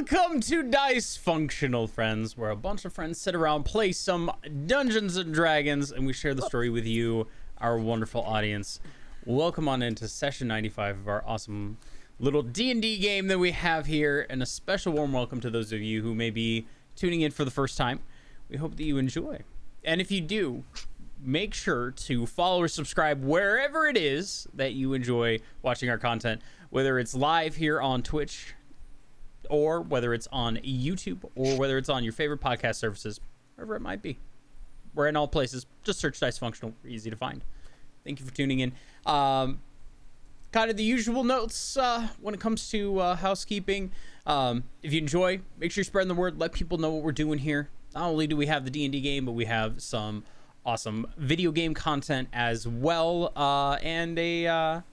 Welcome to Dicefunctional, friends, where a bunch of friends sit around, play some Dungeons and Dragons, and we share the story with you, our wonderful audience. Welcome on into session 95 of our awesome little D&D game that we have here, and a special warm welcome to those of you who may be tuning in for the first time. We hope that you enjoy. And if you do, make sure to follow or subscribe wherever it is that you enjoy watching our content, whether it's live here on Twitch, or whether it's on YouTube, or whether it's on your favorite podcast services, wherever it might be. We're in all places. Just search Dicefunctional. We're easy to find. Thank you for tuning in. Kind of the usual notes when it comes to housekeeping. If you enjoy, make sure you're spreading the word. Let people know what we're doing here. Not only do we have the D&D game, but we have some awesome video game content as well. And a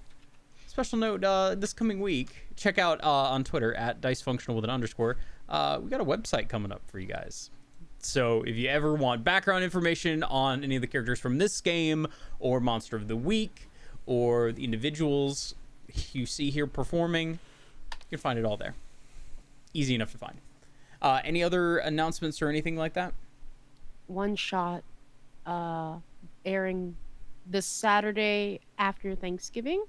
special note this coming week. Check out on Twitter at Dicefunctional with an underscore. We got a website coming up for you guys. So if you ever want background information on any of the characters from this game, or Monster of the Week, or the individuals you see here performing, you can find it all there. Easy enough to find. Any other announcements or anything like that? One shot airing this Saturday after Thanksgiving.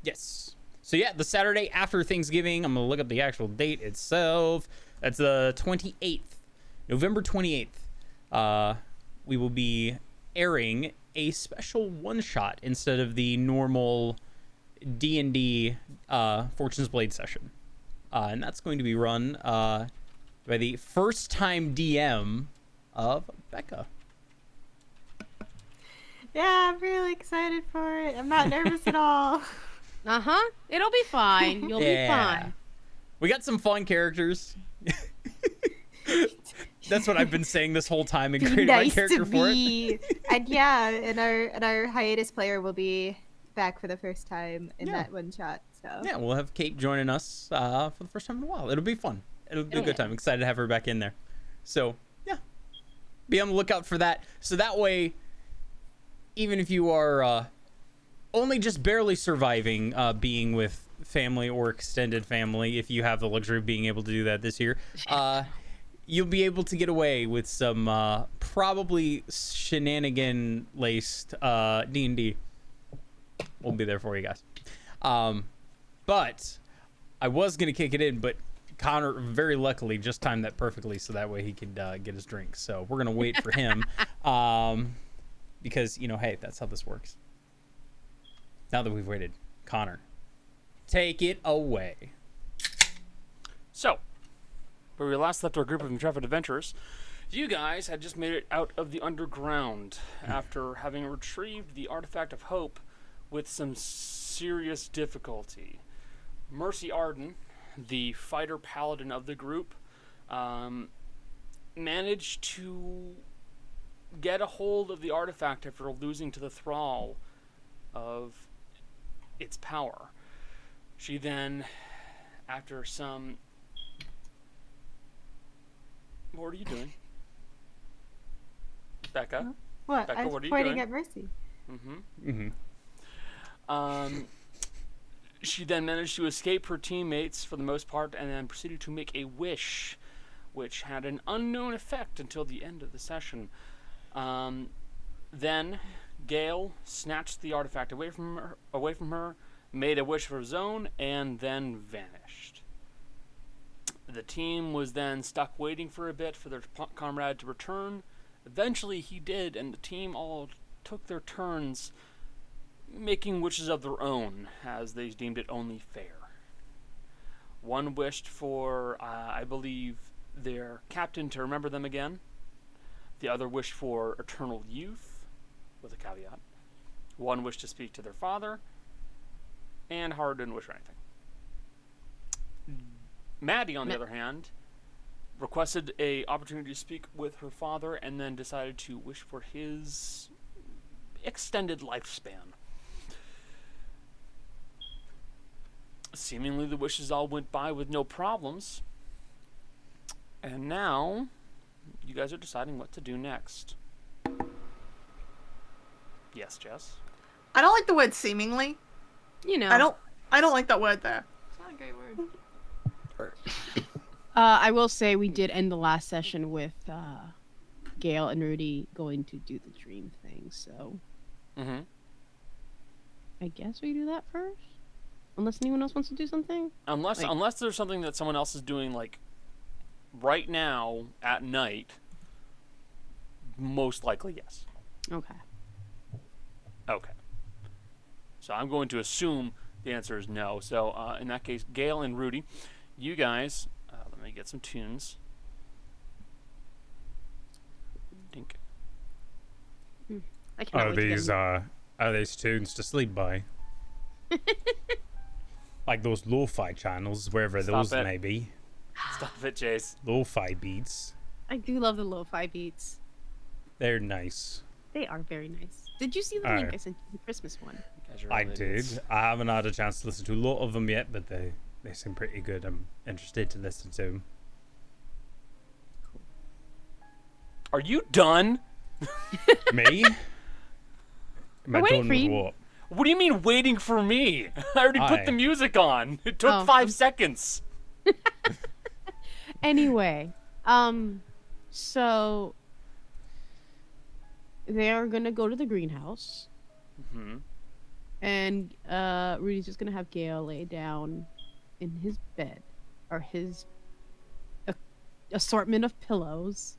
Yes. So yeah, the Saturday after Thanksgiving, I'm going to look up the actual date itself. That's the 28th, November 28th. We will be airing a special one-shot instead of the normal D&D Fortune's Blade session. And that's going to be run by the first-time DM of Becca. Yeah, I'm really excited for it. I'm not nervous at all. Uh-huh. It'll be fine. You'll be fine. We got some fun characters. That's what I've been saying this whole time and creating my character for it. And yeah, and our hiatus player will be back for the first time in that one shot. So yeah, we'll have Kate joining us for the first time in a while. It'll be fun. It'll be a good time. Excited to have her back in there. So yeah, be on the lookout for that. So that way, even if you are only just barely surviving being with family or extended family, if you have the luxury of being able to do that this year, you'll be able to get away with some probably shenanigan-laced D&D. We'll be there for you guys. But I was going to kick it in, but Connor very luckily just timed that perfectly so that way he could get his drink. So we're going to wait for him because, you know, hey, that's how this works. Now that we've waited, Connor, take it away. So, where we last left our group of intrepid adventurers, you guys had just made it out of the underground after having retrieved the artifact of hope with some serious difficulty. Mercy Arden, the fighter paladin of the group, managed to get a hold of the artifact after losing to the thrall of its power. She then, after some... What are you doing? Becca? What? Becca, I was what are you pointing doing? at Mercy. She then managed to escape her teammates for the most part and then proceeded to make a wish, which had an unknown effect until the end of the session. Then Gael snatched the artifact away from her, made a wish of his own, and then vanished. The team was then stuck waiting for a bit for their comrade to return. Eventually he did, and the team all took their turns making wishes of their own, as they deemed it only fair. One wished for, I believe, their captain to remember them again. The other wished for eternal youth, with a caveat. One wished to speak to their father, and Haru didn't wish for anything. Maddie, on the other hand, requested a opportunity to speak with her father, and then decided to wish for his extended lifespan. Seemingly the wishes all went by with no problems. And now, you guys are deciding what to do next. Yes, Jess? I don't like the word seemingly. You know. I don't like that word there. It's not a great word. I will say we did end the last session with Gail and Rudi going to do the dream thing, so Mm-hmm. I guess we do that first. Unless anyone else wants to do something. Unless there's something that someone else is doing, like, right now at night, most likely yes. Okay. Okay. So I'm going to assume the answer is no. So in that case, Gail and Rudi, you guys, let me get some tunes. Dink. I cannot Are wait to get these tunes to sleep by? Like those lo-fi channels, wherever Stop those it. may be. Stop it, Jace. Lo-fi beats. I do love the lo-fi beats. They're nice. They are very nice. Did you see the link I sent you, the Christmas one? You guys are I all idiots. did. I haven't had a chance to listen to a lot of them yet, but they seem pretty good. I'm interested to listen to them. Are you done? Me? Am I waiting done for with you. what? What do you mean waiting for me? I already put the Aye. music on. It took Oh. 5 seconds. Anyway, so they are gonna go to the greenhouse, Hmm. and Rudy's just gonna have Gail lay down in his bed, or his assortment of pillows,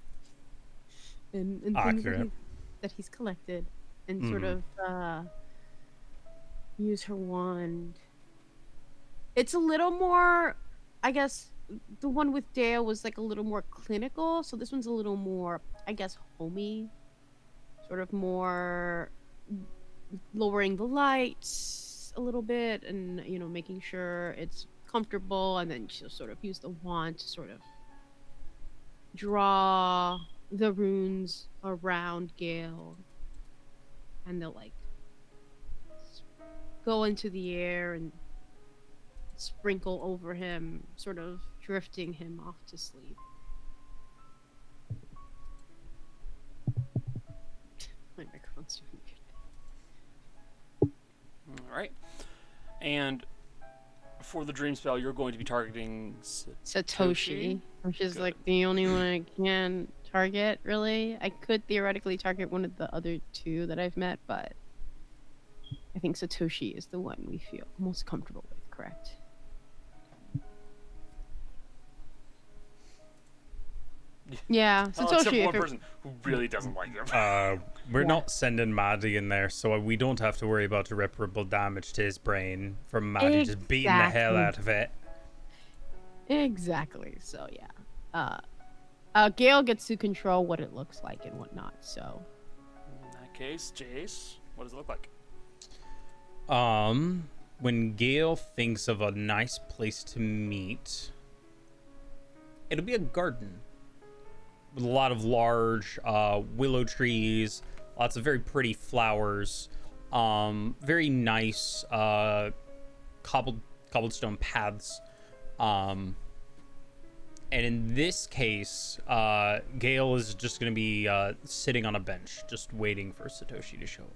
and things Accurate. that he's collected, and sort Mhm. of use her wand. It's a little more, I guess. The one with Dale was like a little more clinical, so this one's a little more, I guess, homey, sort of more lowering the lights a little bit, and making sure it's comfortable, and then she'll sort of use the wand to sort of draw the runes around Gale, and they'll like go into the air and sprinkle over him, sort of drifting him off to sleep. My microphone's doing weird. All right. And for the dream spell, you're going to be targeting Satoshi, which is Good. like the only one I can target, really. I could theoretically target one of the other two that I've met, but I think Satoshi is the one we feel most comfortable with, correct? Yeah, Oh, except for Satoshi. one If you're... person who really doesn't like him. We're Yeah. not sending Maddie in there, so we don't have to worry about irreparable damage to his brain from Maddie just beating the hell Exactly. out of it. Exactly. So yeah. Gail gets to control what it looks like and whatnot. So In that case, Jace, what does it look like? When Gail thinks of a nice place to meet, it'll be a garden with a lot of large willow trees, lots of very pretty flowers, very nice cobblestone paths. And in this case, Gail is just going to be sitting on a bench, just waiting for Satoshi to show up.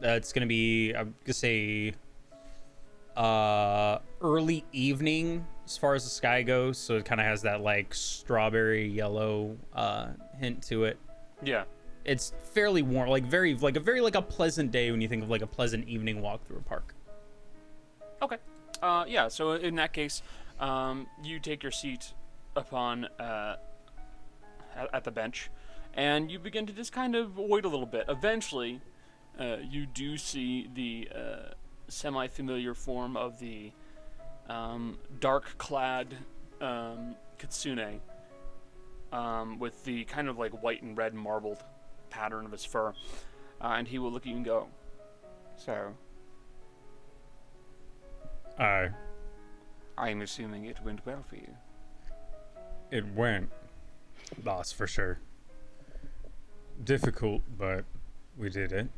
It's going to be, I'm going to say, early evening as far as the sky goes. So it kind of has that like strawberry yellow hint to it. Yeah. It's fairly warm, like a pleasant day when you think of like a pleasant evening walk through a park. Okay. Yeah, so in that case, you take your seat upon at the bench, and you begin to just kind of wait a little bit. Eventually, you do see the semi-familiar form of the dark-clad kitsune with the kind of like white and red marbled pattern of his fur, and he will look at you and go, "So, I'm assuming it went well for you." It went. That's for sure. Difficult, but we did it.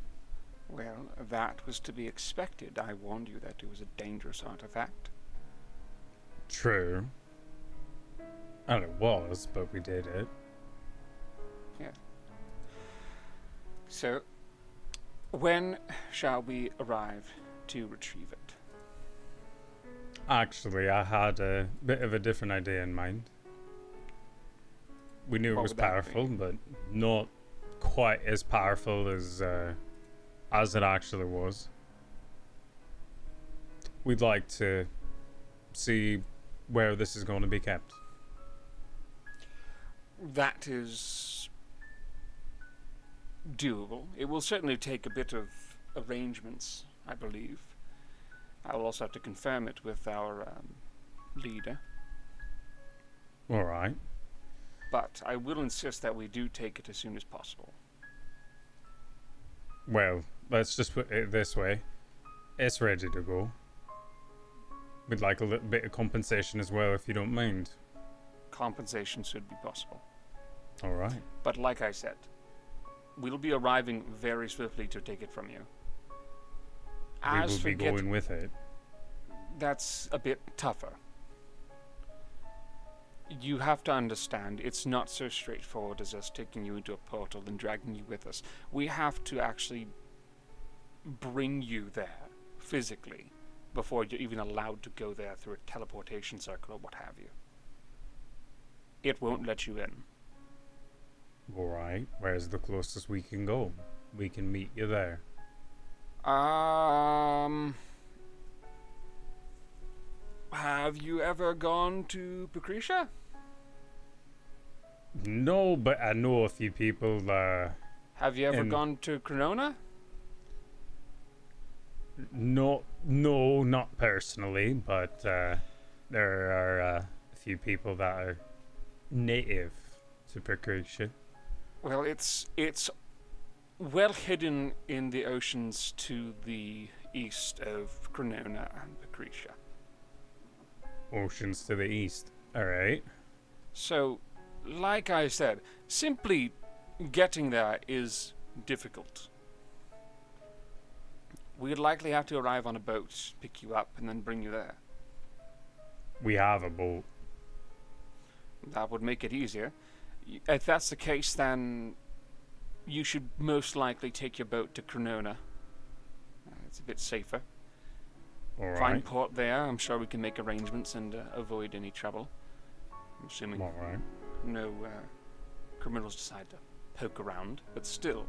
Well, that was to be expected. I warned you that it was a dangerous artifact. True. And it was, but we did it. So, when shall we arrive to retrieve it? Actually, I had a bit of a different idea in mind. We knew it What was would that be? powerful, but not quite as powerful as it actually was. We'd like to see where this is going to be kept. That is doable. It will certainly take a bit of arrangements, I believe. I will also have to confirm it with our leader. All right. But I will insist that we do take it as soon as possible. Well, let's just put it this way. It's ready to go. We'd like a little bit of compensation as well, if you don't mind. Compensation should be possible. All right. But like I said, we'll be arriving very swiftly to take it from you. We will be going with it. That's a bit tougher. You have to understand, it's not so straightforward as us taking you into a portal and dragging you with us. We have to actually bring you there, physically, before you're even allowed to go there through a teleportation circle or what have you. It won't let you in. All right. Where's the closest we can go? We can meet you there. Have you ever gone to Lucretia? No, but I know a few people. Have you ever In- gone to Cronona? No, not personally, but there are a few people that are native to Percussion. Well, it's well hidden in the oceans to the east of Cronona and Lucretia. Oceans to the east. All right. So, like I said, simply getting there is difficult. We'd likely have to arrive on a boat, pick you up, and then bring you there. We have a boat. That would make it easier. If that's the case, then you should most likely take your boat to Cronona. It's a bit safer. All Fine right. port there. I'm sure we can make arrangements and avoid any trouble. I'm assuming All right. no criminals decide to poke around, but still.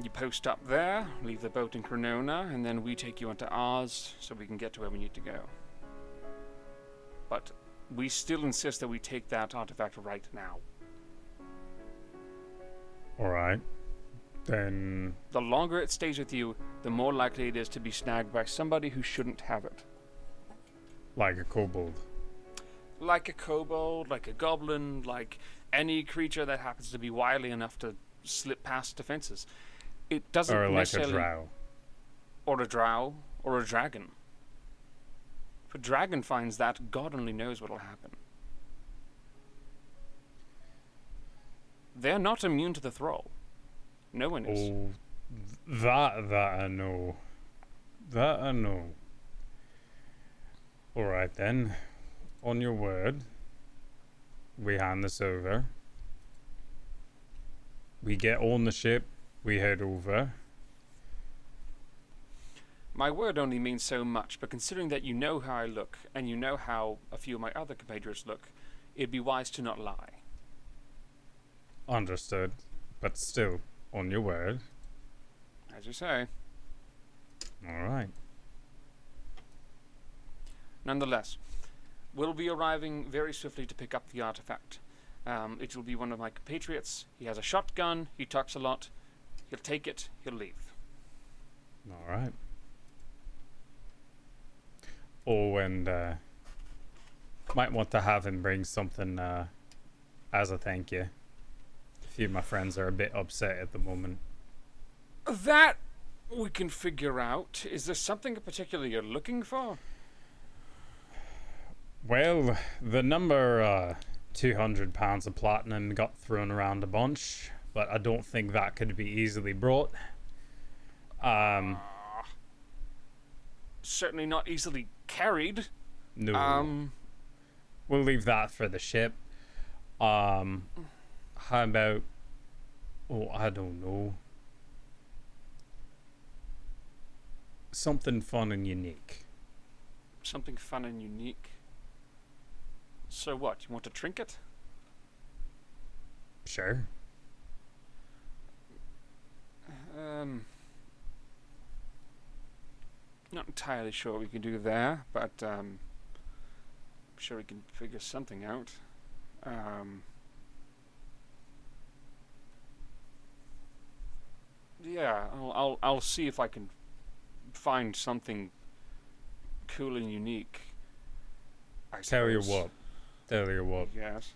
You post up there, leave the boat in Cronona, and then we take you onto ours so we can get to where we need to go. But we still insist that we take that artifact right now. All right. Then The longer it stays with you, the more likely it is to be snagged by somebody who shouldn't have it. like a kobold. Like a kobold, like a goblin, like any creature that happens to be wily enough to slip past defenses. It doesn't Or like a necessarily... drow. Or a drow, or a dragon. If a dragon finds that, God only knows what'll happen. They're not immune to the thrall. No one is. Oh, that I know. That I know. Alright then. On your word, we hand this over. We get on the ship, we head over. My word only means so much, but considering that you know how I look, and you know how a few of my other compatriots look, it'd be wise to not lie. Understood. But still, on your word. As you say. Alright. Nonetheless, we'll be arriving very swiftly to pick up the artifact. It will be one of my compatriots. He has a shotgun, he talks a lot. He'll take it, he'll leave. Alright. Oh, and might want to have him bring something as a thank you. A few of my friends are a bit upset at the moment. That we can figure out. Is there something in particular you're looking for? Well, the number 200 pounds of platinum got thrown around a bunch, but I don't think that could be easily brought. Certainly not easily carried. No. We'll leave that for the ship. How about... Oh, I don't know. something fun and unique. Something fun and unique. So what? You want a trinket? Sure. Not entirely sure what we can do there, but I'm sure we can figure something out. Yeah, I'll see if I can find something cool and unique. Tell you what. Yes.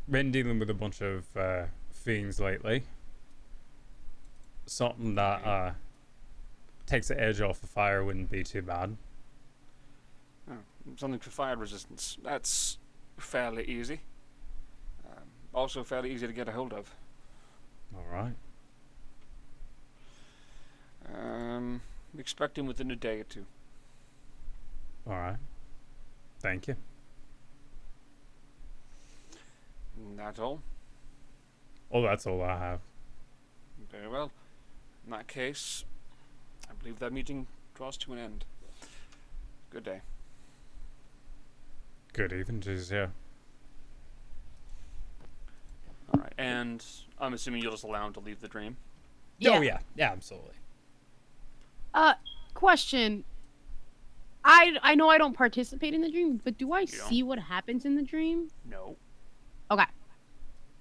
Been dealing with a bunch of fiends lately. Something that takes the edge off the fire wouldn't be too bad. Oh, something for fire resistance. That's fairly easy. Also fairly easy to get a hold of. All right. Expect him within a day or two. All right. Thank you. That's all. Oh, that's all I have. Very well. In that case, I believe that meeting draws to an end. Good day. Good evening, yeah. All right, and I'm assuming you'll just allow him to leave the dream. Oh yeah, absolutely. Question. I know I don't participate in the dream, but do I don't? see what happens in the dream? No. Okay.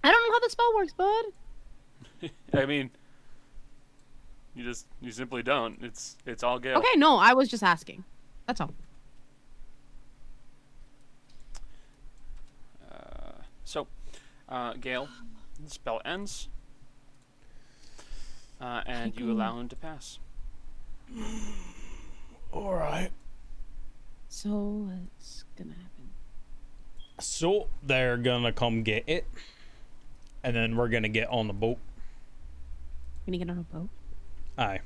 I don't know how the spell works, bud. I mean, you simply don't. It's all Gael. Okay, no, I was just asking. That's all. Gael, the spell ends, and you allow him to pass. All right. So what's gonna happen? So they're gonna come get it, and then we're gonna get on the boat. Gonna get on a boat? Aye.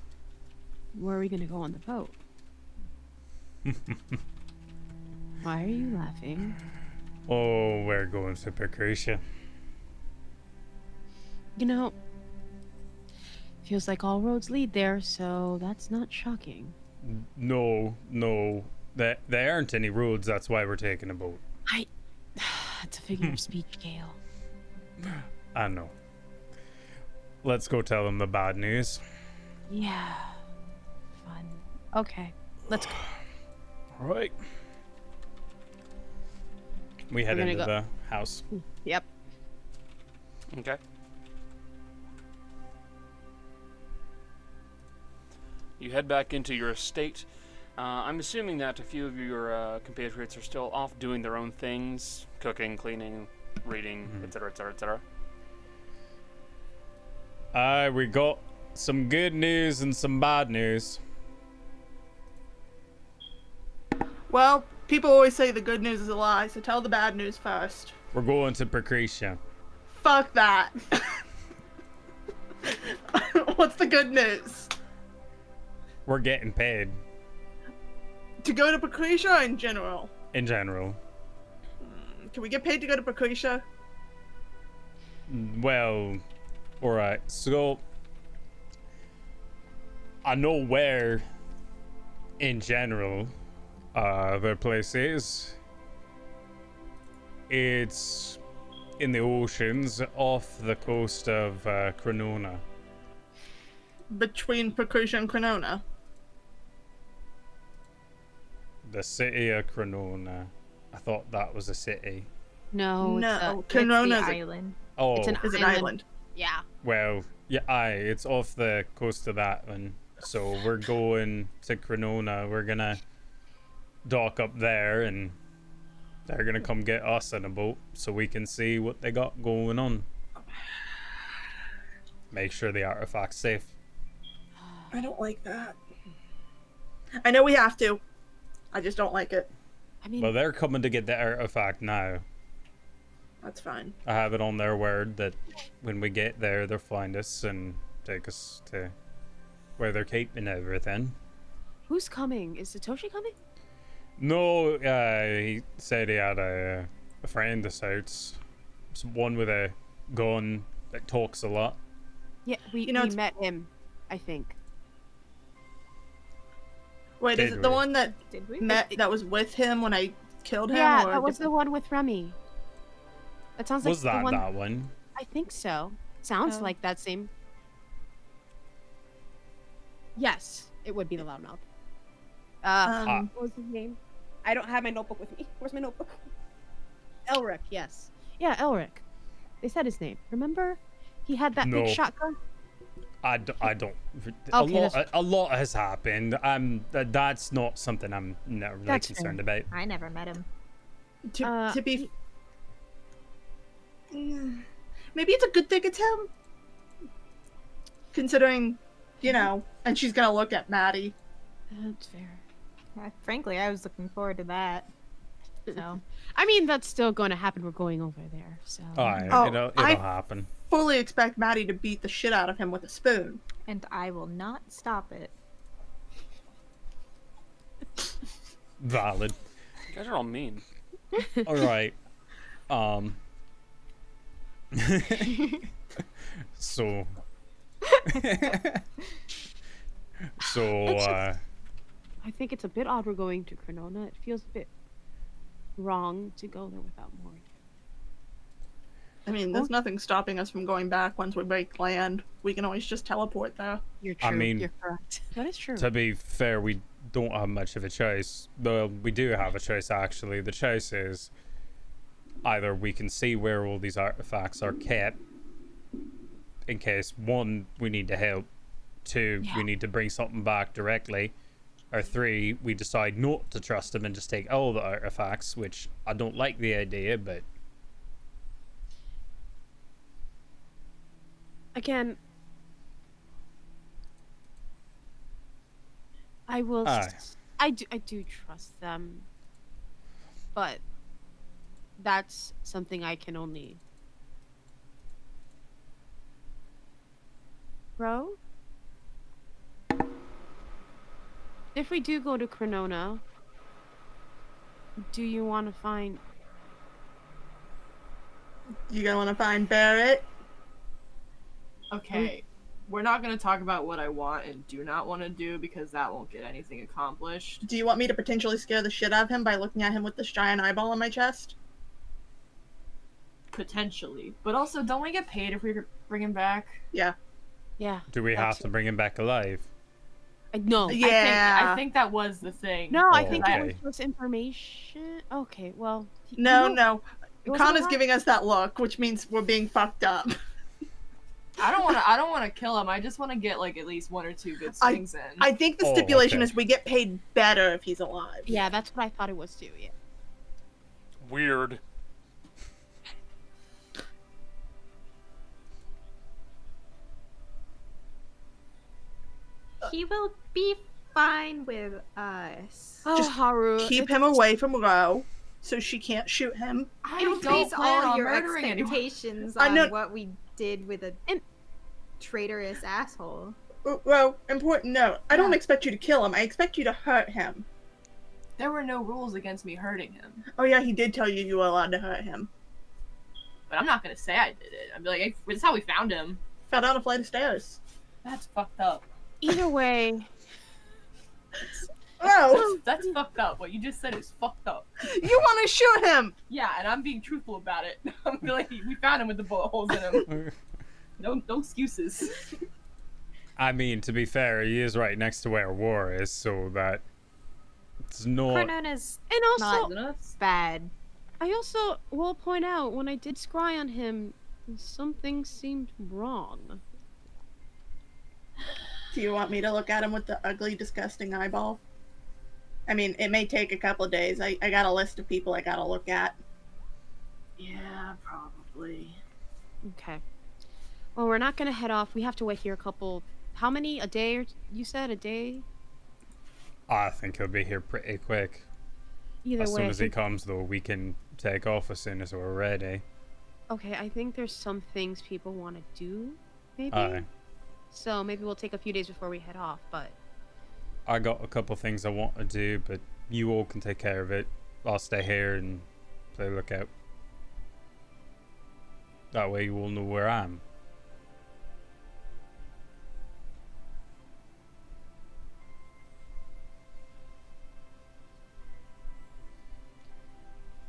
Where are we gonna go on the boat? Why are you laughing? Oh, we're going to Precretia. You know, feels like all roads lead there, so that's not shocking. No, there aren't any roads. That's why we're taking a boat. It's a figure of speech, Gael. I know. Let's go tell them the bad news. Yeah. Fun. Okay, let's go. All right. We head We're gonna into go. the house. Yep. Okay. You head back into your estate. I'm assuming that a few of your compatriots are still off doing their own things, cooking, cleaning, reading, etc., etc., etc. We got some good news and some bad news. Well, people always say the good news is a lie, so tell the bad news first. We're going to Precretia. Fuck that. What's the good news? We're getting paid To go to Precretia or in general? in general. Can we get paid to go to Precretia? Well, all right. So I know where, in general, their place is. It's in the oceans off the coast of Cronona. Between Precretia and Cronona? The city of Cronona. I thought that was a city. No, No, It's the Cronona's island. Oh, it's an is an island. Yeah. well, yeah, aye, it's off the coast of that one. So we're going to Cronona. We're gonna dock up there, and they're gonna come get us in a boat so we can see what they got going on. Make sure the artifact's safe. I don't like that. I know we have to. I just don't like it. I mean, Well, they're coming to get the artifact now. That's fine. I have it on their word that when we get there, they'll find us and take us to where they're keeping everything. who's coming? Is Satoshi coming? No, he said he had a friend of sorts. One with a gun that talks a lot. Yeah, we You know, we it's- met him, I think. Wait, is Did it the we? Oh, one that Did we? that was with him when I killed him? Yeah, or that was the different- one with Remy. That sounds like Was the that one. that one? I think so. Sounds Oh. like that same. Yes, it would be the loudmouth. What was his name? I don't have my notebook with me. Where's my notebook? Elric, yes. Yeah, Elric. They said his name. Remember? He had that No. big shotgun. I don't. Okay, A lot has happened. That's not something I'm not really That's concerned fair. about. I never met him. to be. Maybe it's a good thing it's him. Considering, you know, and she's gonna look at Maddie. That's fair. Frankly, I was looking forward to that. So I mean, that's still going to happen. We're going over there, so. Alright, Oh, it'll I- happen. Fully expect Maddie to beat the shit out of him with a spoon. and I will not stop it. Valid. You guys are all mean. Alright. So. I think it's a bit odd we're going to Cronona. It feels a bit wrong to go there without Mord. I mean, there's nothing stopping us from going back once we break land. We can always just teleport there. You're true. I mean- You're correct. That is true. To be fair, we don't have much of a choice. Well, we do have a choice actually. The choice is either we can see where all these artifacts are kept, in case one, we need to help, two, we need to bring something back directly, or three, we decide not to trust them and just take all the artifacts, which I don't like the idea, but Again, I will. Aye. I do trust them, but that's something I can only. Bro, if we do go to Cronona, do you want to find? You gonna want to find Barrett? Okay, we're not going to talk about what I want and do not want to do because that won't get anything accomplished. Do you want me to potentially scare the shit out of him by looking at him with this giant eyeball on my chest? Potentially. But also, don't we get paid if we bring him back? Yeah. Yeah. do we have That's- to bring him back alive? No. Yeah. I think that was the thing. No, I Oh, think that was okay. just information. Okay, well. No, you know, no. it wasn't Connor's alive. giving us that look, which means we're being fucked up. I don't want to kill him. I just want to get like at least one or two good swings in. I think the Oh, stipulation okay. is we get paid better if he's alive. Yeah, that's what I thought it was too. Yeah. Weird. He will be fine with us. Oh, Just Haru. Keep him away from Ro, so she can't shoot him. I Don't don't base plan all on your murdering anyone. expectations I on know- what we did with a And- traitorous asshole. Ro, important note. I don't Yeah. expect you to kill him. I expect you to hurt him. There were no rules against me hurting him. Oh yeah, he did tell you were allowed to hurt him. But I'm not going to say I did it. I'd be like, hey, this is how we found him. Fell down a flight of stairs. That's fucked up. Either way, Ro, That's fucked up. What you just said is fucked up. you want to shoot him? Yeah, and I'm being truthful about it. I'm like, we found him with the bullet holes in him. No excuses. I mean, to be fair, he is right next to where war is, so that it's not. Cronona's and also, Not bad. I also will point out when I did scry on him, something seemed wrong. Do you want me to look at him with the ugly, disgusting eyeball? I mean, it may take a couple of days. I got a list of people I gotta look at. Yeah, probably. Okay. Well, we're not gonna head off. We have to wait here a couple. How many? A day? You said a day? I think he'll be here pretty quick. Either As way. soon I as he think- comes, though, we can take off as soon as we're ready. Okay, I think there's some things people want to do, maybe. Aye. So maybe we'll take a few days before we head off. But I got a couple things I want to do, but you all can take care of it. I'll stay here and play lookout. That way you all know where I am.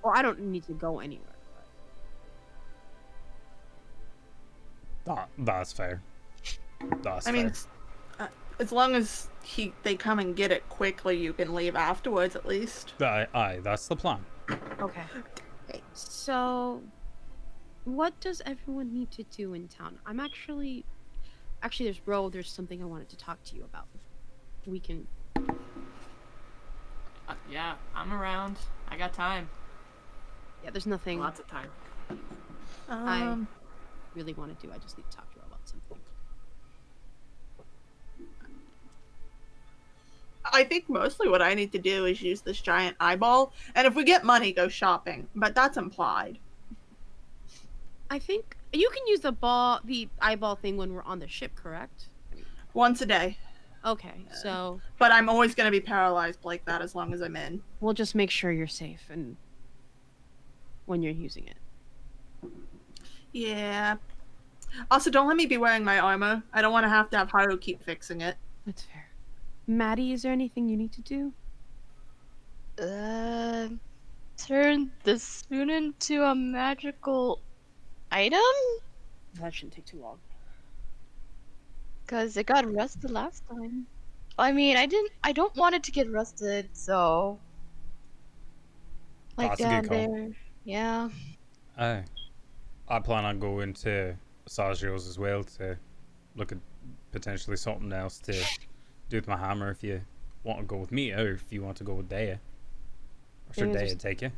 Or I don't need to go anywhere. That's fair. That's I fair. mean, as long as they come and get it quickly, you can leave afterwards at least. Aye, that's the plan. Okay. So, what does everyone need to do in town? I'm actually, there's something I wanted to talk to you about. We can. Yeah, I'm around. I got time. Yeah, there's nothing Lots of time. I really want to do. I just need to talk to her about something. I think mostly what I need to do is use this giant eyeball, and if we get money, go shopping. But that's implied. I think you can use the eyeball thing when we're on the ship, correct? Once a day. Okay, so But I'm always going to be paralyzed like that as long as I'm in. we'll just make sure you're safe and when you're using it. Yeah. Also, don't let me be wearing my armor. I don't want to have Haru keep fixing it. That's fair. Maddie, is there anything you need to do? Turn the spoon into a magical item? That shouldn't take too long. Cause it got rusted last time. I mean, I don't want it to get rusted, so. Like That's a good down call. there. Yeah. Aye. I plan on going to Sergio's as well to look at potentially something else to do with my hammer if you want to go with me or if you want to go with Daya. Or should Daya's Daya just- take you?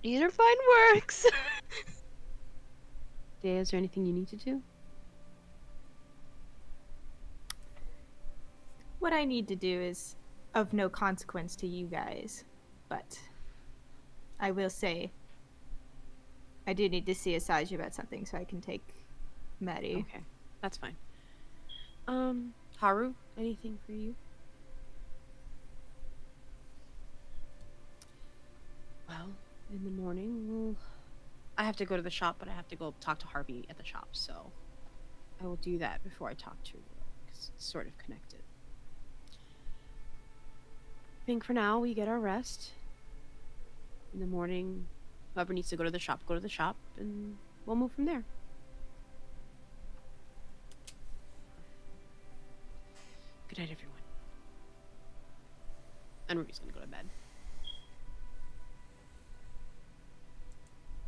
Either fine works. Daya, is there anything you need to do? What I need to do is of no consequence to you guys, but I will say I do need to see Asajj about something so I can take Maddie. Okay, that's fine. Haru, anything for you? Well, in the morning, I have to go to the shop, but I have to go talk to Harvey at the shop, so I will do that before I talk to her, because it's sort of connected. I think for now, we get our rest. In the morning, whoever needs to go to the shop, and we'll move from there. Good night, everyone. And Rudy's gonna go to bed.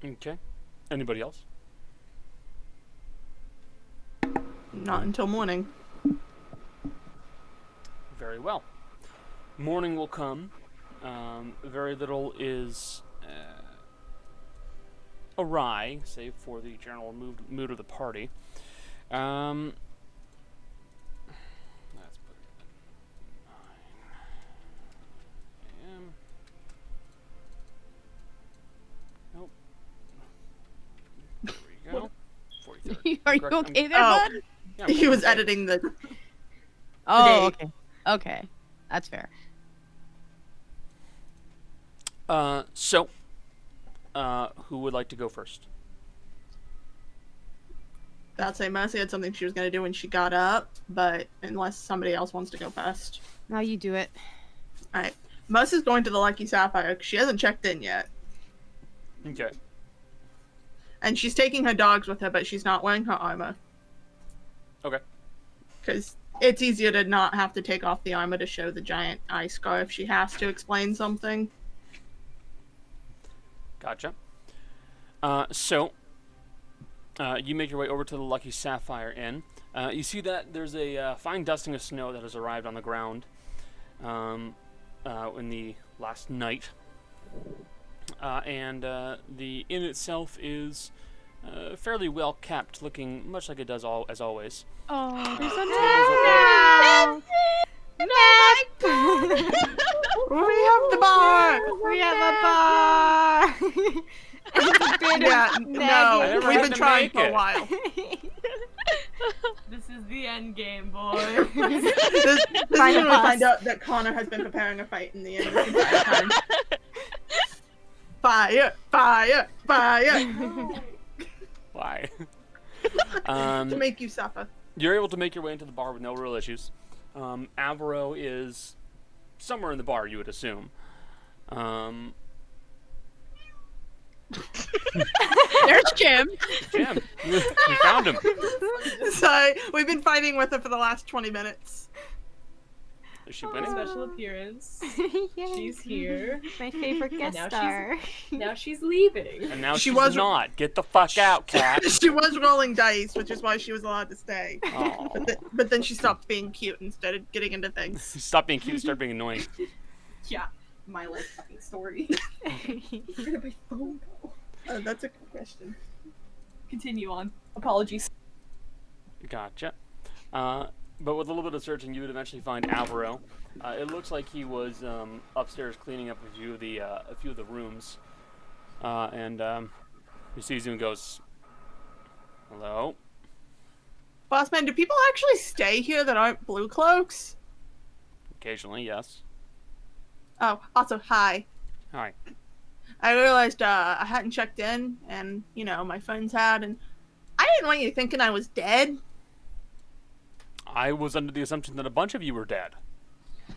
Okay. Anybody else? Not until morning. Very well. Morning will come. Very little is awry, save for the general mood of the party. Let's put it at 9 a.m. Nope. There we go. 43rd. Are you Correct. okay there, Oh. bud? Yeah, I'm He was okay. editing the... Oh, day. okay. Okay. That's fair. Who would like to go first? I'd say Mercy had something she was going to do when she got up, but unless somebody else wants to go first. Now you do it. Alright. Mercy's going to the Lucky Sapphire 'cause she hasn't checked in yet. Okay. And she's taking her dogs with her, but she's not wearing her armor. Okay. Because it's easier to not have to take off the armor to show the giant eye scar if she has to explain something. Gotcha. You make your way over to the Lucky Sapphire Inn. You see that there's a fine dusting of snow that has arrived on the ground in the last night. And the inn itself is fairly well kept, looking much like it does as always. Oh, there's We have the bar! We have a bar! Yeah, I no, never we've had been to trying make for a it. while. This is the end game, boy. This is when we find out that Connor has been preparing a fight in the inn this entire time. Fire! Fire! Fire! Why? To make you suffer. You're able to make your way into the bar with no real issues. Avvarro is somewhere in the bar, you would assume. There's Jim. Jim, we found him. So we've been fighting with her for the last 20 minutes. Is she winning? Special appearance. Yay. She's here. My favorite guest now star. Now she's leaving. And now She she's was- not. Get the fuck out, cat. She was rolling dice, which is why she was allowed to stay. Aw. But then she stopped being cute and started getting into things. Stop being cute and start being annoying. Yeah, my life fucking story. Where did my phone go? That's a good question. Continue on. Apologies. Gotcha. But with a little bit of searching, you would eventually find Avvarro. It looks like he was upstairs cleaning up a few of the rooms, and he sees you and goes, "Hello." Boss man, do people actually stay here that aren't blue cloaks? Occasionally, yes. Oh, also, hi. Hi. I realized I hadn't checked in, and, you know, my friends had, and I didn't want you thinking I was dead. I was under the assumption that a bunch of you were dead.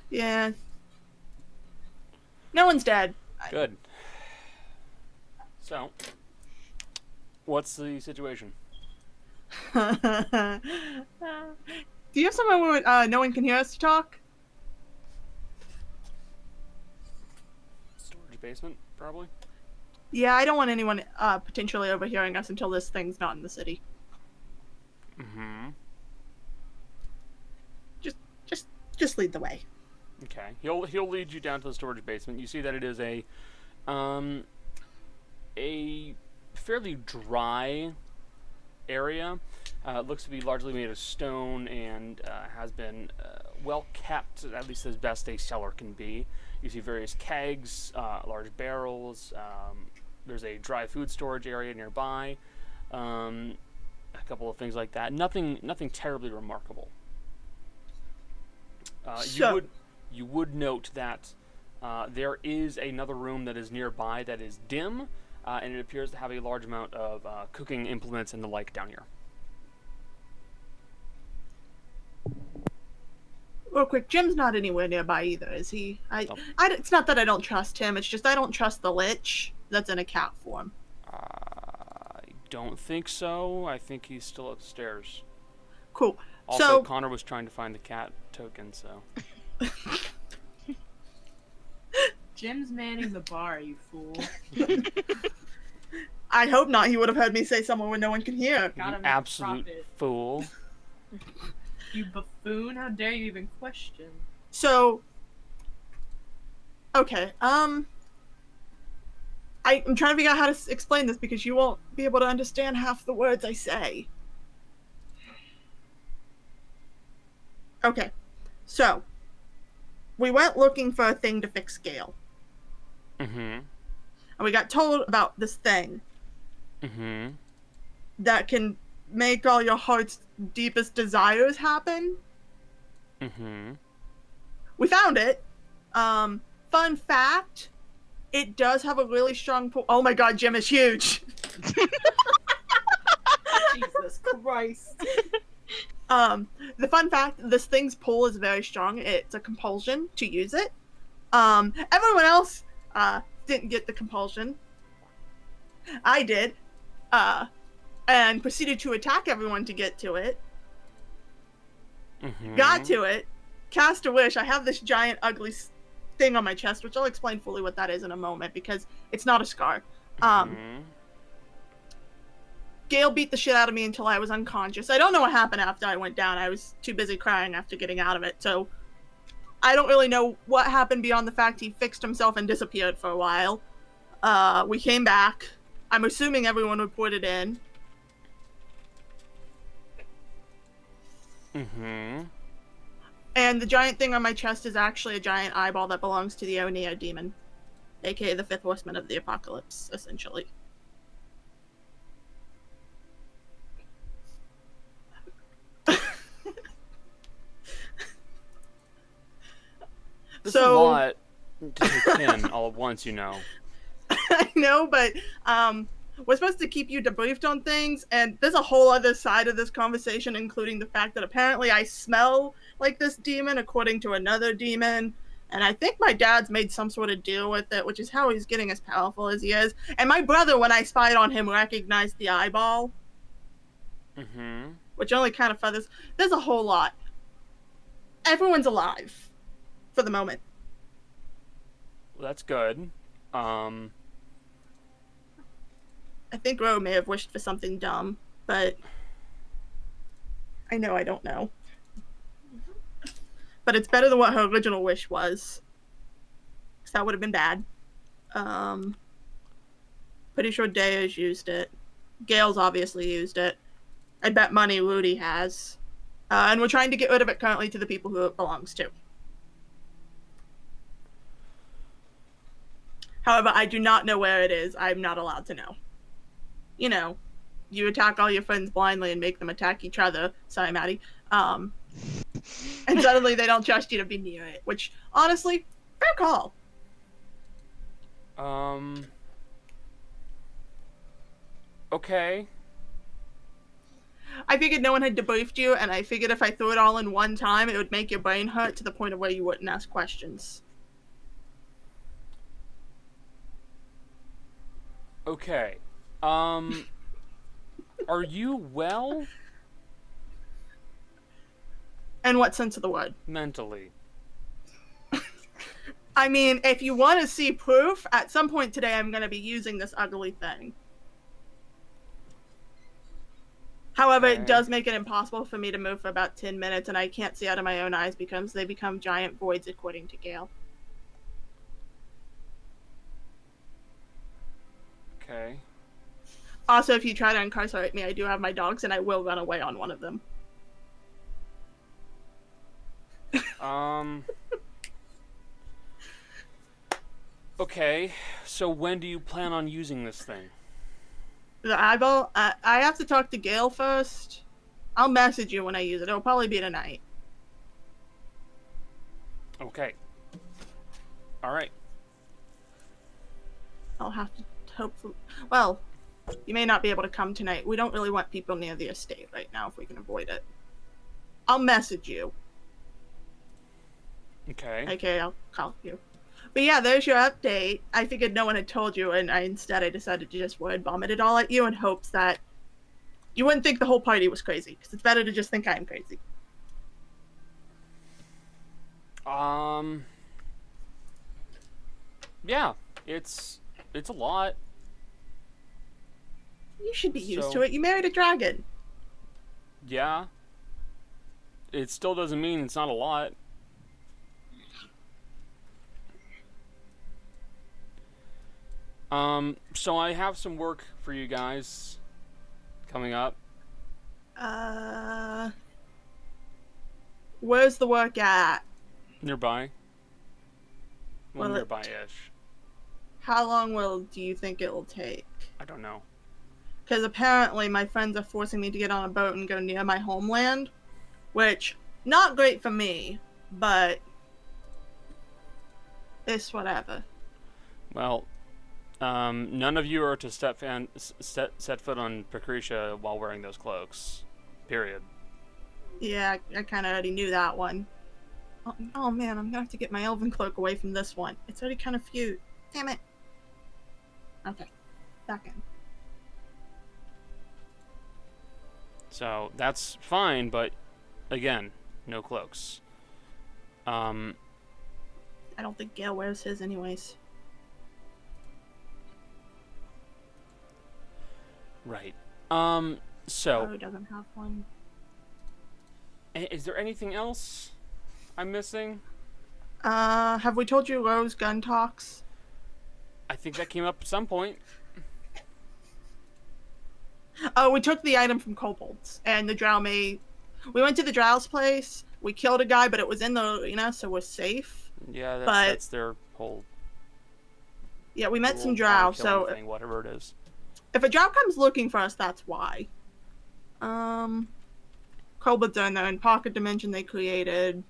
Yeah. No one's dead. Good. So, what's the situation? Do you have somewhere where no one can hear us talk? Storage basement, probably. Yeah, I don't want anyone potentially overhearing us until this thing's not in the city. Mm-hmm. Just lead the way. Okay. He'll lead you down to the storage basement. You see that it is a fairly dry area. It looks to be largely made of stone and has been well kept, at least as best a cellar can be. You see various kegs, large barrels. There's a dry food storage area nearby. A couple of things like that. Nothing terribly remarkable. You would note that there is another room that is nearby that is dim, and it appears to have a large amount of cooking implements and the like down here. Real quick, Jim's not anywhere nearby either, is he? It's not that I don't trust him, it's just I don't trust the lich that's in a cat form. I don't think so. I think he's still upstairs. Cool. Also, So, Connor was trying to find the cat token, so... Jim's manning the bar, you fool. I hope not. He would have heard me say somewhere where no one can hear. Gotta You make absolute profit. fool. You buffoon, how dare you even question? So, okay, I'm trying to figure out how to explain this because you won't be able to understand half the words I say. Okay, so, we went looking for a thing to fix Gael. Mm-hmm. And we got told about this thing Mm-hmm. that can make all your heart's deepest desires happen. Mm-hmm. We found it. Fun fact, it does have a really strong pull. Oh my god, Jim is huge. Jesus Christ. The fun fact, this thing's pull is very strong. It's a compulsion to use it. Everyone else didn't get the compulsion. I did. And proceeded to attack everyone to get to it. Mm-hmm. Got to it. Cast a wish. I have this giant ugly thing on my chest, which I'll explain fully what that is in a moment because it's not a scar. Mm-hmm. Gael beat the shit out of me until I was unconscious. I don't know what happened after I went down. I was too busy crying after getting out of it, so I don't really know what happened beyond the fact he fixed himself and disappeared for a while. We came back. I'm assuming everyone reported in. Mm-hmm. And the giant thing on my chest is actually a giant eyeball that belongs to the Oneo demon, aka the fifth horseman of the apocalypse, essentially. This So- is a lot to take in all at once, you know. I know, but we're supposed to keep you debriefed on things, and there's a whole other side of this conversation, including the fact that apparently I smell like this demon, according to another demon, And I think my dad's made some sort of deal with it, which is how he's getting as powerful as he is. And my brother, when I spied on him, recognized the eyeball, which only kind of feathers. There's a whole lot. Everyone's alive for the moment. Well, that's good. I think Ro may have wished for something dumb, but I know I don't know. But it's better than what her original wish was. Because that would have been bad. Pretty sure Daya's used it. Gail's obviously used it. I bet money Rudi has. And we're trying to get rid of it currently to the people who it belongs to. However, I do not know where it is. I'm not allowed to know. You know, you attack all your friends blindly and make them attack each other. Sorry, Maddie. And suddenly they don't trust you to be near it, which, honestly, fair call. Okay. I figured no one had debriefed you, and I figured if I threw it all in one time, it would make your brain hurt to the point of where you wouldn't ask questions. Okay. Are you well? In what sense of the word? Mentally. I mean, if you want to see proof, at some point today I'm going to be using this ugly thing. However, Okay. it does make it impossible for me to move for about 10 minutes, and I can't see out of my own eyes because they become giant voids according to Gael. Okay. Also, if you try to incarcerate me, I do have my dogs, and I will run away on one of them. Okay, so when do you plan on using this thing? The eyeball? I have to talk to Gael first. I'll message you when I use it. It'll probably be tonight. Okay. Alright. I'll have to hopefully... Well, you may not be able to come tonight. We don't really want people near the estate right now if we can avoid it. I'll message you. Okay. Okay, I'll call you. But yeah, there's your update. I figured no one had told you, and instead I decided to just word vomit it all at you in hopes that you wouldn't think the whole party was crazy, because it's better to just think I'm crazy. Yeah, it's a lot. You should be used So- to it. You married a dragon. Yeah. It still doesn't mean it's not a lot. So I have some work for you guys coming up. Where's the work at? Nearby. Well, Well, nearby-ish. How long do you think it will take? I don't know. Because apparently my friends are forcing me to get on a boat and go near my homeland, which, not great for me, but it's whatever. Well, none of you are to set foot on Pacretia while wearing those cloaks. Period. Yeah, I kind of already knew that one. Oh man, I'm gonna have to get my elven cloak away from this one. It's already kind of few. Damn it. Okay, back in. So that's fine, but again, no cloaks. I don't think Gael wears his anyways. Right. Oh, So he doesn't have one. is there anything else I'm missing? Have we told you Rose gun talks? I think that came up at some point. Oh, we took the item from Kobolds, and the drow may... We went to the drow's place, we killed a guy, but it was in the arena, so we're safe. Yeah, But- that's their whole Yeah, we met rule some of drow, honor killing so thing, whatever it is. if a drow comes looking for us, that's why. Kobolds are in their own pocket dimension they created.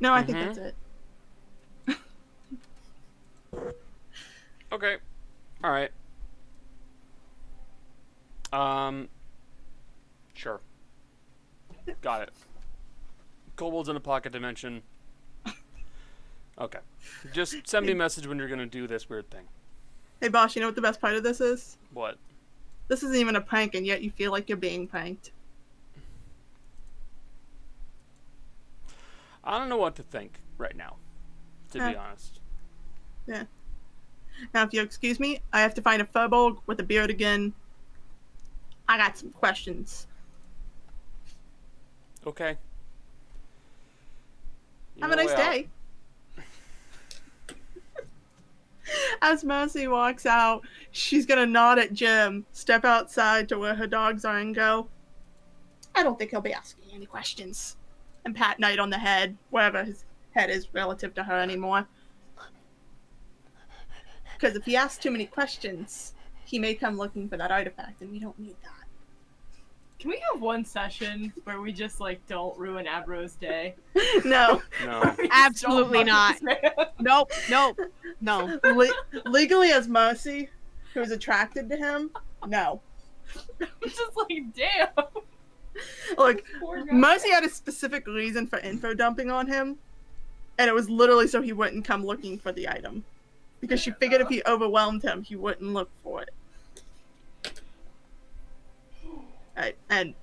No, I think that's it. Okay. All right. Sure. Got it. Kobolds in a pocket dimension. Okay. Just send me a message when you're gonna do this weird thing. Hey, boss, you know what the best part of this is? What? This isn't even a prank, and yet you feel like you're being pranked. I don't know what to think right now, to be Okay. honest. Yeah. Now, if you'll excuse me, I have to find a furbolg with a beard again. I got some questions. Okay. You Have a know nice way out. day. As Mercy walks out, she's gonna nod at Jim, step outside to where her dogs are, and go, I don't think he'll be asking any questions. And pat Knight on the head, wherever his head is relative to her anymore. Because if he asks too many questions, he may come looking for that artifact, and we don't need that. Can we have one session where we just like don't ruin Avvarro's day? No. No. Absolutely Don't not. fuck this man. Nope, nope, no. Legally, as Mercy, who's attracted to him, no. I'm just like, damn. Like, Poor guy. Mercy had a specific reason for info dumping on him, and it was literally so he wouldn't come looking for the item. Because she figured if he overwhelmed him, he wouldn't look for it. Right, and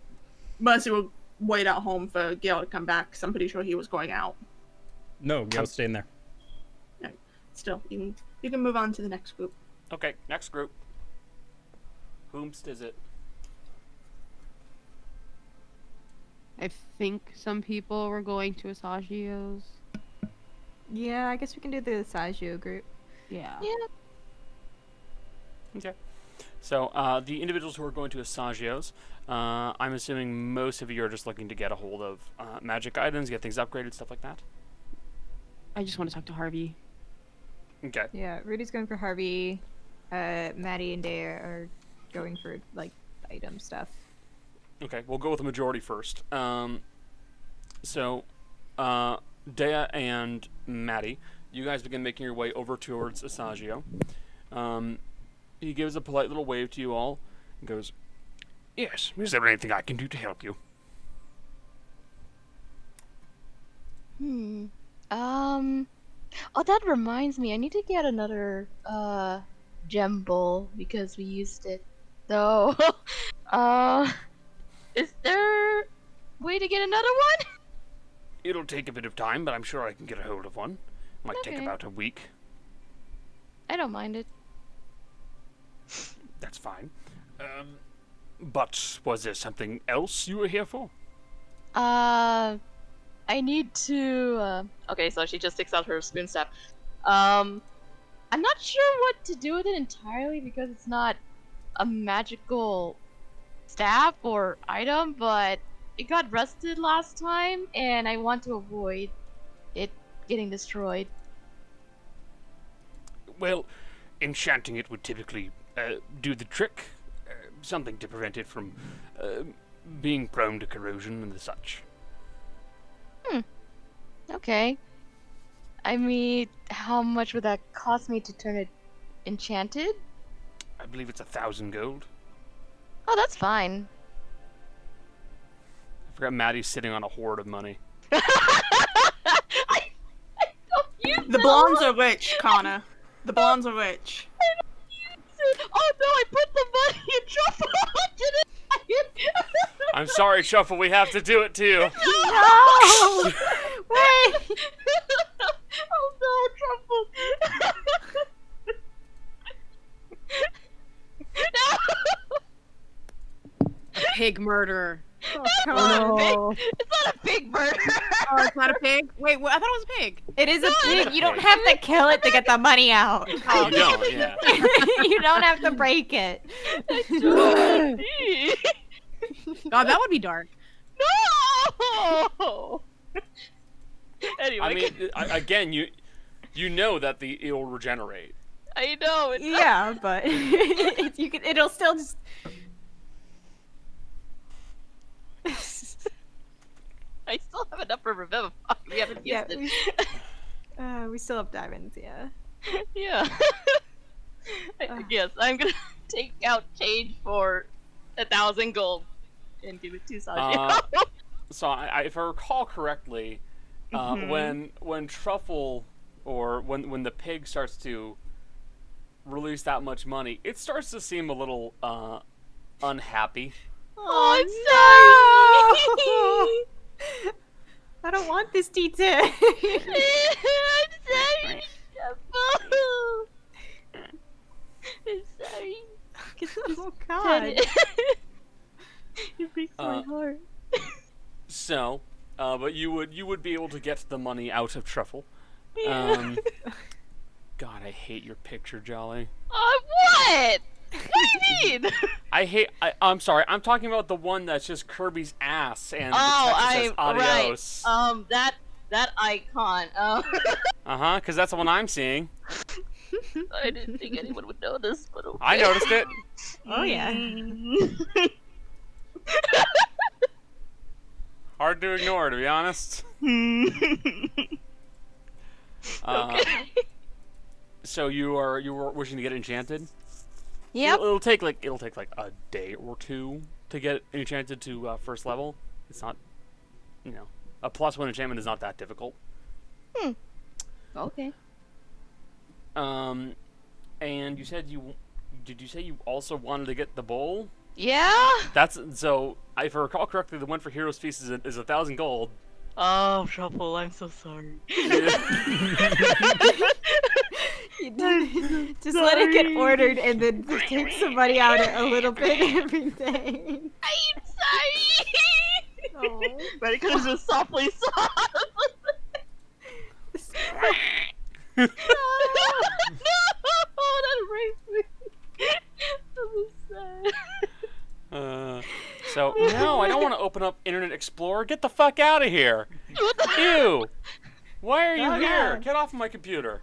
Mercy will wait out home for Gael to come back, because I'm pretty sure he was going out. No, Gail's staying there. Still, you can move on to the next group. Okay, next group. Whomst is it? I think some people were going to Asagio's. Yeah, I guess we can do the Sagio group. Yeah. Okay. So, the individuals who are going to Asagio's, I'm assuming most of you are just looking to get a hold of magic items, get things upgraded, stuff like that? I just want to talk to Harvey. Okay. Yeah, Rudy's going for Harvey. Maddie and Dea are going for, like, item stuff. Okay, we'll go with the majority first. So, Dea and Maddie, you guys begin making your way over towards Asagio. He gives a polite little wave to you all and goes, Yes, is there anything I can do to help you? Oh, that reminds me. I need to get another gem bowl because we used it. So, is there a way to get another one? It'll take a bit of time, but I'm sure I can get a hold of one. Might take Okay. about a week. I don't mind it. That's fine. But was there something else you were here for? I need to. Okay, so she just takes out her spoon staff. I'm not sure what to do with it entirely because it's not a magical staff or item, but it got rusted last time, and I want to avoid it getting destroyed. Well, enchanting it would typically do the trick. Something to prevent it from being prone to corrosion and the such. Okay. I mean, how much would that cost me to turn it enchanted? I believe it's 1,000 gold. Oh, that's fine. I forgot Maddie's sitting on a hoard of money. I don't use The it. blondes are rich, Connor. The blondes are rich. Oh no, I put the money in truffle. I'm sorry, Shuffle, we have to do it too. No! Wait! Oh no, truffle. No. Pig murderer. Oh, no. It's not a big murder. Oh, it's not a pig? Wait, I thought it was a pig. It is a No, pig. it's You a don't pig. have to kill it to get the money out. You don't, yeah. You don't have to break it. God, that would be dark. No. Anyway, I mean, again, you know that it'll regenerate. I know. It's Yeah, but it'll still just. I still have enough for Revivify. We haven't Yeah, used we still have diamonds. Yeah. it. Yeah. I guess I'm gonna take out change for 1,000 gold and give it to Sasha. if I recall correctly, when Truffle or when the pig starts to release that much money, it starts to seem a little unhappy. Oh, I'm sorry. I don't want this detail. I'm sorry, Shuffle. I'm sorry. Oh God. It breaks my heart. So, but you would be able to get the money out of Truffle. Yeah. God, I hate your picture, Jolly. What? What do you mean? I'm sorry. I'm talking about the one that's just Kirby's ass and the Oh, text says adios. Right. That icon. Because that's the one I'm seeing. I didn't think anyone would notice, but okay. I noticed it. Oh yeah. Hard to ignore, to be honest. Okay. So you were wishing to get enchanted? Yep. It'll take like a day or two to get enchanted to first level. It's not, a +1 enchantment is not that difficult. Okay. And you said did you say you also wanted to get the bowl? Yeah? That's so. If I recall correctly, the one for Heroes Feast is 1,000 gold. Oh, Truffle, I'm so sorry. Just let it get ordered and then just take somebody out a little bit every day. I'm sorry! Oh. But it could have just softly sobbed. No, that breaks me. I'm sad. So no, I don't want to open up Internet Explorer. Get the fuck out of here! Ew! Why are you Oh, here? yeah. Get off my computer.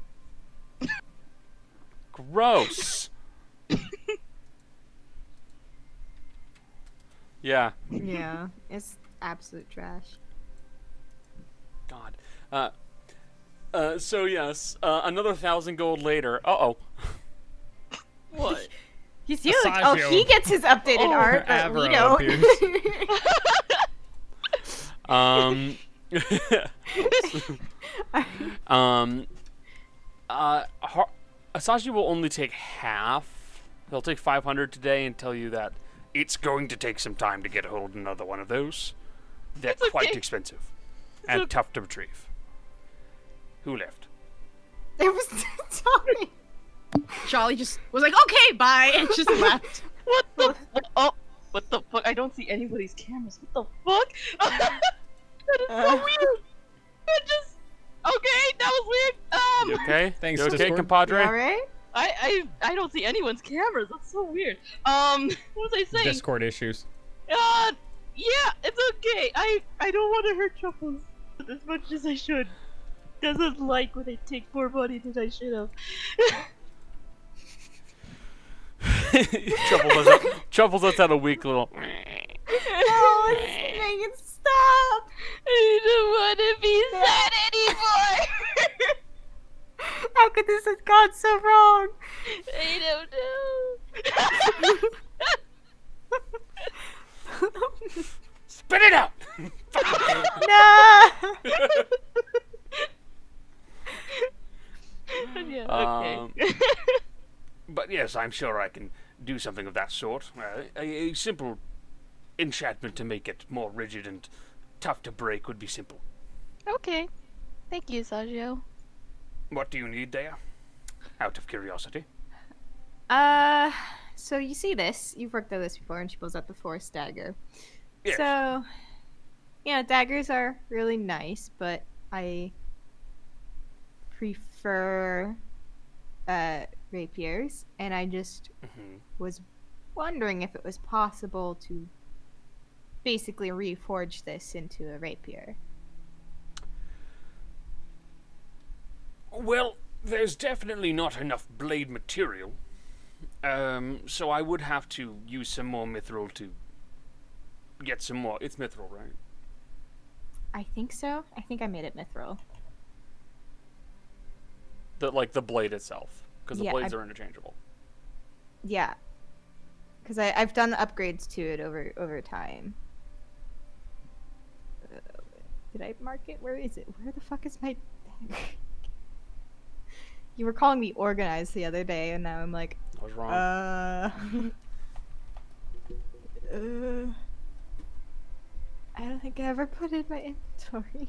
Gross. Yeah. Yeah, it's absolute trash. God. So yes, another 1,000 gold later. What? He's huge. Asajio. Oh, he gets his updated art, but we Avvarro don't. Asaji will only take half. He'll take 500 today and tell you that it's going to take some time to get hold of another one of those. They're It's okay. quite expensive and tough to retrieve. Who left? It was Tommy. Jolly just was like, okay, bye, and just left. What the oh, what the fuck? I don't see anybody's cameras. What the fuck? That is so weird. It just okay, that was weird. You okay? Thanks, You okay, Discord. compadre? All right. I don't see anyone's cameras. That's so weird. What was I saying? Discord issues. Yeah, it's okay. I don't want to hurt Truffles as much as I should. Doesn't like when I take more money than I should have. Truffles lets out a weak little. Oh, make it stop. I don't want to be sad anymore. How could this have gone so wrong? I don't know. Spit it out! No. Yeah, okay. But yes, I'm sure I can do something of that sort. A simple enchantment to make it more rigid and tough to break would be simple. Okay. Thank you, Sajio. What do you need there? Out of curiosity. So you see this? You've worked on this before, and she pulls out the force dagger. Yes. So, yeah, daggers are really nice, but I prefer rapiers, and I just was wondering if it was possible to basically reforge this into a rapier. Well, there's definitely not enough blade material. So I would have to use some more mithril to get some more. It's mithril, right? I think so. I think I made it mithril. The blade itself, because the Yeah, blades are interchangeable. Yeah, because I've done upgrades to it over time. Did I mark it? Where is it? Where the fuck is my dagger? You were calling me organized the other day, and now I'm like, I was wrong. I don't think I ever put it in my inventory.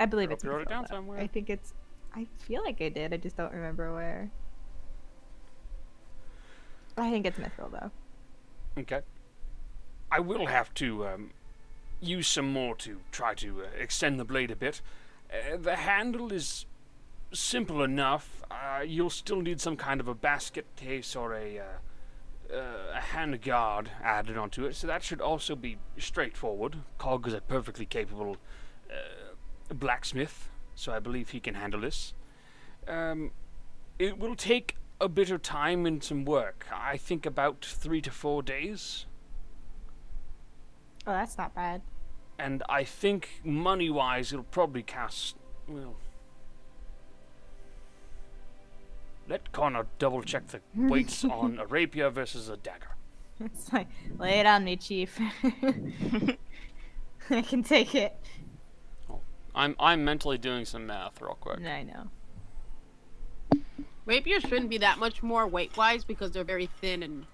I believe it's You wrote it Mithril, down though. somewhere. I think it's. I feel like I did. I just don't remember where. I think it's Mithril, though. Okay. I will have to use some more to try to extend the blade a bit. The handle is simple enough. You'll still need some kind of a basket case or a hand guard added onto it, so that should also be straightforward. Cog is a perfectly capable blacksmith, so I believe he can handle this. It will take a bit of time and some work. I think about 3 to 4 days. Oh, that's not bad. And I think money-wise, it'll probably cost, well... Let Connor double-check the weights on a rapier versus a dagger. It's like, lay it on me, Chief. I can take it. I'm mentally doing some math real quick. I know. Rapiers shouldn't be that much more weight-wise because they're very thin and...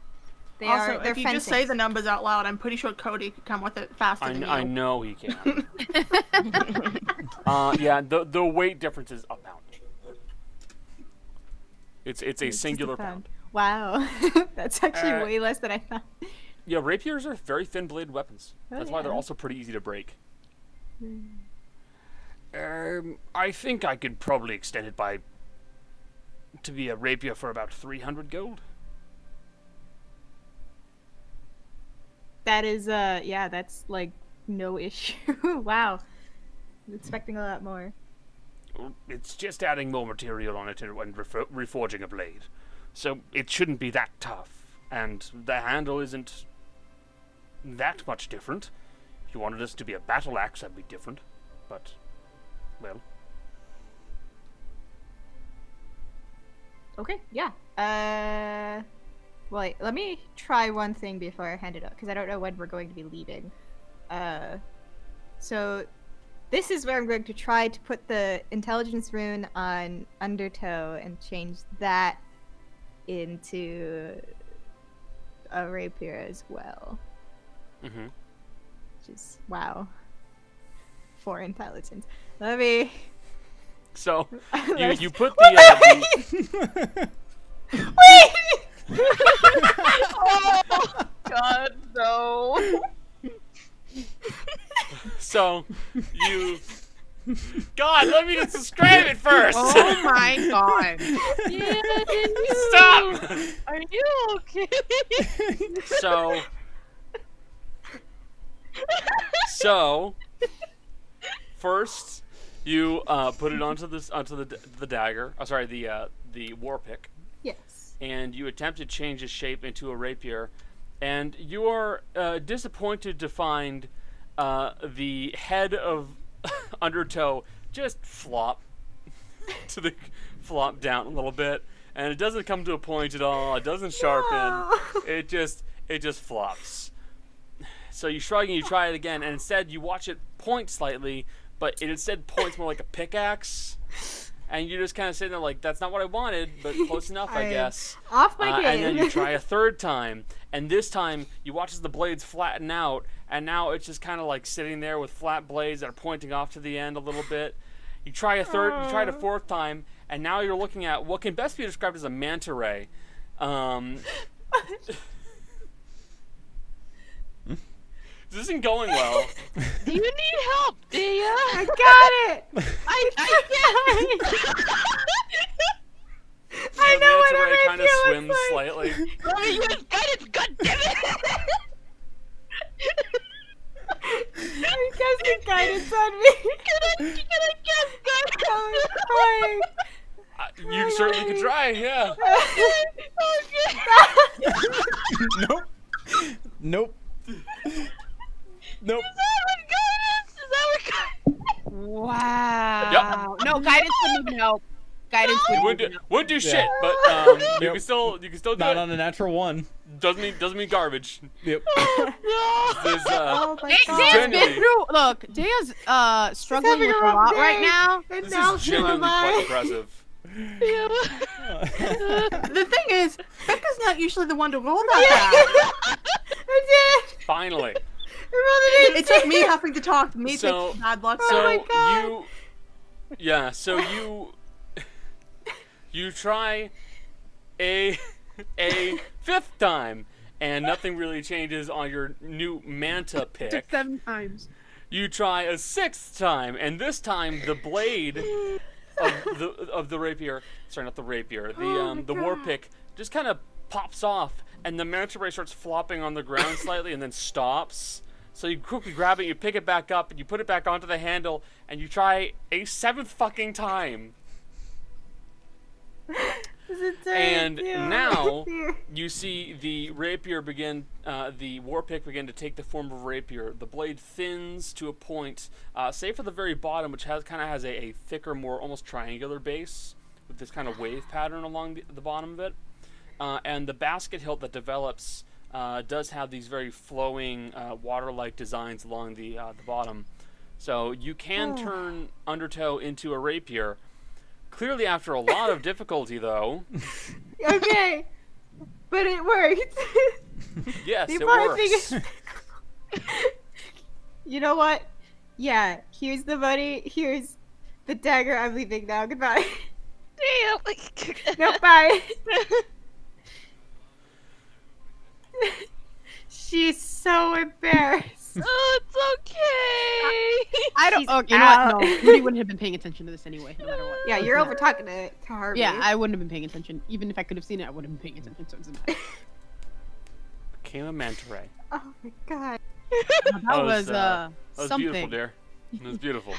They Also, are. They're if you just say the numbers out loud, I'm pretty sure Cody could come with it faster than you. I know he can. Yeah, the weight difference is a pound. It's a singular pound. Wow, that's actually Uh, way less than I thought. Yeah, rapiers are very thin-bladed weapons. Oh, That's why they're yeah. also pretty easy to break. I think I could probably extend it to be a rapier for about 300 gold. That is, yeah, that's like no issue. Wow, I'm expecting a lot more. It's just adding more material on it and reforging a blade. So it shouldn't be that tough. And the handle isn't that much different. If you wanted this to be a battle axe, that'd be different. But, well. Okay, yeah. Well, wait, let me try one thing before I hand it up, because I don't know when we're going to be leaving. So this is where I'm going to try to put the intelligence rune on Undertow and change that into a rapier as well. Mm-hmm. Which is, wow. 4 intelligence. Let me... So, you put the... Wait! Oh God, no. So, you... God, let me just describe it first! Oh my god. Yeah, Stop! Are you okay? So, first, you put it onto the dagger. Oh, sorry, the war pick, Yes. and you attempt to change its shape into a rapier, and you are disappointed to find the head of Undertow just flop down a little bit, and it doesn't come to a point at all. It doesn't sharpen. No. It just flops. So you shrug and you try it again, and instead you watch it point slightly, but it instead points more like a pickaxe. And you just kind of sitting there like, that's not what I wanted, but close enough, I I am guess. Off my game. And then you try a third time, and this time you watch as the blades flatten out, and now it's just kind of like sitting there with flat blades that are pointing off to the end a little bit. You try a fourth time, and now you're looking at what can best be described as a manta ray. This isn't going well. Do you need help, do ya? I got it! I know what The manta ray a kind of rapier swims looks like. slightly. Let me use guidance, goddammit! You casting guidance on me. Can I guess I'm crying. You certainly could try, yeah. Nope. Nope. Nope. Wow. No, guidance wouldn't even help. Guidance You would wouldn't do shit, but you Yep. can still do Not it. on a natural one. Doesn't mean garbage. Yep. There's, Oh my Daya's god. been through. Look, Daya's struggling having with a a rough lot day. right now. And this now is so am genuinely quite I. impressive. The thing is, Becca's not usually the one to roll that bad. I did. Finally. I rolled an It took me having to talk to me So- take bad luck. So my God. you try a fifth time, and nothing really changes on your new manta pick. Took 7 times. You try a sixth time, and this time the blade of the rapier, sorry, not the rapier, the war pick just kind of pops off, and the manta ray starts flopping on the ground slightly, and then stops. So you quickly grab it, you pick it back up, and you put it back onto the handle, and you try a 7th fucking time. And now you see the rapier begin, the war pick begin to take the form of a rapier. The blade thins to a point, save for the very bottom, which kind of has a thicker, more almost triangular base with this kind of wave pattern along the bottom of it. And the basket hilt that develops does have these very flowing, water-like designs along the bottom. So you can turn Undertow into a rapier. Clearly, after a lot of difficulty, though. Okay. But it worked. Yes, The it important thing works. is- You know what? Yeah, here's the money. Here's the dagger. I'm leaving now. Goodbye. Damn. No, bye. She's so embarrassed. Oh, it's okay. I don't. She's Oh, you know what? out. No, Rudi wouldn't have been paying attention to this anyway, no matter what. Yeah, you're over talking to Harvey. Yeah, I wouldn't have been paying attention. Even if I could have seen it, I wouldn't have been paying attention. So it doesn't matter. Became a manta ray. Oh my god. That was That was something. beautiful, dear. It was beautiful.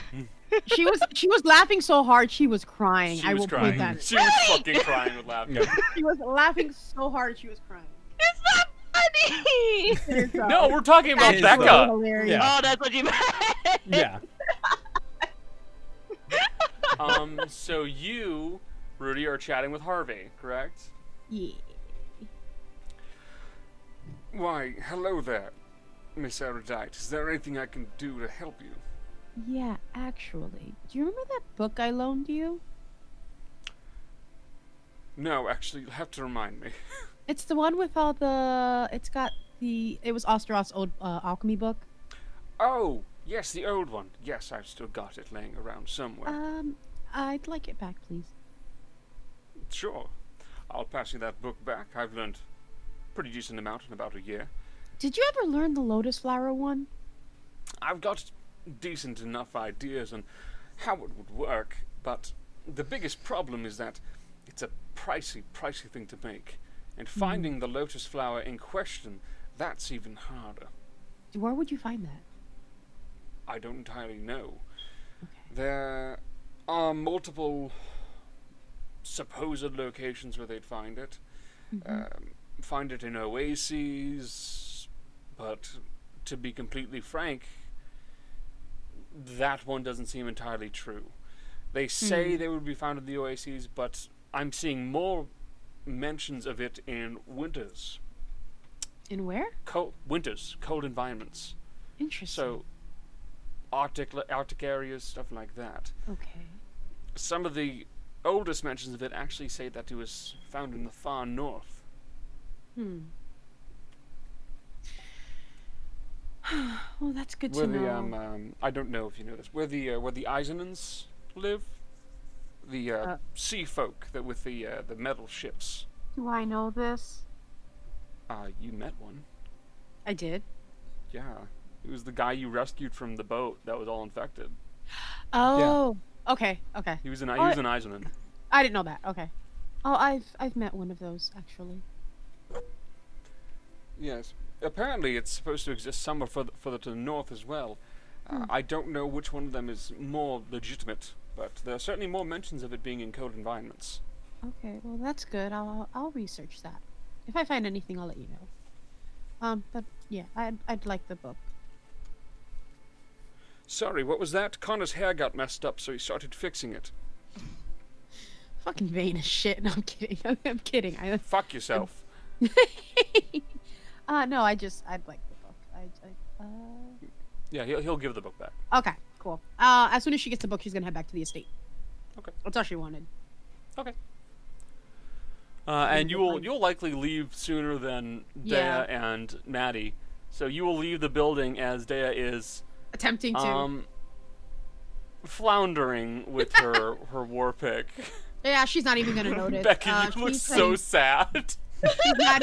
She was laughing so hard she was crying. She I was will crying. put that. She was fucking crying with laughter. Yeah. She was laughing so hard she was crying. It's not funny. No, we're talking about It's Becca. Hilarious. Yeah. Oh, that's what you meant. Yeah. So you, Rudi, are chatting with Harvey, correct? Yeah. Why, hello there, Miss Erudite. Is there anything I can do to help you? Yeah, actually. Do you remember that book I loaned you? No, actually, you'll have to remind me. It's the one with all the. It was Osteroth's old alchemy book. Oh, yes, the old one. Yes, I've still got it laying around somewhere. I'd like it back, please. Sure. I'll pass you that book back. I've learned a pretty decent amount in about a year. Did you ever learn the lotus flower one? I've got decent enough ideas on how it would work, but the biggest problem is that it's a pricey thing to make. And finding the lotus flower in question, that's even harder. Where would you find that? I don't entirely know. Okay. There are multiple supposed locations where they'd find it. Find it in oases, but to be completely frank, that one doesn't seem entirely true. They say they would be found in the oases, but I'm seeing more mentions of it in winters. In where? Winters, cold environments. Interesting. So, Arctic areas, stuff like that. Okay. Some of the oldest mentions of it actually say that it was found in the far north. Well, that's good Where to the know. I don't know if you know this. Where the Eisenans live, the sea folk that with the metal ships. Do I know this? You met one. I did. Yeah, it was the guy you rescued from the boat that was all infected. Oh. Okay. Okay. He was an Eisenan. I didn't know that. Okay. Oh, I've met one of those actually. Yes. Apparently, it's supposed to exist somewhere further to the north as well. I don't know which one of them is more legitimate, but there are certainly more mentions of it being in cold environments. Okay. Well, that's good. I'll research that. If I find anything, I'll let you know. But yeah, I'd like the book. Sorry, what was that? Connor's hair got messed up, so he started fixing it. fucking vain as shit. No, I'm kidding. I'm kidding. Fuck yourself. No, I'd like the book. Yeah, he'll give the book back. Okay, cool. As soon as she gets the book, she's gonna head back to the estate. Okay. That's all she wanted. Okay. And you'll likely leave sooner than Dea Yeah. and Maddie. So you will leave the building as Dea is Attempting to. floundering with her war pick. Yeah, she's not even gonna notice. Becky, you look she's so like- sad. she's not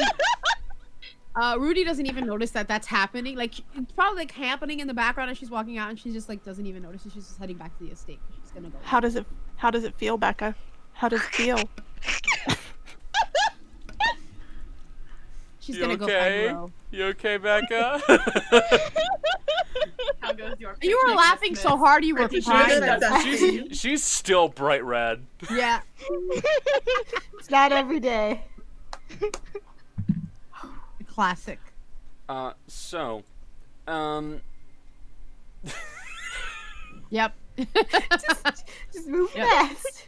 Rudi doesn't even notice that that's happening. Like, it's probably like happening in the background as she's walking out, and she just like doesn't even notice. And she's just heading back to the estate. She's gonna go. How does it feel, Becca? How does it feel? She's You gonna go okay? find Ro. You okay, Becca? How goes your You were picnic laughing this so Christmas? hard you were Pretty sure crying. that's she's still bright red. Yeah. It's not every day. Classic. So, Yep. Just move Yep. fast.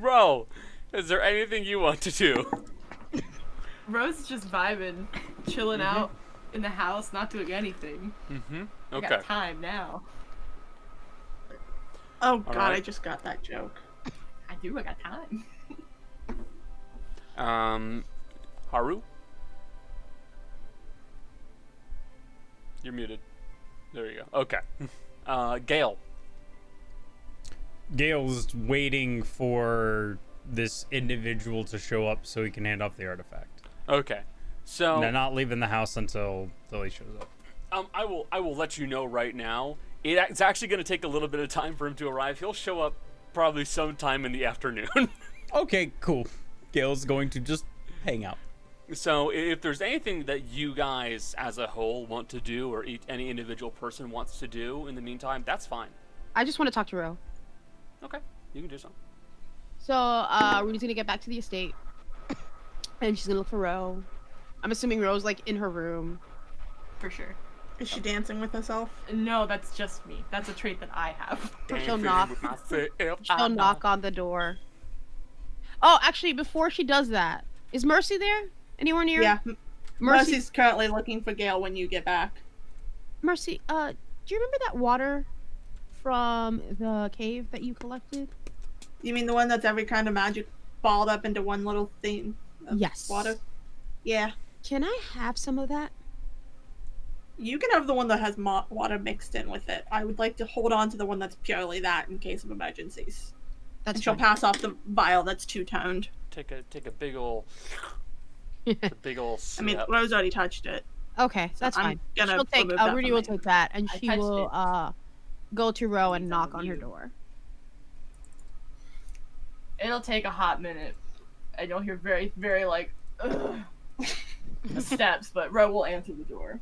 Ro, is there anything you want to do? Rose is just vibing, chilling out in the house, not doing anything. Mm-hmm. I Okay. got time now. Oh god, right. I just got that joke. I got time. Haru? You're muted. There you go. Okay. Gael. Gail's waiting for this individual to show up so he can hand off the artifact. Okay. So They're not leaving the house until he shows up. I will let you know right now. It's actually going to take a little bit of time for him to arrive. He'll show up probably sometime in the afternoon. Okay, cool. Gail's going to just hang out. So if there's anything that you guys as a whole want to do, or any individual person wants to do in the meantime, that's fine. I just want to talk to Ro. Okay, you can do so. So, Rudi's gonna get back to the estate, and she's gonna look for Ro. I'm assuming Ro's like in her room. For sure. Is she dancing with herself? No, that's just me. That's a trait that I have. She'll knock. With myself. She'll knock on the door. Oh, actually, before she does that, is Mercy there? Anywhere near? Yeah. Mercy. Mercy's currently looking for Gail when you get back. Mercy. Do you remember that water from the cave that you collected? You mean the one that's every kind of magic balled up into one little thing of Yes. water? Yeah. Can I have some of that? You can have the one that has water mixed in with it. I would like to hold on to the one that's purely that in case of emergencies. That's And she'll fine. pass off the vial that's two-toned. Take a big ol' big ol' I mean, sip. Rose already touched it. Okay, that's I'm fine. gonna She'll take. remove that Rudi from will my- take that, and I she touched will go to Ro and It's knock on on her you. door. It'll take a hot minute, and you'll hear very, very like steps, but Ro will answer the door.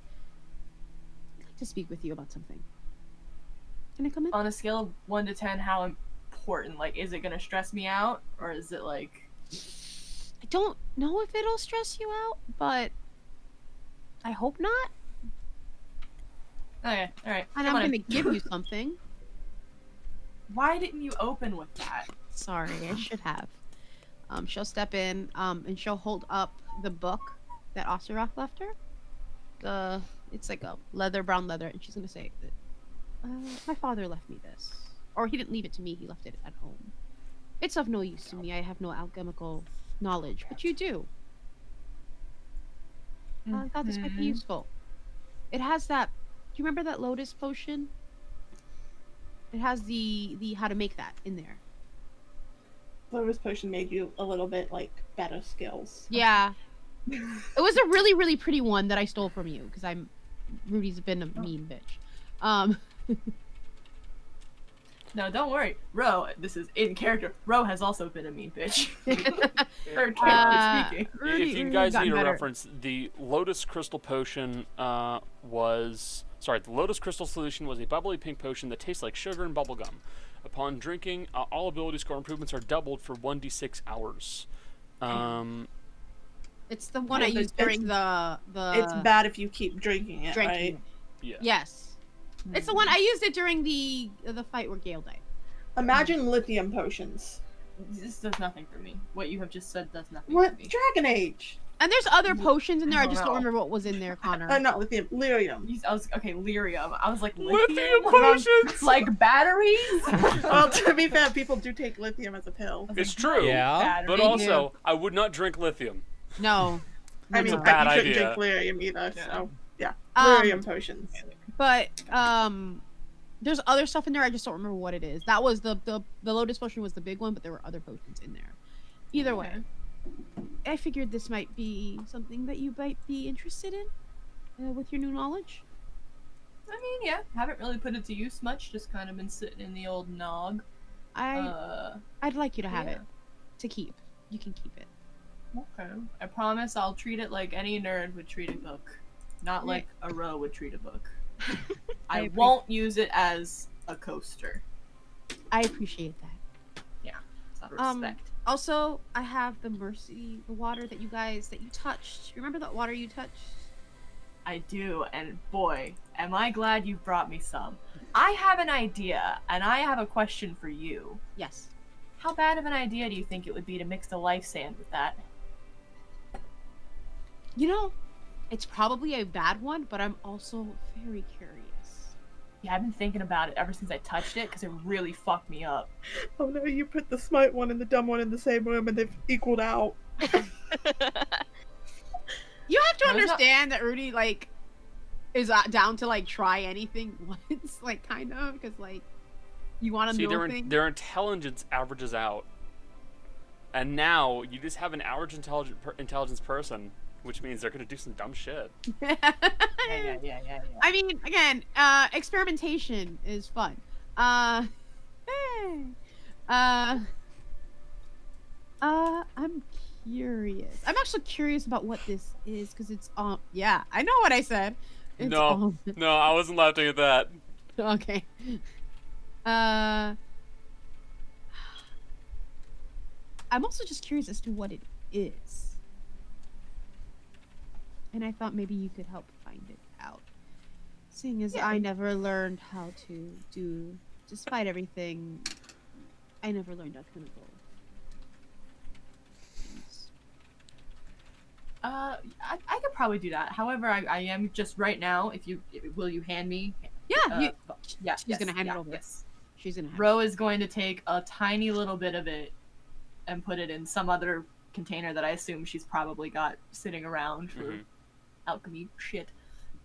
I'd like to speak with you about something. Can I come in? On a scale of 1 to 10, how important? Like, is it gonna stress me out, or is it like? I don't know if it'll stress you out, but I hope not. Okay, all right. And come I'm on gonna in. give you something. Why didn't you open with that? Sorry, I should have. She'll step in, and she'll hold up the book that Oseroth left her. It's like a brown leather, and she's gonna say that my father left me this, or he didn't leave it to me. He left it at home. It's of no use to me. I have no alchemical knowledge, but you do. I thought this might be useful. It has that. Do you remember that lotus potion? It has the how to make that in there. Lotus potion made you a little bit like better skills. Yeah. It was a really, really pretty one that I stole from you because Rudi's been a mean bitch. No, don't worry. Ro, this is in character. Ro has also been a mean bitch. Her character speaking. If you guys gotten need a better. reference, the Lotus Crystal Potion the Lotus Crystal Solution was a bubbly pink potion that tastes like sugar and bubblegum. Upon drinking, all ability score improvements are doubled for 1d6 hours. It's the one Yeah, I but used during the It's bad if you keep drinking it, drinking. right? Yeah. Yes. It's the one I used it during the fight where Gael died. Imagine lithium potions. This does nothing for me. What you have just said does nothing What? for me. Dragon Age. And there's other potions in there. I don't just don't know. remember what was in there, Connor. Not lithium. Lyrium. I was okay, lyrium. I was like Lithium lithium potions! like batteries. Well, to be fair, people do take lithium as a pill. It's true. Yeah. But They also, I would not drink lithium. No. I It's mean, a bad you shouldn't idea. drink lyrium either. Yeah. So yeah, Um, lyrium potions. But there's other stuff in there. I just don't remember what it is. That was the Lotus potion was the big one, but there were other potions in there. Either way, I figured this might be something that you might be interested in with your new knowledge. I mean, yeah, haven't really put it to use much. Just kind of been sitting in the old nog. I'd like you to have yeah. it to keep. You can keep it. Okay. I promise I'll treat it like any nerd would treat a book, not like a row would treat a book. I won't use it as a coaster. I appreciate that. It's out of respect. Also, I have the water that you touched. Remember that water you touched? I do, and boy, am I glad you brought me some. I have an idea, and I have a question for you. Yes. How bad of an idea do you think it would be to mix the life sand with that? You know, it's probably a bad one, but I'm also very curious. Yeah, I've been thinking about it ever since I touched it, because it really fucked me up. Oh no, you put the smart one and the dumb one in the same room and they've equaled out. You have to No, it's not- understand that Rudi, like, is down to, like, try anything once, like, kind of, because, like, you want to See, know things. their intelligence averages out. And now, you just have an average intelligence person, which means they're going to do some dumb shit. Yeah. I mean, again, experimentation is fun. I'm curious. I'm actually curious about what this is because it's yeah, I know what I said. It's No, I wasn't laughing at that. Okay. I'm also just curious as to what it is. And I thought maybe you could help find it out. Seeing as I never learned how to do, despite everything, I never learned alchemical things. I could probably do that. However, I am just right now. Will you hand me? Yeah, Yeah, she's gonna hand it over. Yes. She's gonna. Ro is going to take a tiny little bit of it and put it in some other container that I assume she's probably got sitting around for alchemy shit.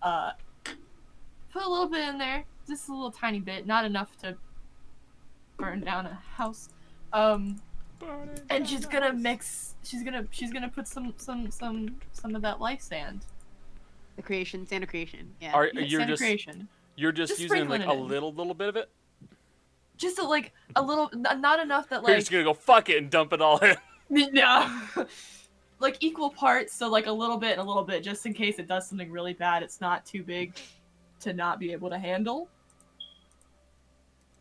Put a little bit in there, just a little tiny bit, not enough to burn down a house. And she's gonna mix. She's gonna put some of that life sand. The creation, sand of creation. Yeah. Sand of creation. You're just using sprinkling like it a in. little bit of it. Just a little, not enough that You're like. just gonna go fuck it and dump it all in. No. Like equal parts, so like a little bit and a little bit, just in case it does something really bad. It's not too big to not be able to handle.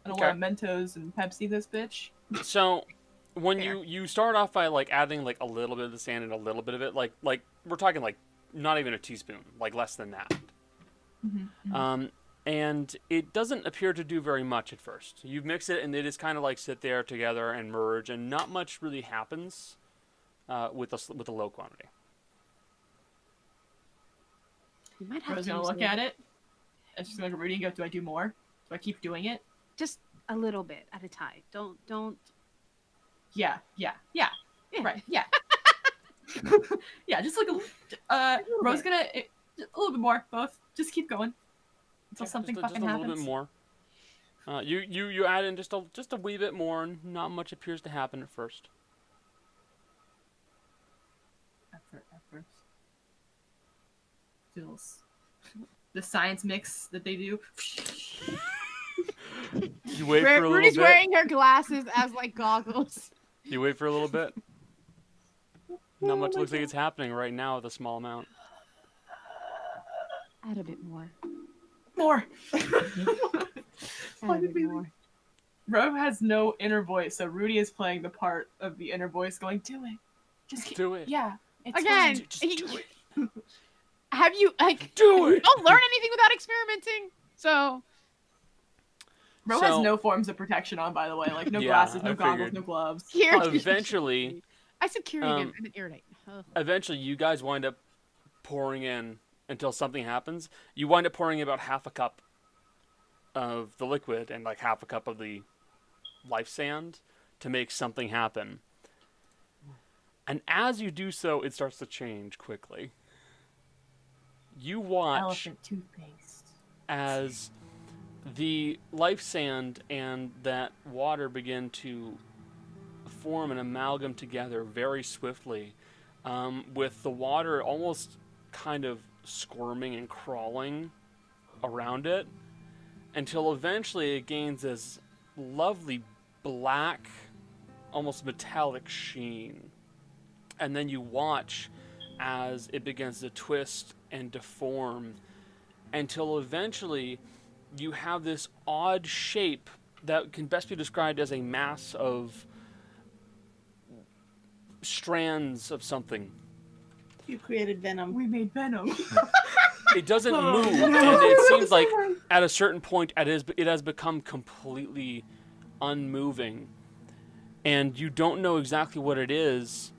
I don't want Mentos and Pepsi this bitch. So, when you start off by like adding like a little bit of the sand and a little bit of it, like we're talking like not even a teaspoon, like less than that. And it doesn't appear to do very much at first. You mix it and they just kind of like sit there together and merge, and not much really happens with a low quantity. You might have Ro's to gonna use look at it. And she's gonna look at Rudi and go, "Do I do more? Do I keep doing it?" just a little bit at a time. Don't. Yeah. Right. Yeah. Yeah. Just like Ro's gonna a little bit more. Both. Just keep going until something fucking just a happens. little bit more. You add in just a wee bit more, and not much appears to happen at first. At first. Feels the science mix that they do. You wait for a little Rudy's bit. wearing her glasses as like goggles. You wait for a little bit. Not much looks like it's happening right now with a small amount. Add a bit more. More. Add a bit more. Ro has no inner voice, so Rudi is playing the part of the inner voice, going, "Do it, just Do it. Yeah, it's Again, fine. Just do it. have you like? Do it. You don't learn anything without experimenting. So Ro So- has no forms of protection on, by the way. Like, no Yeah, glasses, no I goggles, figured. no gloves. Here. Eventually, I said curie again. um, I didn't irritate. Ugh. eventually, you guys wind up pouring in until something happens. You wind up pouring about half a cup of the liquid and like half a cup of the life sand to make something happen. And as you do so, it starts to change quickly. You watch Elephant toothpaste. as the life sand and that water begin to form an amalgam together very swiftly, with the water almost kind of squirming and crawling around it, until eventually it gains this lovely black, almost metallic sheen. And then you watch as it begins to twist and deform until eventually you have this odd shape that can best be described as a mass of strands of something. You created Venom. We made Venom. It doesn't Oh, move, no. and it seems like at a certain point it has become completely unmoving, and you don't know exactly what it is,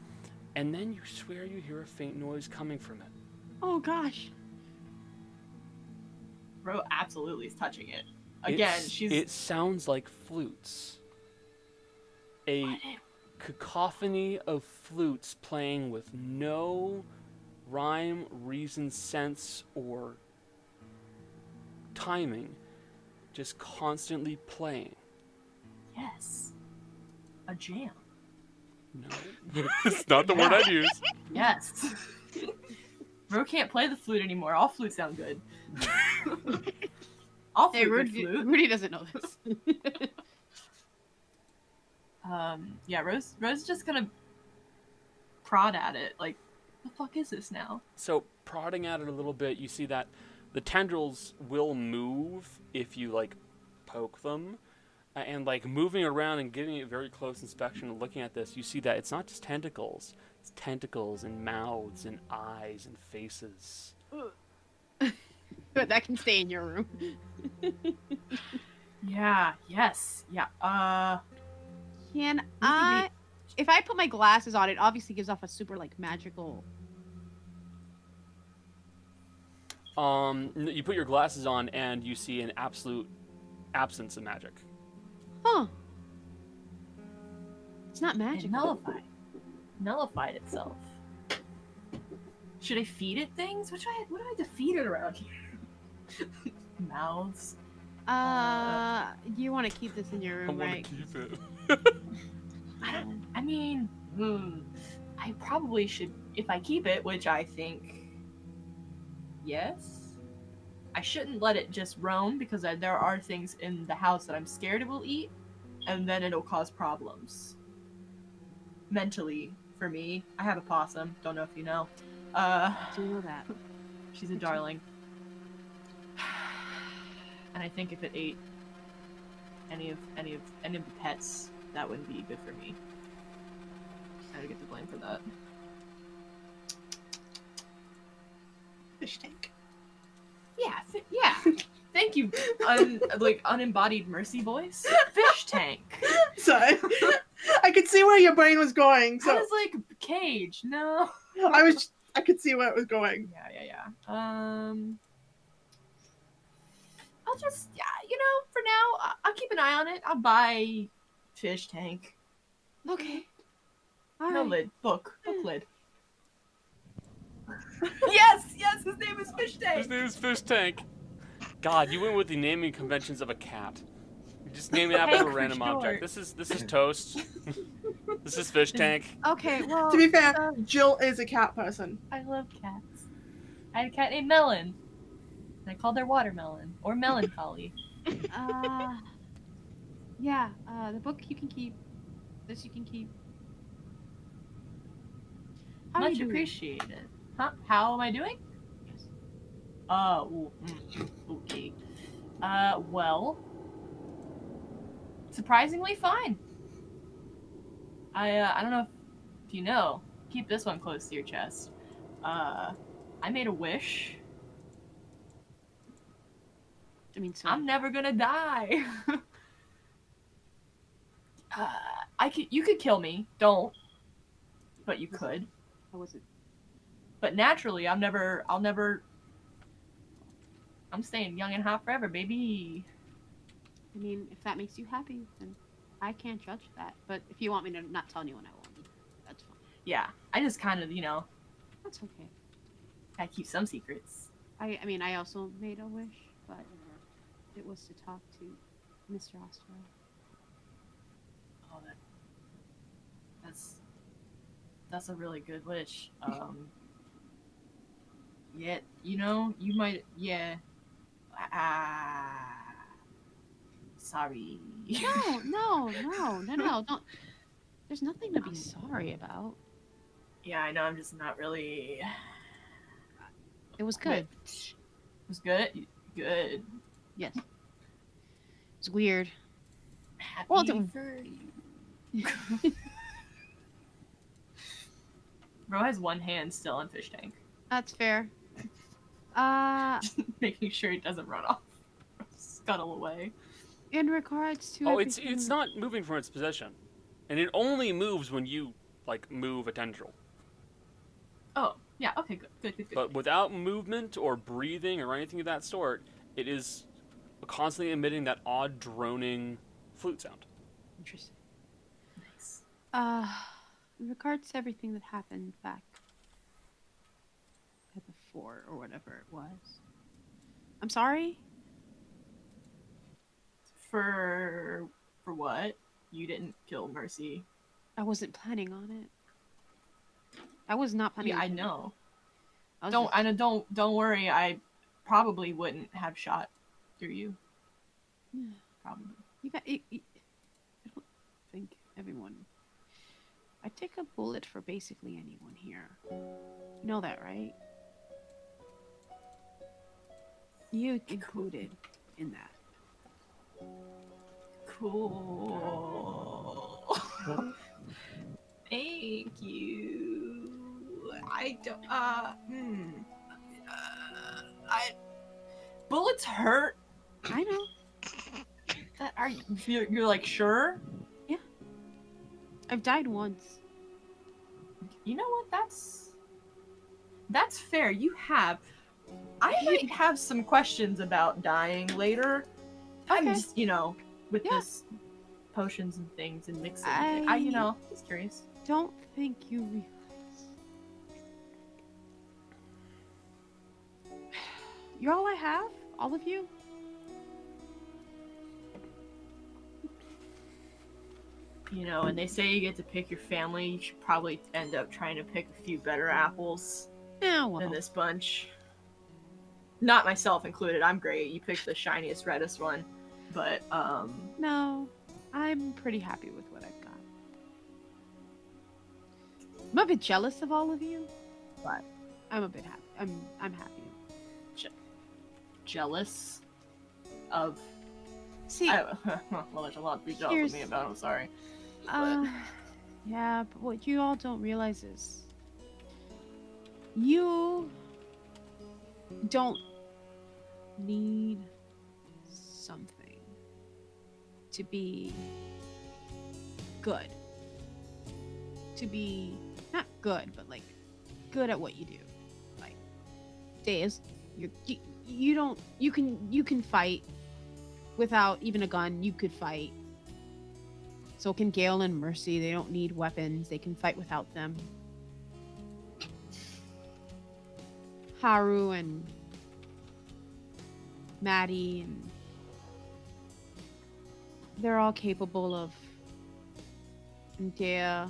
and then you swear you hear a faint noise coming from it. Oh gosh. Ro absolutely is touching it. Again, It sounds like flutes. A cacophony of flutes playing with no rhyme, reason, sense, or timing, just constantly playing. Yes. A jam. No, it's not the word I'd use. Yes. Ro can't play the flute anymore. All flutes sound good. All Hey, flute, good Rudi, flute. Rudi doesn't know this. Yeah, Rose just gonna prod at it. Like, the fuck is this now? So, prodding at it a little bit, you see that the tendrils will move if you, like, poke them. And, like, moving around and getting a very close inspection and looking at this, you see that it's not just tentacles. It's tentacles and mouths and eyes and faces. But that can stay in your room. Yeah, yes, yeah, Can I? If I put my glasses on, it obviously gives off a super like magical. You put your glasses on and you see an absolute absence of magic. Huh. It's not it magical. nullified itself. Should I feed it things? What do I have to feed it around here? Mouths. You want to keep this in your room, right? keep it. I mean, I probably should, if I keep it, which I think, yes. I shouldn't let it just roam because there are things in the house that I'm scared it will eat, and then it'll cause problems. Mentally, for me. I have a possum, don't know if you know. Do you know that? She's a darling. And I think if it ate any of the pets, that wouldn't be good for me. I would get the blame for that. Fish tank. Yeah, yeah. Thank you, unembodied mercy voice. Fish tank. Sorry. I could see where your brain was going, I so was like, cage, no. I could see where it was going. Yeah. I'll just, for now, I'll keep an eye on it. I'll buy fish tank. Okay. All No right. lid. Book lid. Yes, his name is Fish Tank. His name is Fish Tank. God, you went with the naming conventions of a cat. You just name it after a Tank for random object. short. This is Toast. This is Fish Tank. Okay. Well. To be fair, Jill is a cat person. I love cats. I had a cat named Melon. And I called her Watermelon. Or Melancholy. Yeah. The book you can keep. This you can keep. How are Much you doing? appreciated. Huh? How am I doing? Yes. Okay. Well, surprisingly fine. I don't know if you know. Keep this one close to your chest. I made a wish. I mean, so. I'm never gonna die. You could kill me. Don't. But you could. I wasn't. But naturally, I'm staying young and hot forever, baby. I mean, if that makes you happy, then I can't judge that. But if you want me to not tell anyone, I won't. That's fine. Yeah, I just kind of, That's okay. gotta keep some secrets. I mean, I also made a wish, but it was to talk to Mr. Ostro. Oh, that's a really good wish. Yeah, you might, yeah. Sorry. No, don't. There's nothing to be sorry about. Yeah, I know. I'm just not really. It was good. It was good. Good. Yes. It's weird. Happy Well, for you. Bro has one hand still on fish tank, That's fair. making sure he doesn't run off, scuttle away. In regards to Oh, it's everything- not moving from its position, and it only moves when you move a tendril. Oh, yeah. Okay, good. But without movement or breathing or anything of that sort, it is constantly emitting that odd droning flute sound. Interesting. Nice. In regards to everything that happened back at the fort or whatever it was, I'm sorry. For what? You didn't kill Mercy. I wasn't planning on it. I was not planning. Yeah, on I it. know. I was Don't worry. I probably wouldn't have shot through you. Probably. You got. I don't think everyone. I take a bullet for basically anyone here. You know that, right? You included in that. Cool. Thank you. I don't. Bullets hurt. I know. You're like sure? I've died once. You know what? That's fair. You have. I might have some questions about dying later. I'm Okay. just, with Yeah. this potions and things and mixing. I- Just curious. Don't think you realize. You're all I have? All of you? And they say you get to pick your family. You should probably end up trying to pick a few better apples Yeah, well. than this bunch. Not myself included. I'm great. You picked the shiniest, reddest one. But, No, I'm pretty happy with what I've got. I'm a bit jealous of all of you, but I'm a bit happy. I'm happy. jealous of... See, well, there's a lot to be jealous of me Here's- about. I'm sorry. yeah, but what you all don't realize is you don't need something to be good. To be not good, but good at what you do. Like Days, you can fight without even a gun. You could fight. So can Gael and Mercy. They don't need weapons. They can fight without them. Haru and Maddie and they're all capable of. And Dea,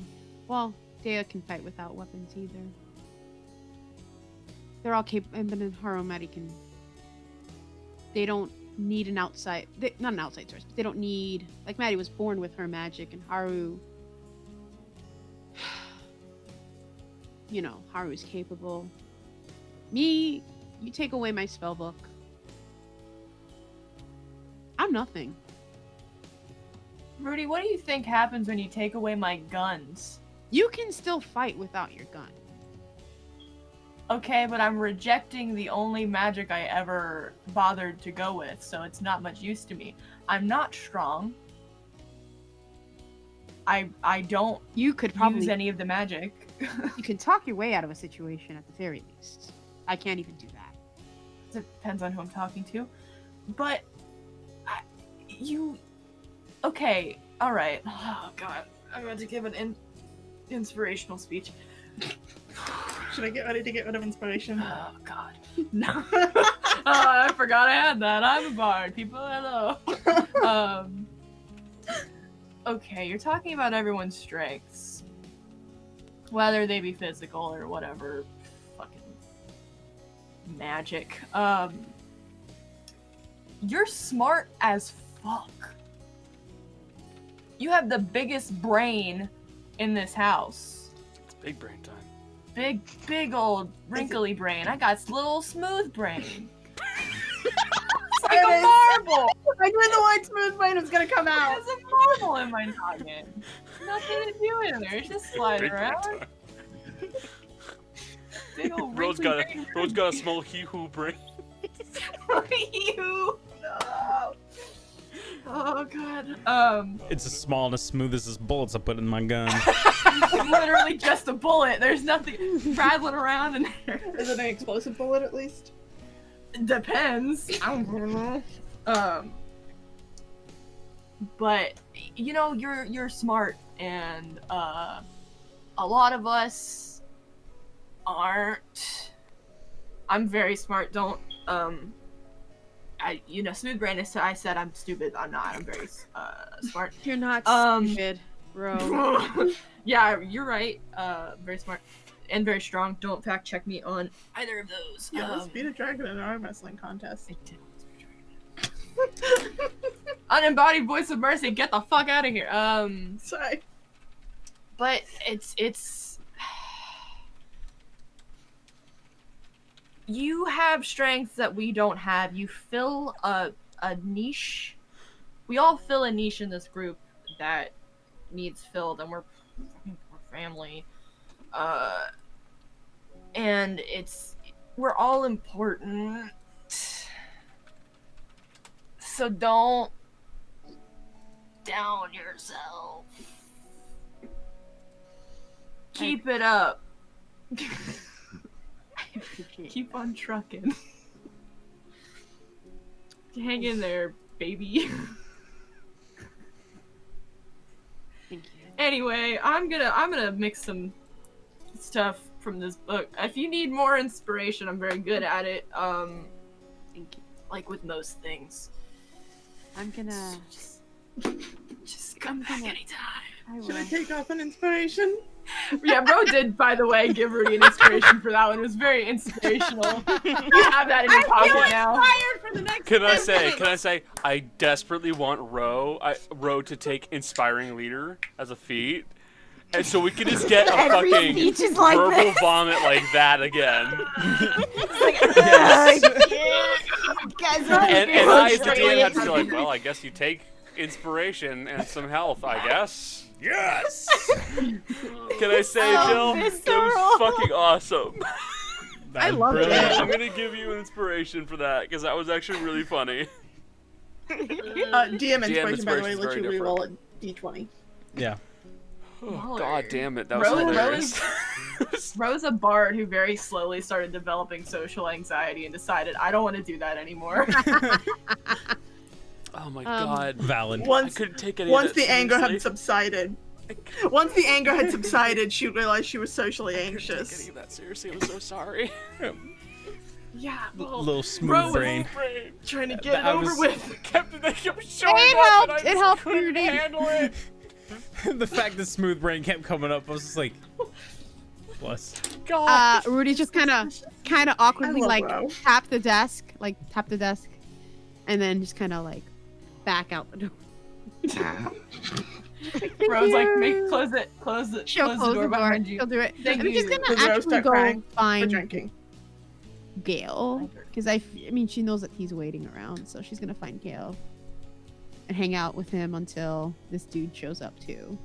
well, Dea can fight without weapons either. They're all capable, but then Haru and Maddie can. They don't need an outside, not an outside source, but they don't need, like Maddie was born with her magic, and Haru, Haru is capable. Me, you take away my spell book, I'm nothing. Rudi, what do you think happens when you take away my guns? You can still fight without your gun. Okay, but I'm rejecting the only magic I ever bothered to go with, so it's not much use to me. I'm not strong. I don't You could use probably any of the magic. you can talk your way out of a situation at the very least. I can't even do that. Depends on who I'm talking to. But okay, all right. Oh god, I'm about to give an inspirational speech. Should I get ready to get rid of inspiration? Oh god, no. Oh, I forgot I had that. I'm a bard. People, hello. Okay, you're talking about everyone's strengths, whether they be physical or whatever. Fucking magic. You're smart as fuck. You have the biggest brain in this house. It's big brain time. Big old wrinkly brain. I got little smooth brain. It's like a marble. I knew the word smooth brain was gonna come out. There's a marble in my noggin. Nothing to do in there. It's just slide Big brain around. time. Big old Rose wrinkly got brain. Rose got a small hee-hoo brain. You. No. Oh god. It's as small and as smooth as this bullets I put in my gun. Literally just a bullet. There's nothing rattling around in there. Is it an explosive bullet at least? Depends. I don't know. But you know, you're smart, and a lot of us aren't. I'm very smart. Don't smooth brain is. I said I'm stupid. I'm not. I'm very smart. You're not stupid, bro. Yeah, you're right. Very smart and very strong. Don't fact check me on either of those. Yeah, let's beat a dragon in an arm wrestling contest. I did. Unembodied voice of mercy, get the fuck out of here. Sorry. But it's you have strengths that we don't have. You fill a niche. We all fill a niche in this group that needs filled, and we're family. And we're all important. So don't down yourself. Keep it up. Keep on trucking. Hang in there, baby. Thank you. Anyway, I'm gonna mix some stuff from this book. If you need more inspiration, I'm very good at it. Thank you. Like with most things. I'm gonna. Just come back anytime. I Should I will. take off an inspiration? Yeah, Ro did, by the way, give Rudi an inspiration for that one. It was very inspirational. You have that in your pocket now. Inspired for the next. Can I say, I desperately want Ro to take inspiring leader as a feat, and so we can just get a Every fucking speech is like verbal this. vomit like that again. And I, as the DM, have to be like, well, I guess you take inspiration and some health, I guess. Yes. Can I say, Jill, it was fucking awesome. I love it. I'm gonna give you an inspiration for that because that was actually really funny. DM inspiration, by the way, inspiration's lets you very reroll a d20. Yeah. Oh, God damn it, that was hilarious. Ro's a bard who very slowly started developing social anxiety and decided, I don't want to do that anymore. Oh my God. Valid. I couldn't take any Once of that the anger seriously. had subsided. Once the anger had subsided, she realized she was socially I couldn't anxious. take any of that seriously. I'm so sorry. Yeah, well, Little smooth Ro was brain. trying to get it That over was- with. They kept showing It up helped. and I It just helped, couldn't Rudi. handle it. The fact that smooth brain kept coming up, I was just like, bless. God. Rudy just kind of awkwardly love like Ro. tap the desk, and then just kind of like back out the door. Ro's like, close She'll the door behind you. She'll do it. Thank I'm just you. gonna Does Ro actually start go crying For find drinking. Gael, because I mean she knows that he's waiting around, so she's gonna find Gael and hang out with him until this dude shows up too.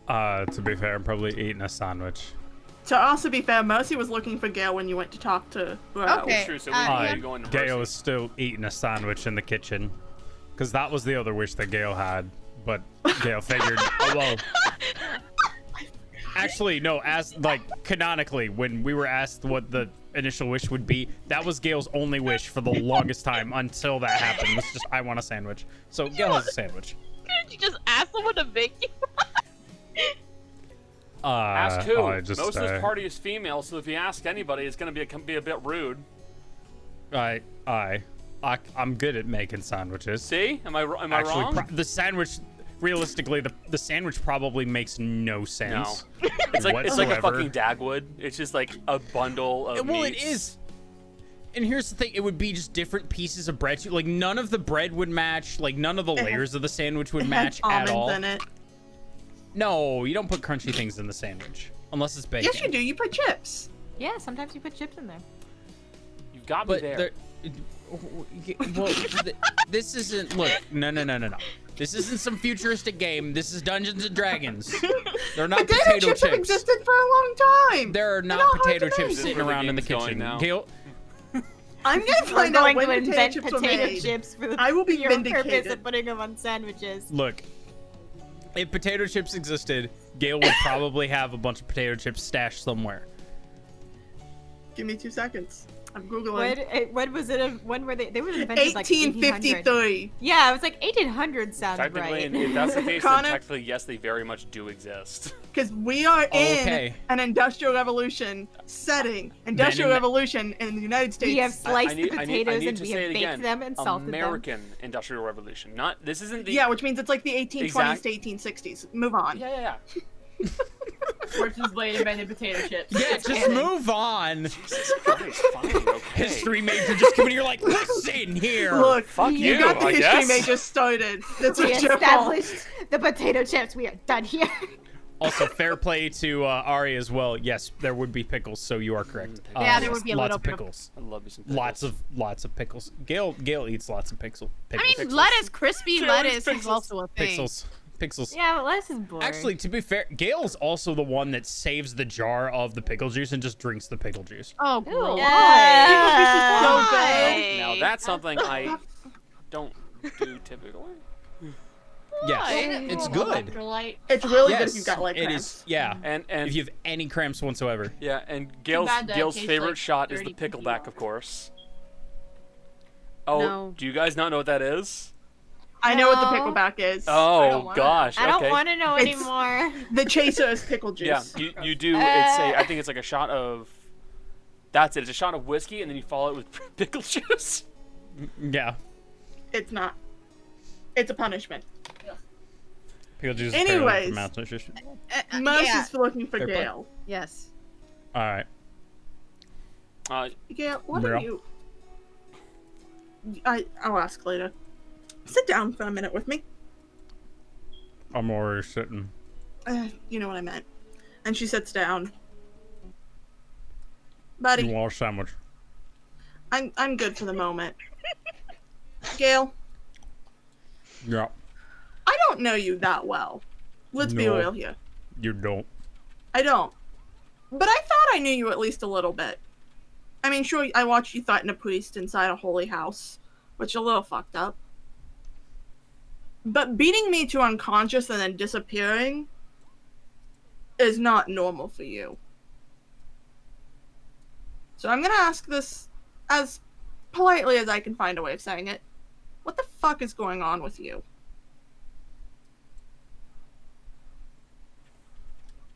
To be fair, I'm probably eating a sandwich. To also be fair, Mercy was looking for Gail when you went to talk to Ro. Okay. True, so we yeah. need to go into Gail Mercy. was still eating a sandwich in the kitchen. Because that was the other wish that Gail had but Gail figured. Oh, well. Actually, no. As like canonically, when we were asked what the initial wish would be, that was Gail's only wish for the longest time until that happened. Was just I want a sandwich. So Gail has a sandwich. Couldn't you just ask someone to make you? Ask who? I just, Most of this party is female, so if you ask anybody, it's going to be a bit rude. I'm good at making sandwiches. See? Am I Actually, wrong? the sandwich, realistically, the sandwich probably makes no sense. No. It's like a whatsoever. fucking Dagwood. It's just like a bundle of Well, meats. it is. And here's the thing: it would be just different pieces of bread. Like none of the bread would match. Like none of the layers of the sandwich would match at all. In it. No, you don't put crunchy things in the sandwich unless it's bacon. Yes, you do. You put chips. Yeah, sometimes you put chips in there. You've got me But there. well, this isn't. Look, no. This isn't some futuristic game. This is Dungeons and Dragons. They're not Potato chips have existed for a long time. There are They're not hard potato to chips make. sitting Where the around in the game's going kitchen. now. Gail, I'm gonna We're find out going when to potato invent chips were potato made. chips for the I will be pure purpose vindicated. of putting them on sandwiches. look. If potato chips existed, Gail would probably have a bunch of potato chips stashed somewhere. Give me 2 seconds. I'm googling. When was it? When were they? They were invented like 1800. 1853. Yeah, it was like 1800 sounds Technically, right. if that's the case, then Connor? technically, yes, they very much do exist. Because we are in Okay. an industrial revolution setting. Industrial in- revolution in the United States. We have sliced I need- the I need potatoes to and we say have it baked again. them and salted American Industrial Revolution. Not this isn't the Yeah, which means it's like the 1820s Exact- to 1860s. Move on. yeah. Fortune's Blade invented potato chips. Yeah, It's just canon. move on. Jesus Christ, fine, okay. History major just coming here like, listen here. Look, Fuck you you, got the I history guess. major started. That's them. what We your fault. established the potato chips. We are done here. Also, fair play to Ari as well. Yes, there would be pickles, so you are correct. Yeah, there would be a lots little of bit of- pickles. I love me some pickles. Lots of pickles. Gail eats lots of pickles. I mean, Pixels. lettuce, crispy Gail lettuce eats is also a thing. Pixels. Yeah, but lettuce is boring. Actually, to be fair, Gail's also the one that saves the jar of the pickle juice and just drinks the pickle juice. Oh, Ew. gross. So bad. Now that's something I don't do typically. Yes, it's good. Electrolyte. It's really Yes, good if you've got like it cramps. is. Yeah, And if you have any cramps whatsoever. yeah, and Gail's bad that Gail's tastes favorite like shot is the dirty pickleback, PPR. of course. Oh, No. do you guys not know what that is? I know what the No. pickleback is. I Oh don't wanna. gosh, I don't okay. want to know It's- anymore. The chaser is pickle juice. Yeah, you do. It's a. I think it's like a shot of. That's it. It's a shot of whiskey, and then you follow it with pickle juice. Yeah, It's not. It's a punishment. pickle juice. Anyways. is malnutrition. Mus yeah. is looking for Fair play. Gail. Yes. All right. Gail, what Yeah. are you? I'll ask later. Sit down for a minute with me. I'm already sitting. You know what I meant. And she sits down. You Buddy, want a sandwich? I'm good for the moment. Gail, Yeah. I don't know you that well. Let's be No. real here. You don't. I don't. But I thought I knew you at least a little bit. I mean, sure, I watched you threaten a priest inside a holy house, which is a little fucked up. But beating me to unconscious and then disappearing is not normal for you. So I'm gonna ask this as politely as I can find a way of saying it. What the fuck is going on with you?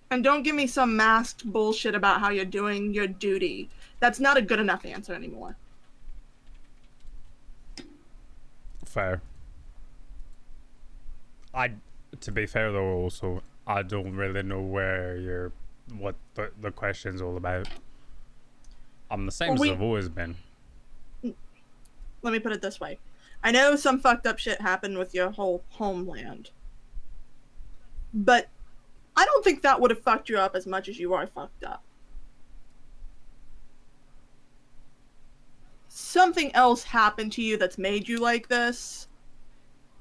And don't give me some masked bullshit about how you're doing your duty. That's not a good enough answer anymore. Fair. To be fair though, also, I don't really know what the question's all about. I'm the same Well, as I've always been. Let me put it this way. I know some fucked up shit happened with your whole homeland. But I don't think that would have fucked you up as much as you are fucked up. Something else happened to you that's made you like this,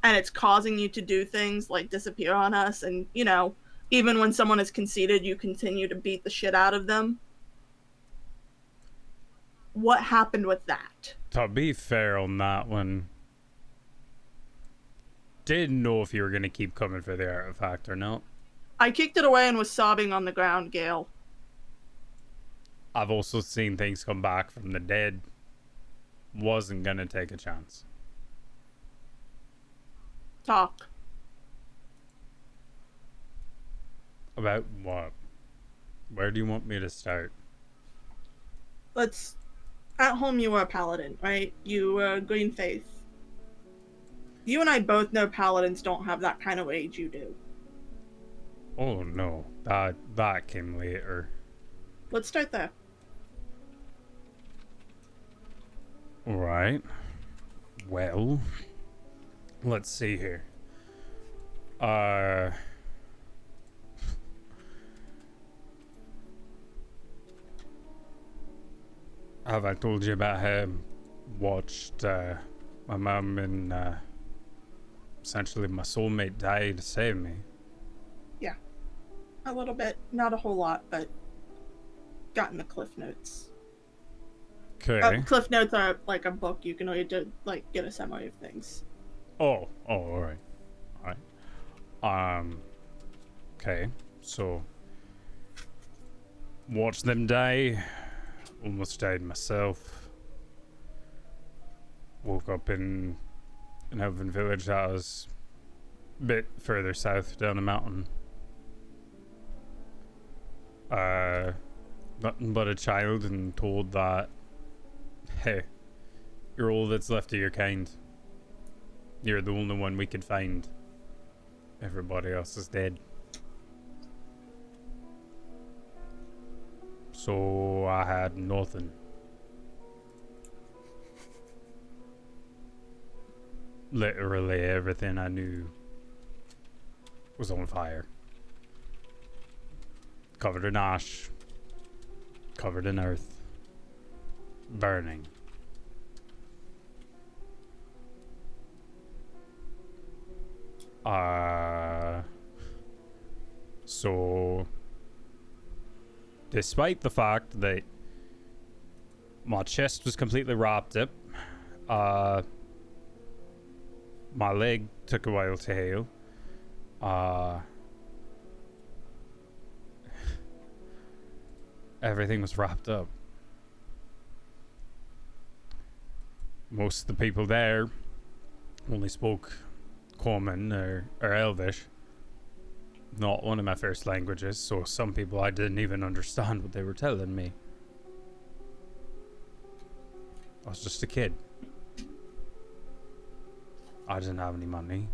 and it's causing you to do things like disappear on us, and, you know, even when someone is conceited, you continue to beat the shit out of them. What happened with that? To be fair on that one, didn't know if you were gonna keep coming for the artifact or not. I kicked it away and was sobbing on the ground, Gael. I've also seen things come back from the dead. Wasn't gonna take a chance. Talk. About what? Where do you want me to start? At home you were a paladin, right? You were Green Faith. You and I both know paladins don't have that kind of rage you do. Oh no, that came later. Let's start there. Alright. Well, let's see here. Have I told you about how I watched my mum and essentially my soulmate die to save me? A little bit. Not a whole lot, but gotten the cliff notes. Okay. Cliff notes are like a book you can read to like get a summary of things. Oh, alright. Okay, so watch them die. Almost died myself. Woke up in an elven village that was a bit further south down the mountain. Nothing but a child, and told that, hey, you're all that's left of your kind. You're the only one we could find. Everybody else is dead. So I had nothing. Literally everything I knew was on fire. Covered in ash. Covered in earth. Burning. So despite the fact that my chest was completely wrapped up, my leg took a while to heal. Everything was wrapped up. Most of the people there only spoke Common or Elvish. Not one of my first languages, so some people I didn't even understand what they were telling me. I was just a kid. I didn't have any money.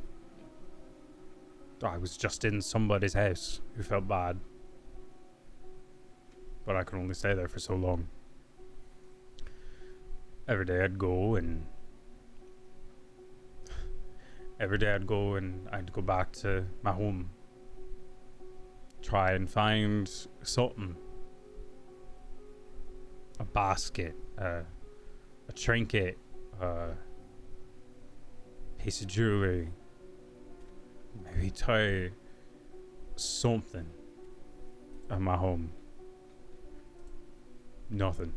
I was just in somebody's house who felt bad. But I could only stay there for so long. Every day I'd go and I'd go back to my home. Try and find something. A basket, a trinket, a piece of jewelry. Maybe tie something at my home. Nothing.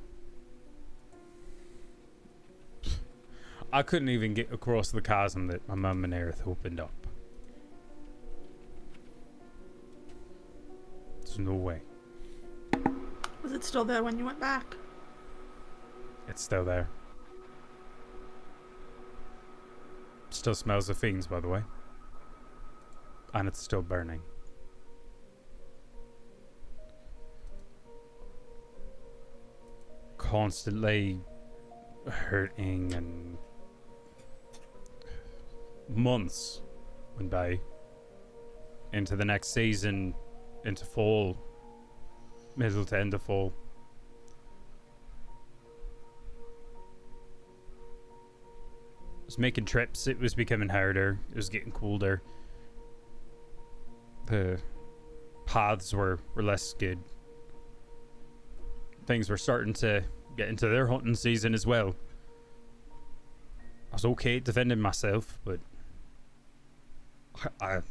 I couldn't even get across the chasm that my mum and Earth opened up. There's no way. Was it still there when you went back? It's still there. Still smells of fiends, by the way. And it's still burning. Constantly hurting, and months went by into the next season, into fall, middle to end of fall. I was making trips. It was becoming harder. It was getting colder. The paths were less good. Things were starting to get into their hunting season as well. I was okay defending myself, but I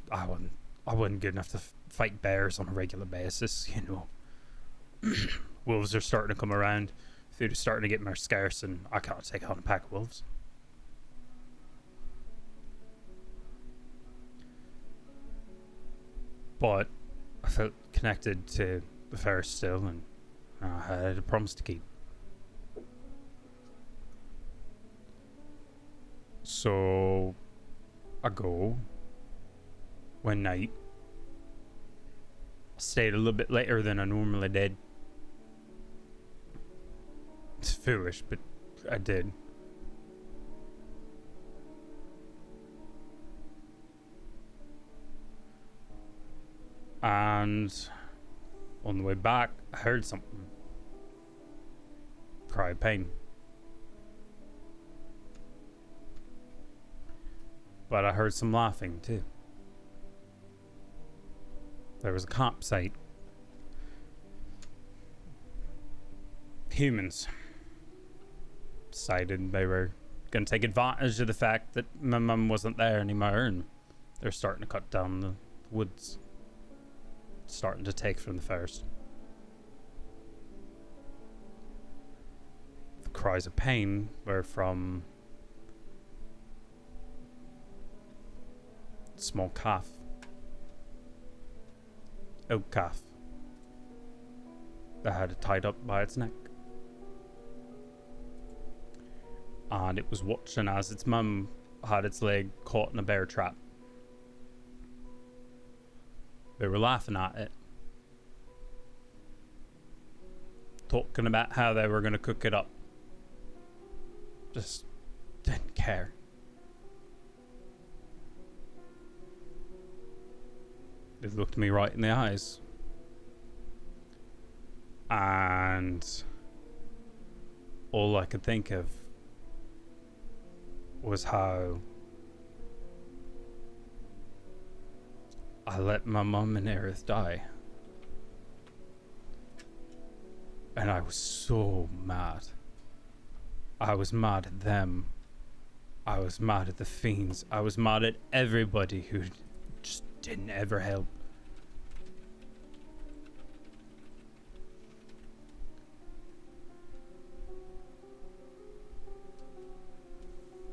wasn't good enough to fight bears on a regular basis, you know. Wolves are starting to come around. Food is starting to get more scarce, and I can't take on a pack of wolves. But I felt connected to the forest still, and I had a promise to keep. So I go one night. I stayed a little bit later than I normally did. It's foolish, but I did. And on the way back, I heard something. Cry of pain. But I heard some laughing too. There was a campsite. Humans decided they were going to take advantage of the fact that my mum wasn't there anymore, and they're starting to cut down the woods. Starting to take from the forest. The cries of pain were from a small calf. Oak calf. That had it tied up by its neck. And it was watching as its mum had its leg caught in a bear trap. They were laughing at it. Talking about how they were going to cook it up. Just didn't care. They looked me right in the eyes. And all I could think of was how I let my mum and Aerith die. And I was so mad. I was mad at them. I was mad at the fiends. I was mad at everybody who just didn't ever help.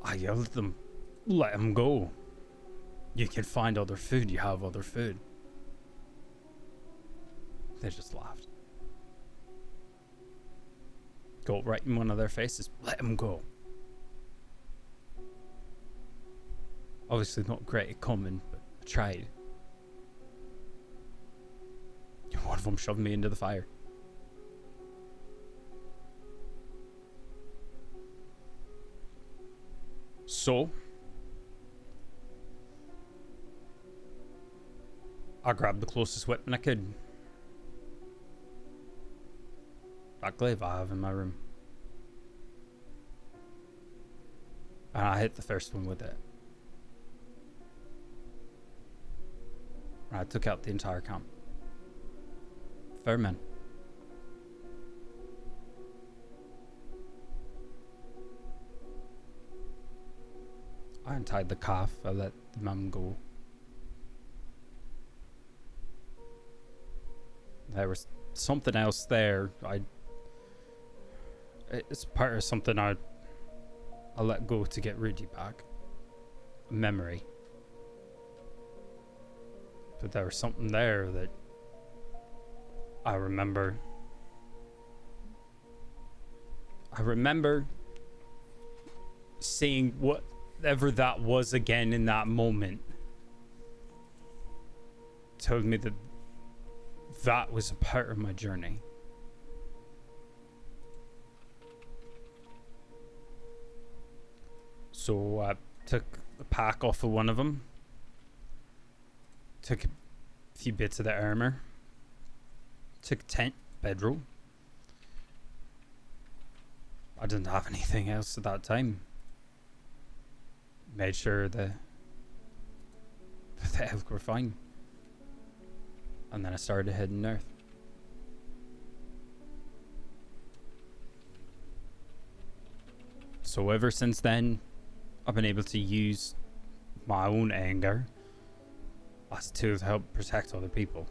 I yelled at them, let them go. You can find other food, you have other food. They just laughed. Got right in one of their faces, let them go. Obviously not great at coming, but I tried. One of them shoved me into the fire. So, I grabbed the closest weapon I could. That glaive I have in my room. And I hit the first one with it. And I took out the entire camp. Fair men. I untied the calf. I let the mum go. There was something else there. It's part of something I let go to get Rudi back. A memory. But there was something there that I remember. I remember seeing whatever that was again in that moment. Told me that that was a part of my journey. So I took the pack off of one of them. Took a few bits of the armor. Took a tent, bedroll. I didn't have anything else at that time. Made sure the elk were fine. And then I started heading north. So ever since then, I've been able to use my own anger as a tool to help protect other people.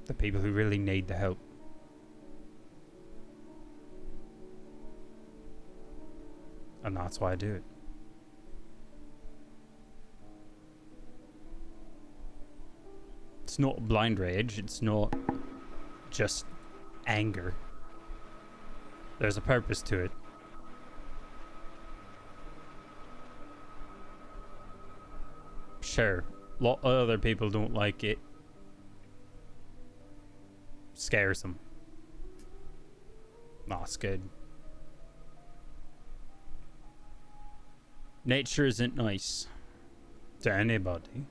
The people who really need the help. And that's why I do it. not blind rage. It's not just anger. There's a purpose to it. Sure, a lot of other people don't like it. Scares them. That's good. Nature isn't nice to anybody.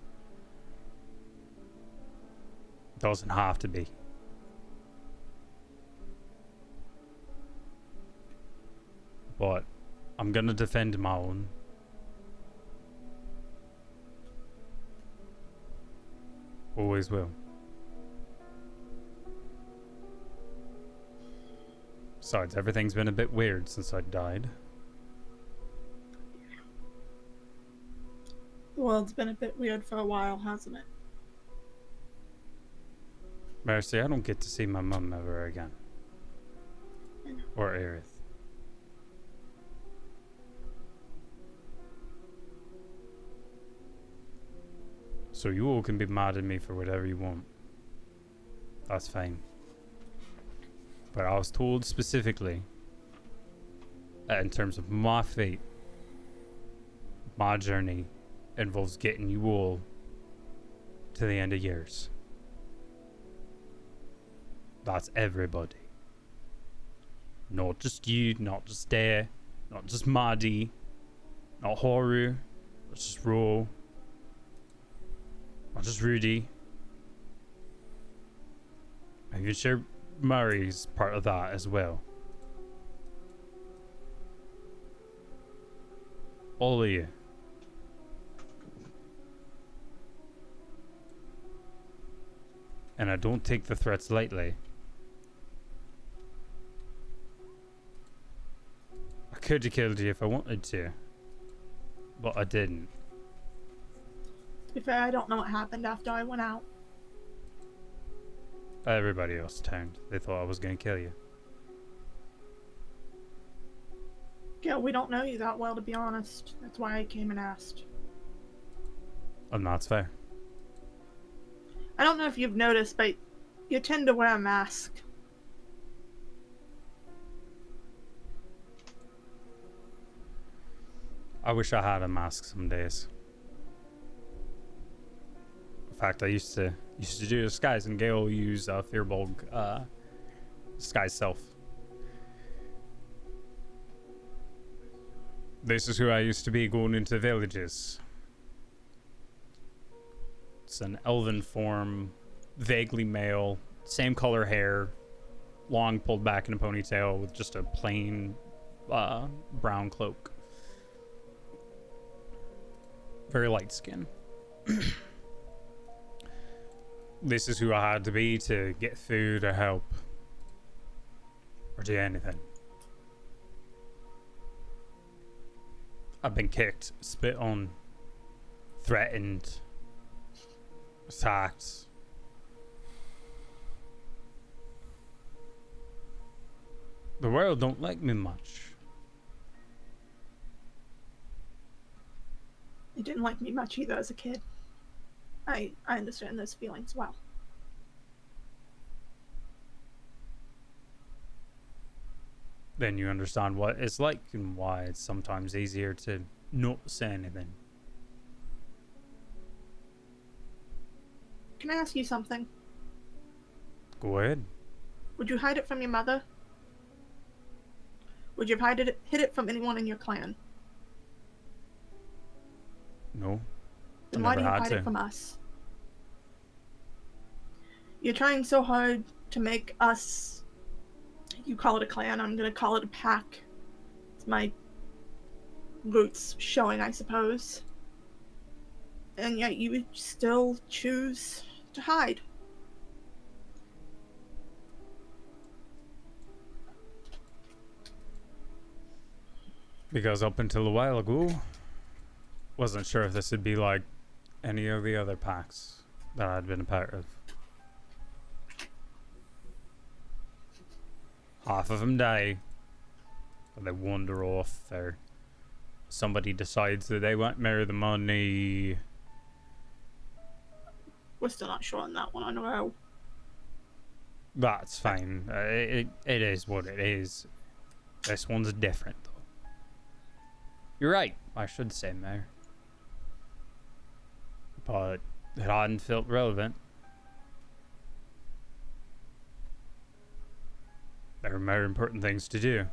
Doesn't have to be. But I'm gonna defend my own. Always will. Besides, everything's been a bit weird since I died. The world's been a bit weird for a while, hasn't it? Mercy, I don't get to see my mum ever again. I know. Or Aerith. So you all can be mad at me for whatever you want. That's fine. But I was told specifically that in terms of my fate, my journey involves getting you all to the end of years. That's everybody. Not just you, not just Dare, not just Maddie, not Haru, not just Ro, not just Rudi. I'm even sure Murray's part of that as well. All of you. And I don't take the threats lightly. I could have killed you if I wanted to, but I didn't. To be fair, I don't know what happened after I went out. Everybody else turned. They thought I was going to kill you. Yeah, we don't know you that well, to be honest. That's why I came and asked. And that's fair. I don't know if you've noticed, but you tend to wear a mask. I wish I had a mask some days. In fact, I used to do disguise, and Gael used Fearbulg disguise self. This is who I used to be going into villages. It's an elven form, vaguely male, same color hair, long pulled back in a ponytail with just a plain brown cloak. Very light skin. This is who I had to be to get food or help. Or do anything. I've been kicked, spit on, threatened, attacked. The world don't like me much. You didn't like me much either as a kid. I understand those feelings well. Then you understand what it's like and why it's sometimes easier to not say anything. Can I ask you something? Go ahead. Would you hide it from your mother? Would you have hid it from anyone in your clan? No. Then I why do you never had hide to. it from us? You're trying so hard to make us, you call it a clan, I'm gonna call it a pack. It's my roots showing, I suppose. And yet you would still choose to hide. Because up until a while ago, wasn't sure if this would be like any of the other packs that I'd been a part of. Half of them die, or they wander off, or somebody decides that they want more of the money. We're still not sure on that one on a row. That's fine. It is what it is. This one's different, though. You're right. I should say more. But it hadn't felt relevant. There are more important things to do.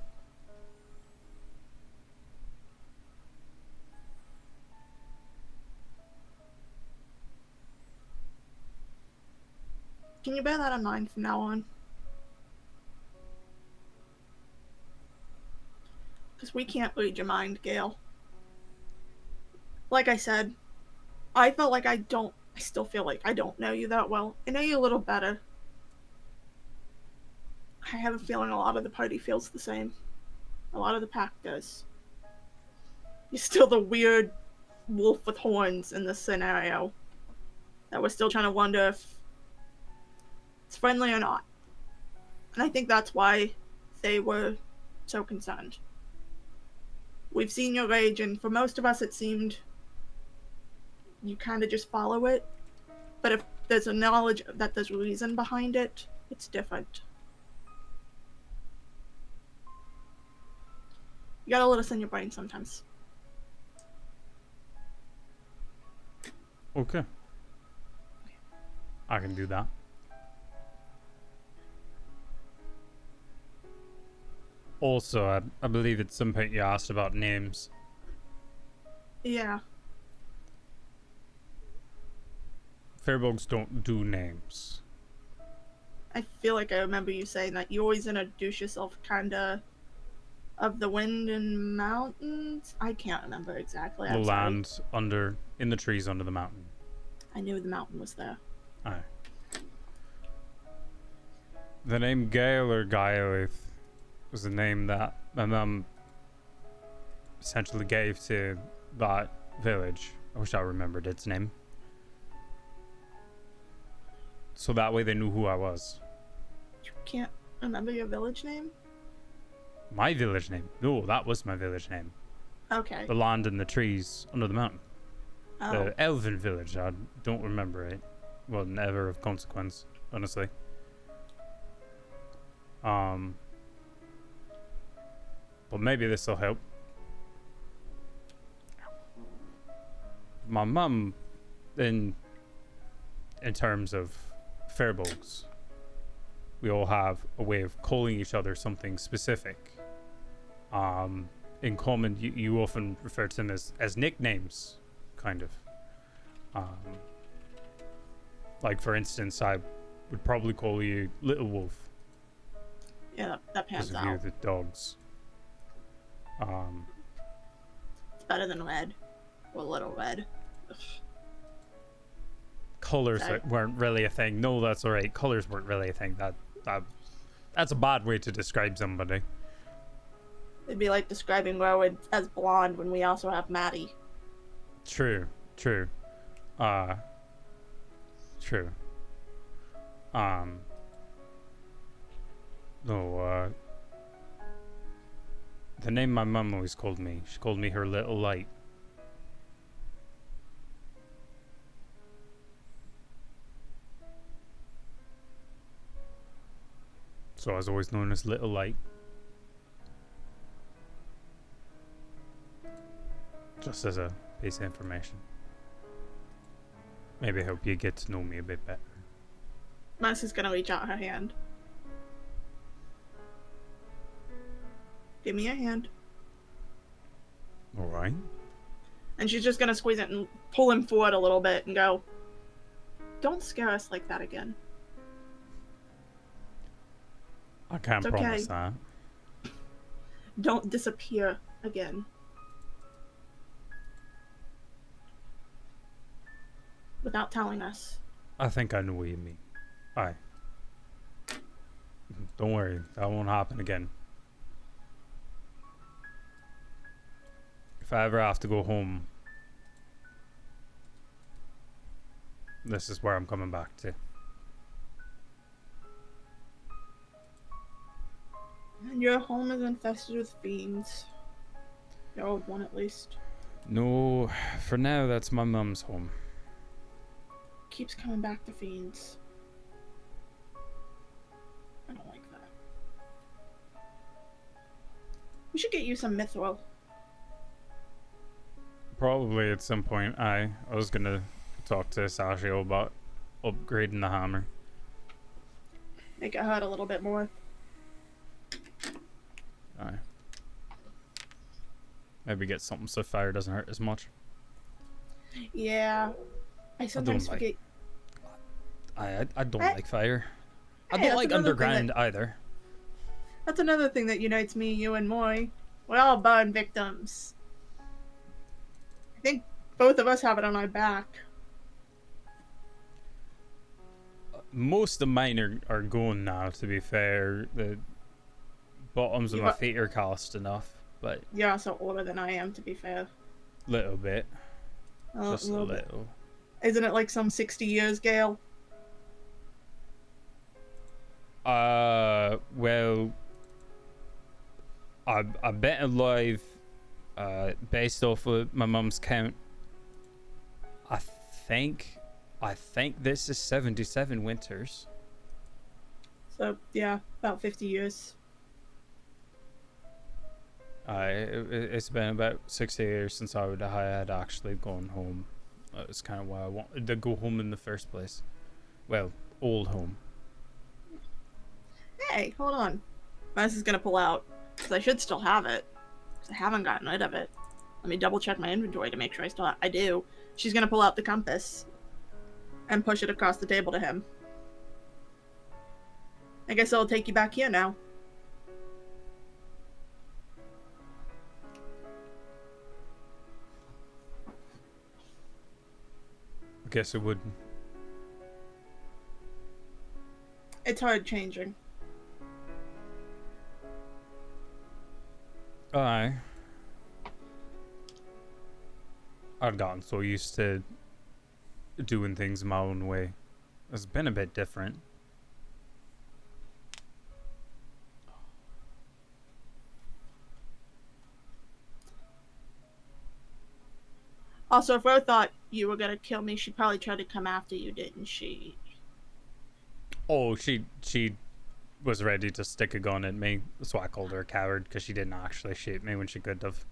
Can you bear that in mind from now on? Because we can't read your mind, Gael. Like I said, I still feel like I don't know you that well. I know you a little better. I have a feeling a lot of the party feels the same. A lot of the pack does. You're still the weird wolf with horns in this scenario. That we're still trying to wonder if it's friendly or not. And I think that's why they were so concerned. We've seen your rage, and for most of us it seemed you kind of just follow it. But if there's a knowledge that there's a reason behind it, it's different. You gotta let us in your brain sometimes. Okay. I can do that. Also, I believe at some point you asked about names. Yeah. Fairbolgs don't do names. I feel like I remember you saying that you always introduce yourself kinda of the wind and mountains. I can't remember exactly. The I'm sorry. land in the trees under the mountain. I knew the mountain was there. Aye. The name Gael or Gael was the name that my mum essentially gave to that village. I wish I remembered its name. So that way they knew who I was. You can't remember your village name? My village name? No, that was my village name. Okay. The land and the trees under the mountain. Oh. The elven village. I don't remember it. Well, never of consequence, honestly. But maybe this will help. My mum, in terms of Fairbolgs, we all have a way of calling each other something specific. In common, you often refer to them as nicknames, kind of. Like, for instance, I would probably call you Little Wolf. Yeah, that Because pans of you, out. the dogs. It's better than red. Or little red. Ugh. Colors Sorry. weren't really a thing. No, that's alright. Colors weren't really a thing. That's a bad way to describe somebody. It'd be like describing Rowan as blonde when we also have Maddie. True. True. No, the name my mum always called me, she called me her little light. So I was always known as Little Light. Just as a piece of information. Maybe help you get to know me a bit better. Mercy's gonna reach out her hand. Give me your hand. Alright. And she's just gonna squeeze it and pull him forward a little bit and go, "Don't scare us like that again." I can't It's okay. promise that. Don't disappear again. Without telling us. I think I know what you mean. Aye. Don't worry, that won't happen again. If I ever have to go home, this is where I'm coming back to. And your home is infested with fiends. Your old one, at least. No, for now, that's my mum's home. keeps coming back to fiends. I don't like that. We should get you some mithril. Probably at some point. I was gonna talk to Sashio about upgrading the hammer. Make it hurt a little bit more. Aye. Maybe get something so fire doesn't hurt as much. Yeah. I sometimes like- forget. I don't like fire. I Hey, don't that's like another thing underground either. That's another thing that unites me, you, and Moy. We're all burn victims. I think both of us have it on our back. Most of mine are going now, to be fair. The bottoms of You my got- feet are cast enough, but You're also older than I am, to be fair. little bit. Just a little bit. little. Isn't it like some 60 years, Gail? Well, I bet alive, based off of my mum's count, I think this is 77 winters. So, yeah, about 50 years. It's been about 60 years since I had actually gone home. That's kind of why I wanted to go home in the first place. Well, old home. Hey, hold on. This is gonna pull out, because I should still have it. Because I haven't gotten rid of it. Let me double check my inventory to make sure I do. She's gonna pull out the compass and push it across the table to him. I guess I'll take you back here now. I guess it would. It's hard changing. I'd gotten so used to doing things my own way. It's been a bit different. Also, if Ro thought you were gonna kill me, she probably tried to come after you, didn't she? Oh, she was ready to stick a gun at me. That's why I called her a coward, because she didn't actually shoot me when she could have.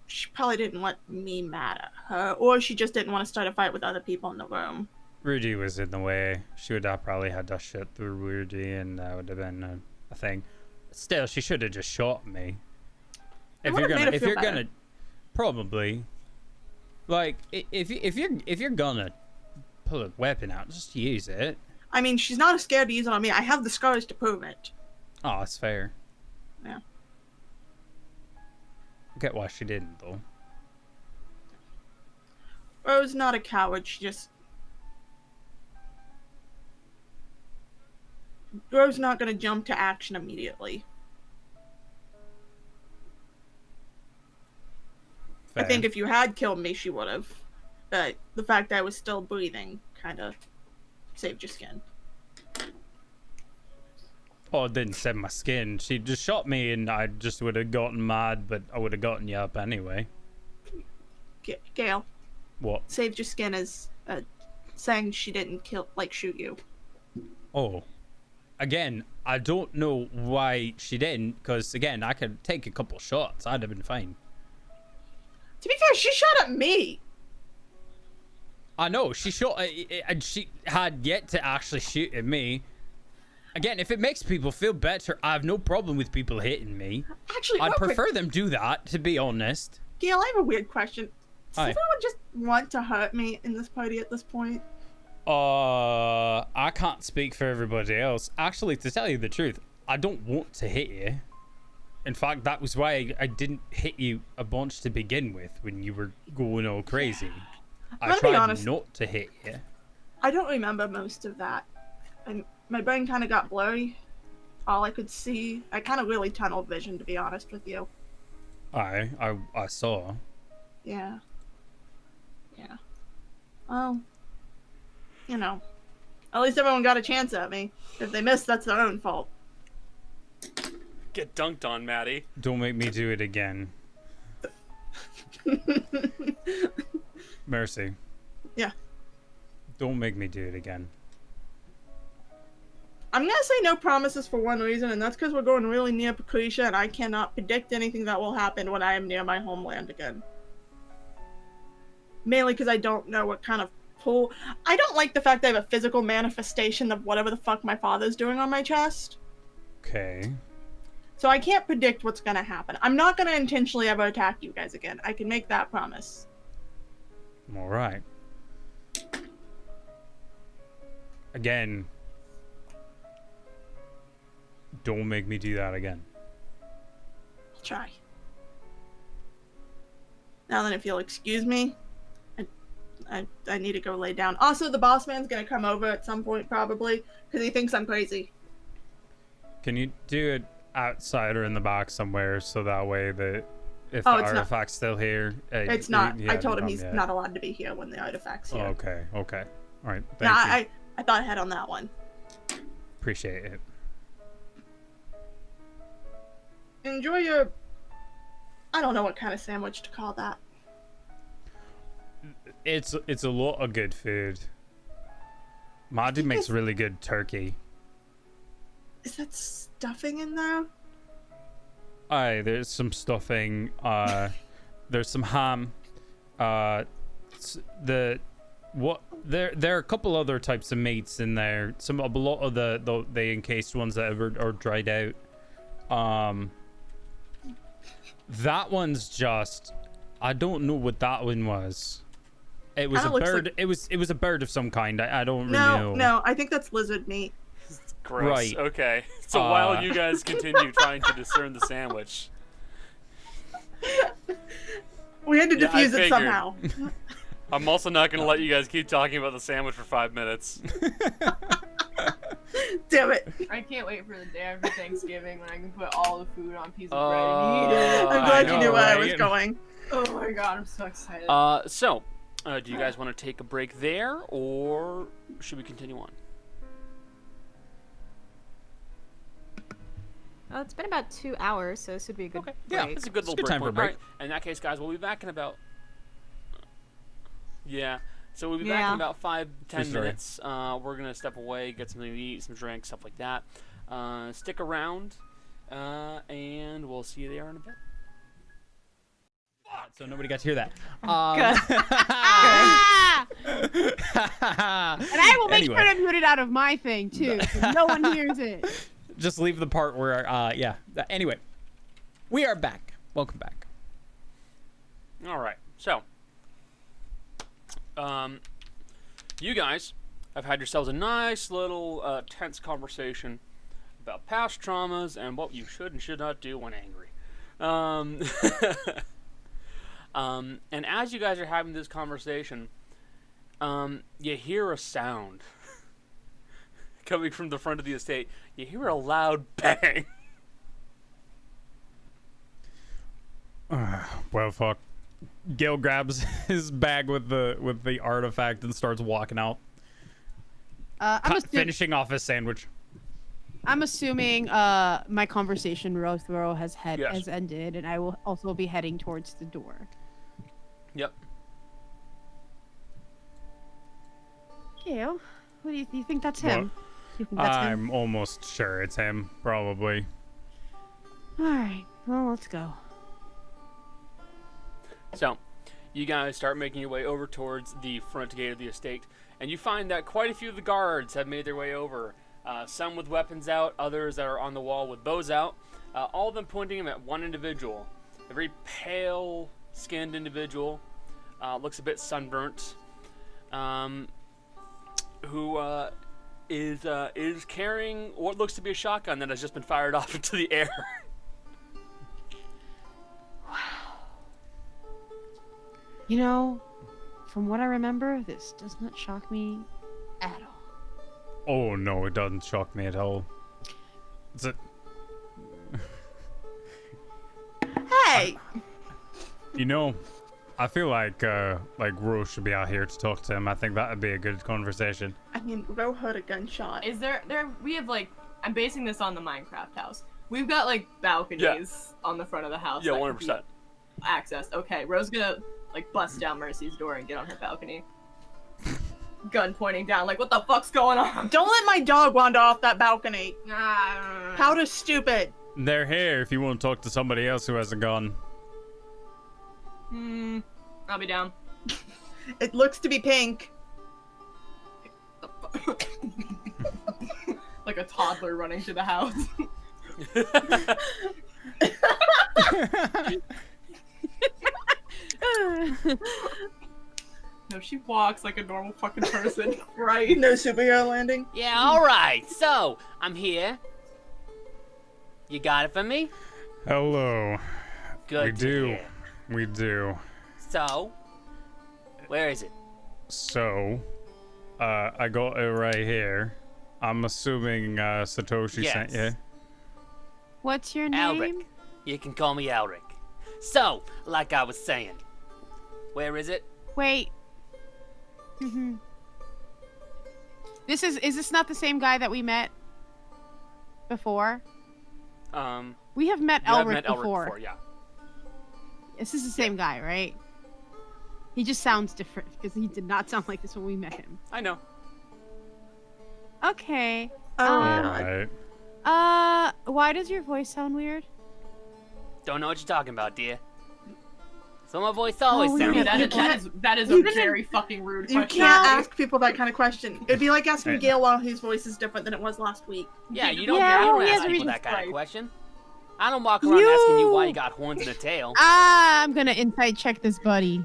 She probably didn't want me mad at her, or she just didn't want to start a fight with other people in the room. Rudi was in the way. She would have probably had to shit through Rudi, and that would have been a thing. Still, she should have just shot me. It would've made her feel better. Probably, like if you're gonna pull a weapon out, just use it. I mean, she's not scared to use it on me. I have the scars to prove it. Oh, that's fair. Yeah. I get why she didn't though. Ro's not a coward. Ro's not gonna jump to action immediately. Fair. I think if you had killed me, she would have. But the fact that I was still breathing kind of saved your skin. Oh, it didn't save my skin. She just shot me, and I just would have gotten mad, but I would have gotten you up anyway. Gail, What? saved your skin as saying she didn't shoot you. Oh. Again, I don't know why she didn't, because, again, I could take a couple shots. I'd have been fine. To be fair, she shot at me. I know, she shot, and she had yet to actually shoot at me. Again, if it makes people feel better, I have no problem with people hitting me. Actually, I'd real quick, prefer them do that, to be honest. Gail, I have a weird question. Does Hi. everyone just want to hurt me in this party at this point? I can't speak for everybody else. Actually, to tell you the truth, I don't want to hit you. In fact, that was why I didn't hit you a bunch to begin with when you were going all crazy. I'm I gonna be tried honest. not to hit you. I don't remember most of that. And my brain kind of got blurry. All I could see, I kind of really tunnel vision, to be honest with you. I saw. Yeah. Yeah. Well, you know, at least everyone got a chance at me. If they missed, that's their own fault. Get dunked on, Maddie. Don't make me do it again. Mercy. Yeah. Don't make me do it again. I'm gonna say no promises for one reason, and that's because we're going really near Patricia, and I cannot predict anything that will happen when I am near my homeland again. Mainly because I don't know what kind of pull. I don't like the fact that I have a physical manifestation of whatever the fuck my father's doing on my chest. Okay. So I can't predict what's gonna happen. I'm not gonna intentionally ever attack you guys again. I can make that promise. All right. Again, don't make me do that again. I'll try. Now then, if you'll excuse me, I need to go lay down. Also, the boss man's gonna come over at some point probably because he thinks I'm crazy. Can you do it outside or in the back somewhere so that way that if Oh, the it's not- artifact's still here, It's not. yeah, I told him no he's problem, yeah. not allowed to be here when the artifact's here. Oh, okay. Okay. All right. Thank Nah, you. I thought ahead on that one. Appreciate it. Enjoy your. I don't know what kind of sandwich to call that. It's a lot of good food. Marty makes really good turkey. Is that stuffing in there? Aye, there's some stuffing. There's some ham. There are a couple other types of meats in there. A lot of the encased ones that are dried out. That one's just. I don't know what that one was. It was a Kinda looks bird. like- It was a bird of some kind. I don't really know. No, I think that's lizard meat. Gross. Right. Okay. So while you guys continue trying to discern the sandwich, We had to Yeah, I defuse it figured. somehow. I'm also not going to let you guys keep talking about the sandwich for 5 minutes. Damn it. I can't wait for the day after Thanksgiving when I can put all the food on a piece of Oh, bread and eat it. I'm I glad you know, knew where I right? was going. Oh my god, I'm so excited. Do you guys want to take a break there, or should we continue on? Well, it's been about 2 hours, so this would be a good Okay. break. Yeah, it's a good little good break time for a point. All break. right. In that case, guys, we'll be back in about. Yeah. So we'll be back in Yeah. about 5-10 Sorry. minutes. We're gonna step away, get something to eat, some drinks, stuff like that. Stick around, and we'll see you there in a bit. So nobody got to hear that. And I will make Anyway. sure to mute it out of my thing too, so no one hears it. Just leave the part where, yeah. Anyway, we are back. Welcome back. All right. So, you guys have had yourselves a nice little tense conversation about past traumas and what you should and should not do when angry. And as you guys are having this conversation, you hear a sound coming from the front of the estate. You hear a loud bang. Well, fuck. Gael grabs his bag with the artifact and starts walking out, finishing off his sandwich. I'm assuming my conversation with Avvarro has Yes. has ended, and I will also be heading towards the door. Yep. Gael, what do you think that's him? What? You think that's him? I'm almost sure it's him, probably. All right, well, let's go. So, you guys start making your way over towards the front gate of the estate, and you find that quite a few of the guards have made their way over. Some with weapons out, others that are on the wall with bows out, all of them pointing them at one individual. A very pale-skinned individual, looks a bit sunburnt, who is carrying what looks to be a shotgun that has just been fired off into the air. You know, from what I remember, this does not shock me at all. Oh no, it doesn't shock me at all. It's a, Hey! you know, I feel like Rose should be out here to talk to him. I think that would be a good conversation. I mean, Ro heard a gunshot. Is there we have like, I'm basing this on the Minecraft house. We've got like balconies on the front of the house. Yeah, that can 100%. be accessed. Okay, Ro's gonna like bust down Mercy's door and get on her balcony. gun pointing down. Like, what the fuck's going on? Don't let my dog wander off that balcony. Ah. Powder's stupid. They're here if you want to talk to somebody else who has a gun. I'll be down. It looks to be pink. Like a toddler running to the house. No, she walks like a normal fucking person, right? No superhero landing. Yeah, alright. So, I'm here. You got it for me? Hello. Good We to do. hear. We do. So, where is it? So, I got it right here. I'm assuming Satoshi sent Yes. you. What's your name? Elric. You can call me Elric. So, like I was saying, where is it? Wait. Mm-hmm. Is this not the same guy that we met before? We have met You have Elric met Elric before. yeah. This is the same guy, right? He just sounds different because he did not sound like this when we met him. I know. Okay. Alright. Why does your voice sound weird? Don't know what you're talking about, dear. So my voice always Oh, sounds yeah, like That is a Even in- very fucking rude You question. can't ask people that kind of question. It'd be like asking Right. Gael why his voice is different than it was last week. Yeah, you don't, Yeah, you don't he has ask a people reason that kind right. of question. I don't walk around asking you why you got horns and a tail. I'm gonna insight check this buddy.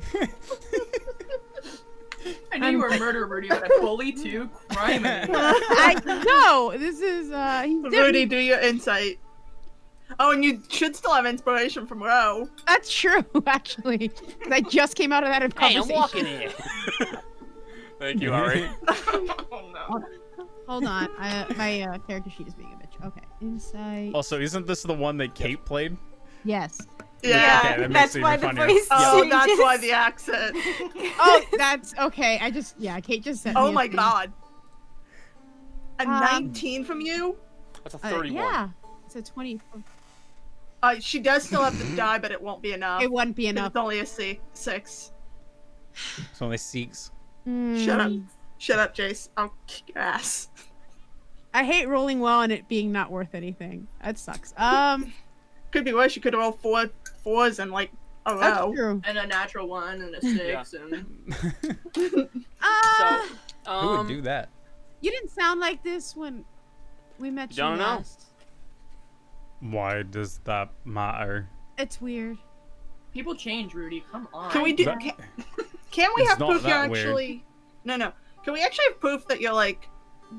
I knew you were a murderer, Rudy, but a bully too? Criminy. This is he's Rudy, different. do your insight. Oh, and you should still have inspiration from Ro. That's true, actually. 'Cause I just came out of that Hey, I'm conversation. walking here. Thank you, Ari. Oh no. Hold on, my character sheet is being a bitch. Okay, insight. Also, isn't this the one that Kate played? Yes. Yeah. Okay, that makes that's it why even the funnier. voice Oh, changes. that's why the accent. Oh, that's okay. Kate just sent me Oh a my thing. god. A Um, 19 from you? That's a 31. Yeah, it's a 20. She does still have to die, but it won't be enough. It wouldn't be It's enough. only a 6. It's only six. Shut up. Hmm. Shut up, Jace. I'll kick your ass. I hate rolling well and it being not worth anything. That sucks. Could be worse. You could roll 4s and like a That's row. true. And a natural 1 and a 6 and Who would do that? You didn't sound like this when we met you Don't know. last. Why does that matter? It's weird. people change, Rudy. Come on. Can we do? That- Can we It's have not proof you're that weird. actually? No. Can we actually have proof that you're like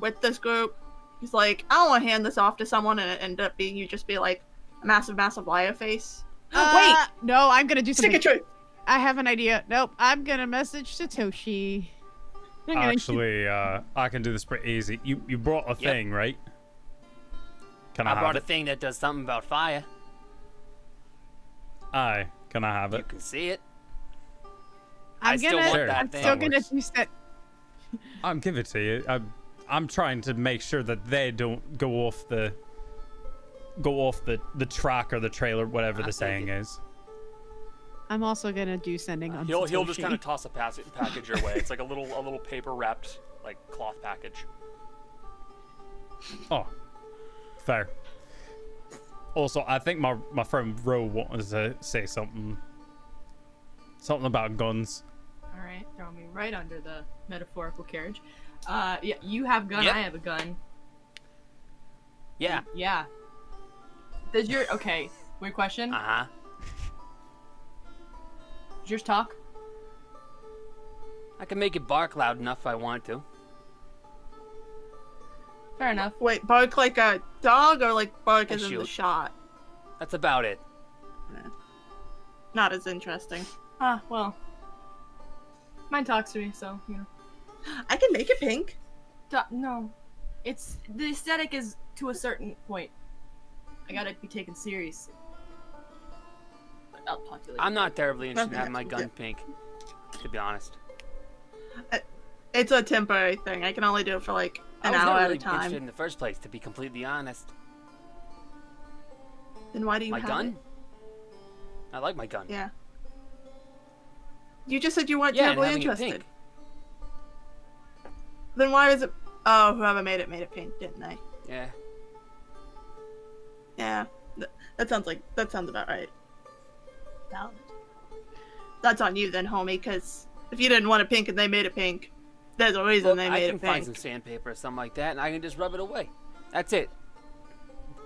with this group? He's like, I don't want to hand this off to someone and it end up being you just be like a massive liar face. Wait, No, I'm gonna do stick something. of truth. I have an idea. Nope, I'm gonna message Satoshi. I'm gonna- Actually, I can do this pretty easy. You brought a thing, right? Can I, I have brought a it? thing that does something about fire. Aye. Can I have You it? can see it. I'm I still gonna. want Sure. that I'm thing. still That gonna works. do set. I'll give it to you. I'm trying to make sure that they don't go off the track or the trailer, whatever the saying is. I'm also gonna do sending on. He'll just Satoshi. kind of toss a package your way. It's like a little paper wrapped like cloth package. Oh, fair. Also, I think my friend Ro wanted to say something about guns. All right, throw me right under the metaphorical carriage. Yeah, you have a gun. Yep. I have a gun. Yeah. Yeah. Does your okay? Weird question. Uh huh. Does yours talk? I can make it bark loud enough if I want to. Fair enough. Wait, bark like a dog or like bark A as in the shoot. shot? That's about it. Not as interesting. Ah, well. Mine talks to me, so you know. I can make it pink. No, it's the aesthetic is to a certain point. I gotta be taken seriously. But I'll talk to you later. I'm not terribly interested in Okay, having my gun yeah. pink, to be honest. It's a temporary thing. I can only do it for like an I was hour never at really a time. interested in the first place, to be completely honest. Then why do you My have gun? it? I like my gun. Yeah. You just said you weren't Yeah, and terribly having it interested. pink. Then why is it? Oh, whoever made it pink, didn't they? Yeah. Yeah, that sounds about right. Valid. That's on you then, homie. Because if you didn't want it pink and they made it pink, there's a reason they I made can it find pink. some sandpaper or something like that, and I can just rub it away. That's it.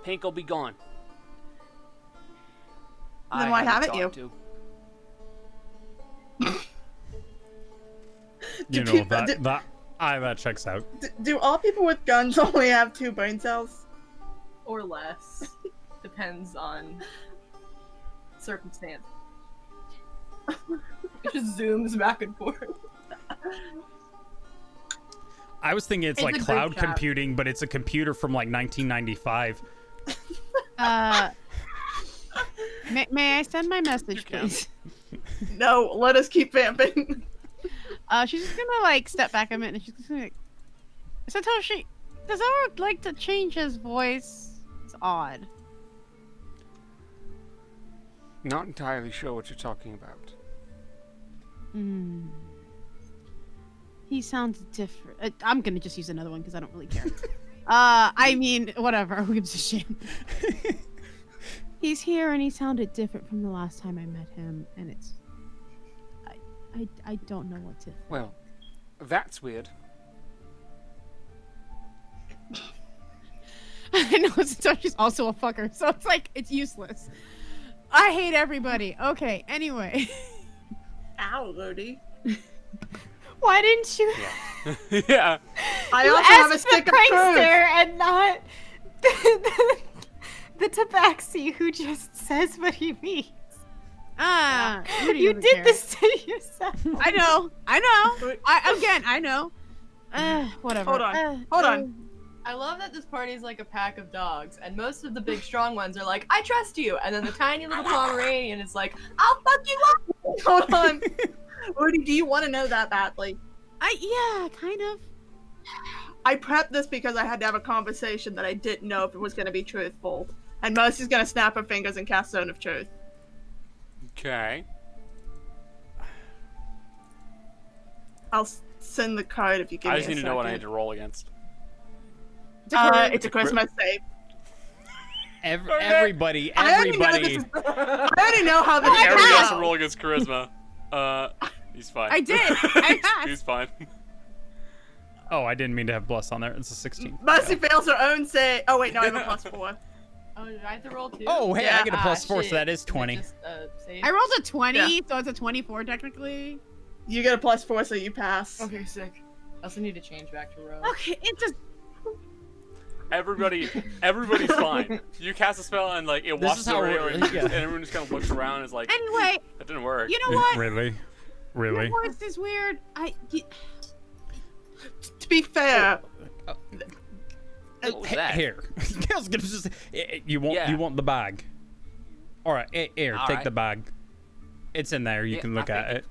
Pink will be gone. Then why haven't you? To. You Do know people- that checks out. Do all people with guns only have 2 brain cells? Or less. Depends on circumstance. It just zooms back and forth. I was thinking it's It's like a group cloud chat. computing, but it's a computer from like 1995. May I send my message, You can. please? No, let us keep vamping. She's just gonna like step back a minute and she's gonna be like, Satoshi, does Avvarro like to change his voice? It's odd. Not entirely sure what you're talking about. He sounds different. I'm gonna just use another one because I don't really care. I mean, whatever. Who gives a shit? He's here and he sounded different from the last time I met him, and it's. I don't know what to. Well, that's weird. I know Satoshi's also a fucker, so it's like it's useless. I hate everybody. Okay. Anyway. Ow, Rudi. Why didn't you? Yeah. I You also have a asked stick the of proof. prankster and not the tabaxi who just says what he means. Rudi You doesn't did care. this to yourself. I know. I know. Whatever. Hold on. I love that this party is like a pack of dogs, and most of the big strong ones are like, I trust you, and then the tiny little Pomeranian is like, I'll fuck you up! Hold on. Rudi, do you want to know that badly? Yeah, kind of. I prepped this because I had to have a conversation that I didn't know if it was going to be truthful. And Mercy's going to snap her fingers and cast Zone of Truth. Okay. I'll send the card if you give me I a just need to second. know what I need to roll against. It's a Christmas save. Everybody. I already know how this is Everybody going has to to roll against charisma. He's fine. I did. I passed. He's fine. Oh, I didn't mean to have bless on there. It's a 16. Mercy fails her own save. Oh, wait, no, I have a +4. Oh, did I have to roll too? Oh, hey, I get a Ah, plus 4, so shit. that is Is it 20. just, save? I rolled a 20, Yeah. so it's a 24 technically. You get a +4, so you pass. Okay, sick. I also need to change back to row. Okay, it just. Everybody's fine. You cast a spell and like it This washes is how over we're- you, and yeah. everyone just kind of looks around and is like, Anyway, that didn't work. you know what? Really? Really? Your voice is weird. To be fair, What was that? Here. Gail's gonna just. You Yeah. want the bag? All right. Here, All take right. the bag. It's in there. You Yeah, can look I at think-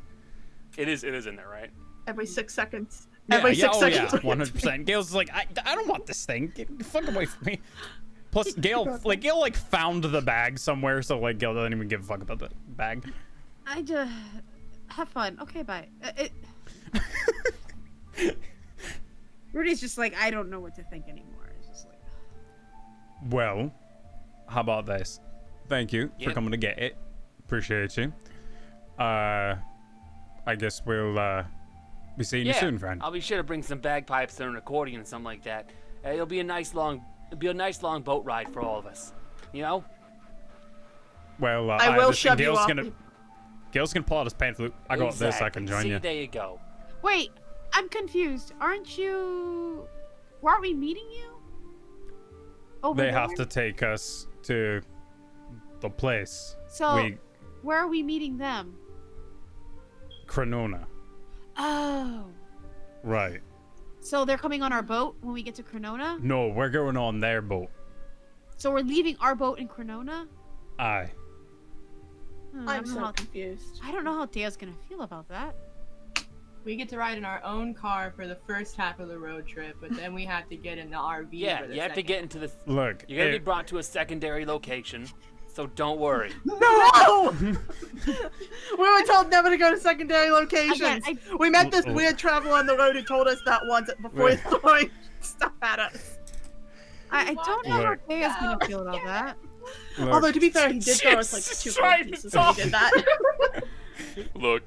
it. It is in there, right? every 6 seconds. Yeah, Every yeah, 6 oh, yeah, seconds. 100%. Gail's like, I don't want this thing. Get the fuck away from me. Plus, Gail found the bag somewhere, so like Gail doesn't even give a fuck about the bag. I just have fun. Okay, bye. Rudy's just like, I don't know what to think anymore. It's just like. Well, how about this? Thank you for Yep. coming to get it. Appreciate you. I guess we'll be seeing you soon, friend. I'll be sure to bring some bagpipes and an accordion and something like that. It'll be a nice long boat ride for all of us. You know? Well, I will shove you Gail's off. Gail's gonna pull out his pan flute. I got this. I can join See, you. there you go. Wait, I'm confused. Aren't you? Where are we meeting you? Over They there? have to take us to the place. So, where are we meeting them? Cronona. Oh. Right. So they're coming on our boat when we get to Cronona? No, we're going on their boat. So we're leaving our boat in Cronona? Aye. I'm so confused. I don't know how Daya's gonna feel about that. We get to ride in our own car for the first half of the road trip, but then we have to get in the RV. Yeah, for the you have to second. get into the. Look, You're gonna be brought to a secondary location, so don't worry. No! No! We were told never to go to secondary locations. Again, We met this weird traveler on the road who told us that once before he's throwing stuff at us. I don't know how Look. Thea's gonna feel about that. Look, Although, to be fair, he did throw us like 2 gold pieces when he did that. Look.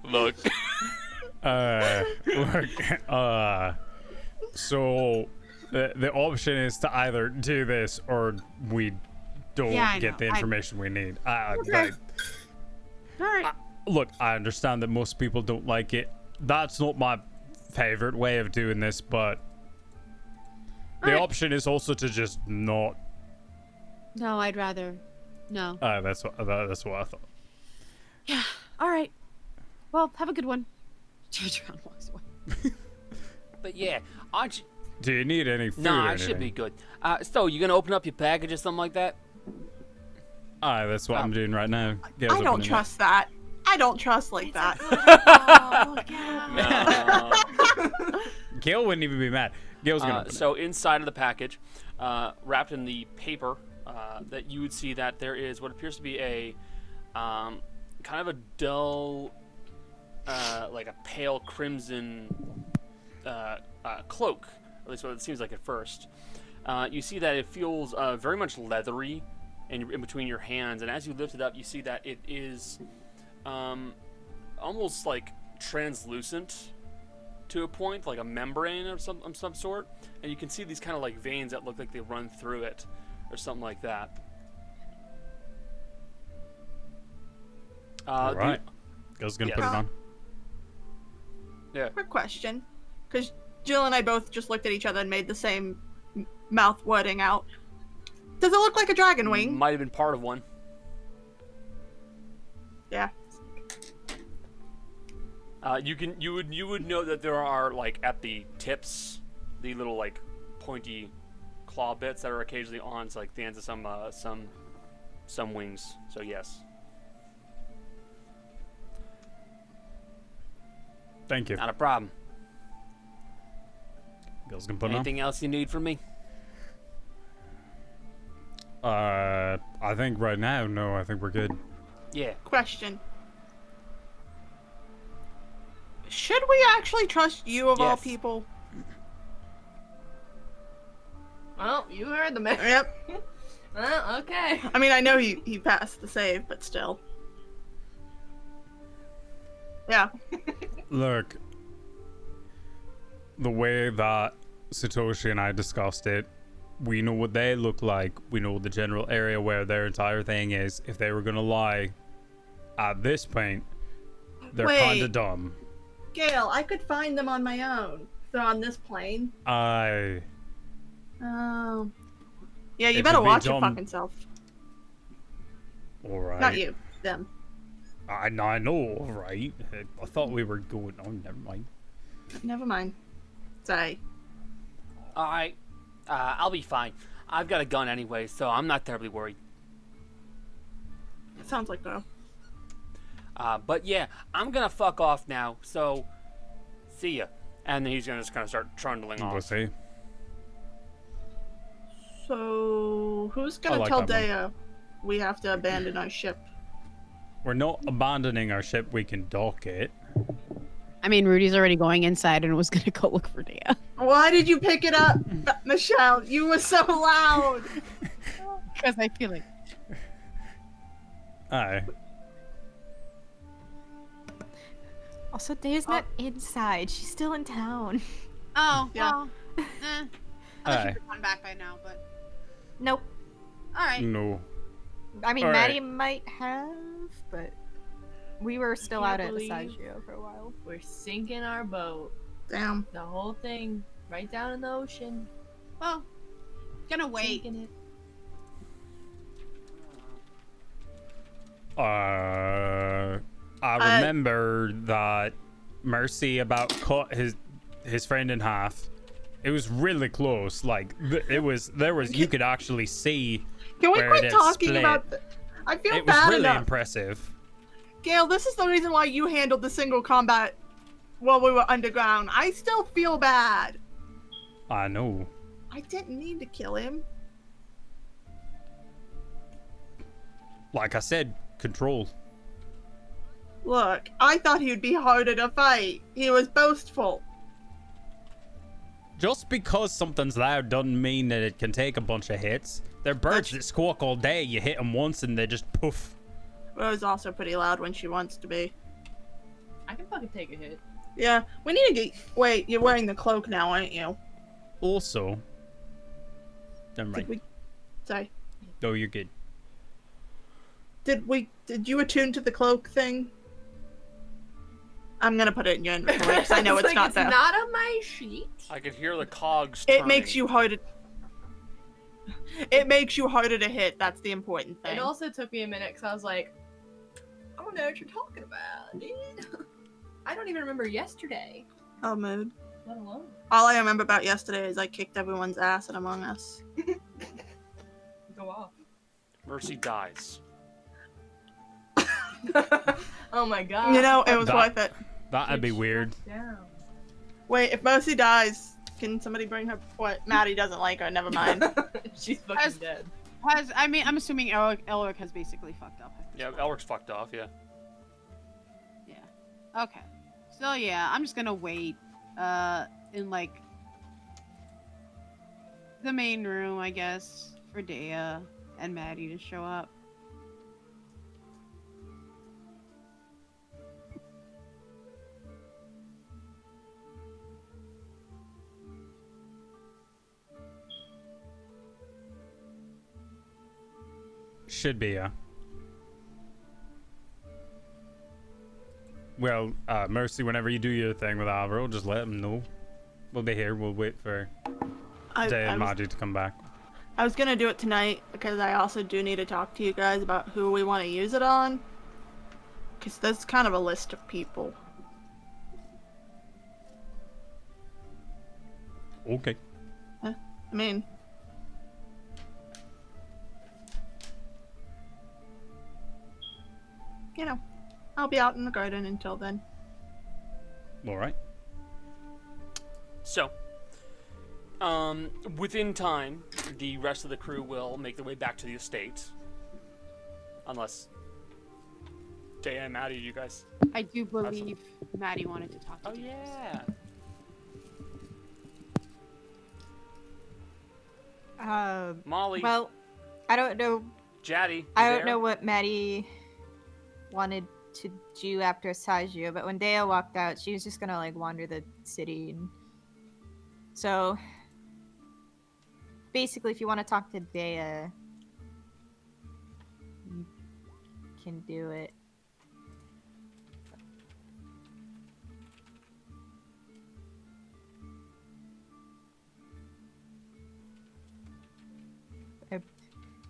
look, so the option is to either do this or we don't Yeah, I get know. the information we need. Okay. Alright. Look, I understand that most people don't like it. That's not my favorite way of doing this, but the Alright. option is also to just not. No, I'd rather. No. That's what I thought. Yeah. Alright. Well, have a good one. Turns around and walks away. But yeah, aren't you? Do you need any food? Nah, or it should be anything? good. So you gonna open up your package or something like that? That's what I'm doing right now. Gail's I don't opening it. trust that. I don't trust like that. No. Gail wouldn't even be mad. Gail's gonna open it. So inside of the package, wrapped in the paper, that you would see that there is what appears to be a kind of a dull, like a pale crimson cloak. At least what it seems like at first. You see that it feels very much leathery in between your hands, and as you lift it up, you see that it is almost like translucent to a point, like a membrane of some sort, and you can see these kind of like veins that look like they run through it or something like that. All right. Gail's gonna yes. put it on. Yeah. Quick question. Because Jill and I both just looked at each other and made the same mouth wording out. Does it look like a dragon wing? Might have been part of one. Yeah. You would know that there are, like, at the tips, the little like pointy claw bits that are occasionally on like the ends of some wings. So yes. Thank you. Not a problem. Gail's gonna put it on. Anything else you need from me? I think right now, no. I think we're good. Yeah. Question. Should we actually trust you of all Yes. people? Well, you heard the man. Yep. Well, okay. I mean, I know he passed the save, but still. Yeah. Look, the way that Satoshi and I discussed it, we know what they look like. We know the general area where their entire thing is. If they were gonna lie at this point, they're kind Wait. of dumb. Gail, I could find them on my own. They're on this plane. I. Oh. Yeah, you It better would be watch your dumb. fucking self. All right. Not you. Them. I know. All right. I thought we were going. Oh, never mind. Never mind. Sorry. All right. I'll be fine. I've got a gun anyway, so I'm not terribly worried. Sounds like though. But yeah, I'm gonna fuck off now. So, see ya. And then he's gonna just kind of start trundling We'll off. see. So who's I gonna like tell that one. Dea we have to abandon our ship? We're not abandoning our ship. We can dock it. I mean, Rudy's already going inside and was gonna go look for Dea. Why did you pick it up, Michelle? You were so loud. Because I feel like. Aye. Also, Dea's not inside. She's still in town. Oh, Yeah. well. I Aye. should have gone back by now, but. Nope. Alright. No. I mean, All Maddie right. might have, but we were still out can't at believe- Asagio for a while. We're sinking our boat. Damn. The whole thing right down in the ocean. Well, gonna wait. Sinking it. I remember that Mercy about cut his friend in half. It was really close. Like there was you could actually see. Can we where quit it talking split. about I feel It was bad really enough. impressive. Gail, this is the reason why you handled the single combat while we were underground. I still feel bad. I know. I didn't need to kill him. Like I said, control. Look, I thought he'd be harder to fight. He was boastful. Just because something's loud doesn't mean that it can take a bunch of hits. They're birds that squawk all day. You hit them once and they just poof. Rose also pretty loud when she wants to be. I can fucking take a hit. Yeah, we need to get... Wait, you're wearing the cloak now, aren't you? Also... Never mind. Did we... Sorry. Oh, you're good. Did you attune to the cloak thing? I'm gonna put it in your inventory because I know it's not there. It's not on my sheet. I can hear the cogs It turning. makes you harder... It makes you harder to hit, that's the important thing. It also took me a minute because I was like, I don't know what you're talking about, dude. I don't even remember yesterday, Oh, mood. let alone. All I remember about yesterday is I kicked everyone's ass at Among Us. Go off. Mercy dies. Oh my god. You know, it was That- worth it. That'd be weird. Down. Wait, if Mercy dies, can somebody bring her... What? Maddie doesn't like her, never mind. She's fucking As- dead. I'm assuming Elric has basically fucked up. Yeah, Elric's fucked off, yeah. Yeah. Okay. So yeah, I'm just gonna wait in like the main room, I guess, for Dea and Maddie to show up. Should be, yeah. Well, Mercy, whenever you do your thing with Avvarro, just let him know. We'll be here. We'll wait for Day and Maddie to come back. I was gonna do it tonight because I also do need to talk to you guys about who we want to use it on. Because there's kind of a list of people. Okay. I mean... You know, I'll be out in the garden until then. All right. So, within time, the rest of the crew will make their way back to the estate. Unless... Day and Maddie, you guys... I do believe Maddie wanted to talk to Oh, you. yeah. Molly, Well, I don't know. Jaddy, I you don't there? know what Maddie wanted to do after Sajio, but when Dea walked out, she was just gonna like wander the city. And... So, basically, if you want to talk to Dea, you can do it.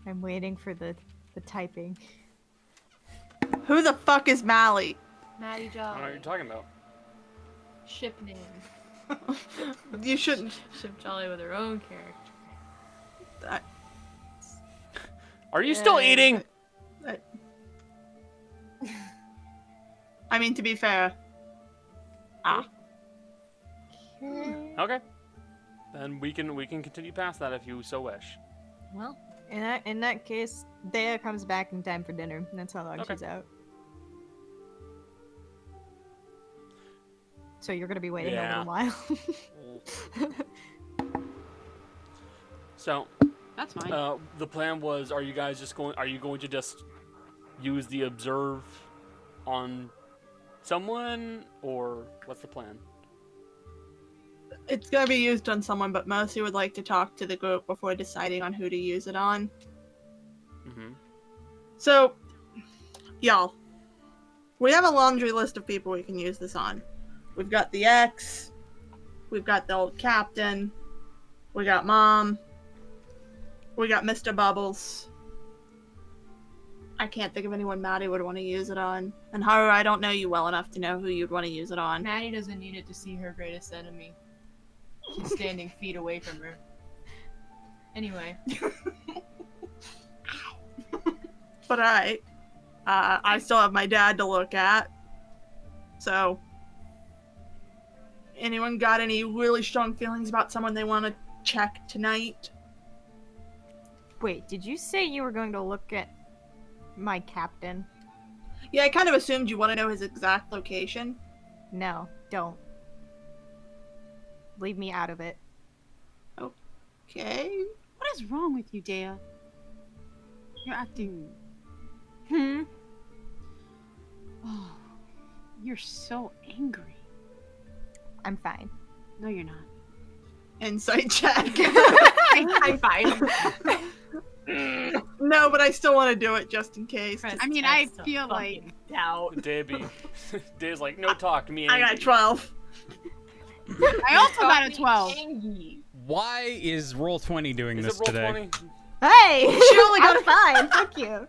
I'm waiting for the typing. Who the fuck is Mally? Maddie I don't know what Jolly. you're talking about. Ship name. You shouldn't... Ship Jolly with her own character. Are you still eating? I mean, to be fair... Okay. Then we can continue past that if you so wish. Well, in that case, Dea comes back in time for dinner. And that's how long Okay. she's out. So you're gonna be waiting a little while. So, That's fine. the plan was: Are you going to just use the observe on someone, or what's the plan? It's gonna be used on someone, but Mercy would like to talk to the group before deciding on who to use it on. Mm-hmm. So, y'all, we have a laundry list of people we can use this on. We've got the ex, we've got the old captain, we got Mom, we got Mr. Bubbles. I can't think of anyone Maddie would want to use it on. And Haru, I don't know you well enough to know who you'd want to use it on. Maddie doesn't need it to see her greatest enemy. She's standing feet away from her. Anyway. But I still have my dad to look at. So, anyone got any really strong feelings about someone they want to check tonight? Wait, did you say you were going to look at my captain? Yeah, I kind of assumed you want to know his exact location. No, don't. Leave me out of it. Okay. What is wrong with you, Dea? You're acting. Oh, you're so angry. I'm fine. No, you're not. Insight check. I'm fine. No, but I still want to do it just in case. Press I mean, X I to feel fucking like- doubt. Dave's like, no talk to me. I got angry." 12. I also got a 12. Why is Roll20 doing Is this it roll today? 20? Hey! She only got I'm fine. Fuck you.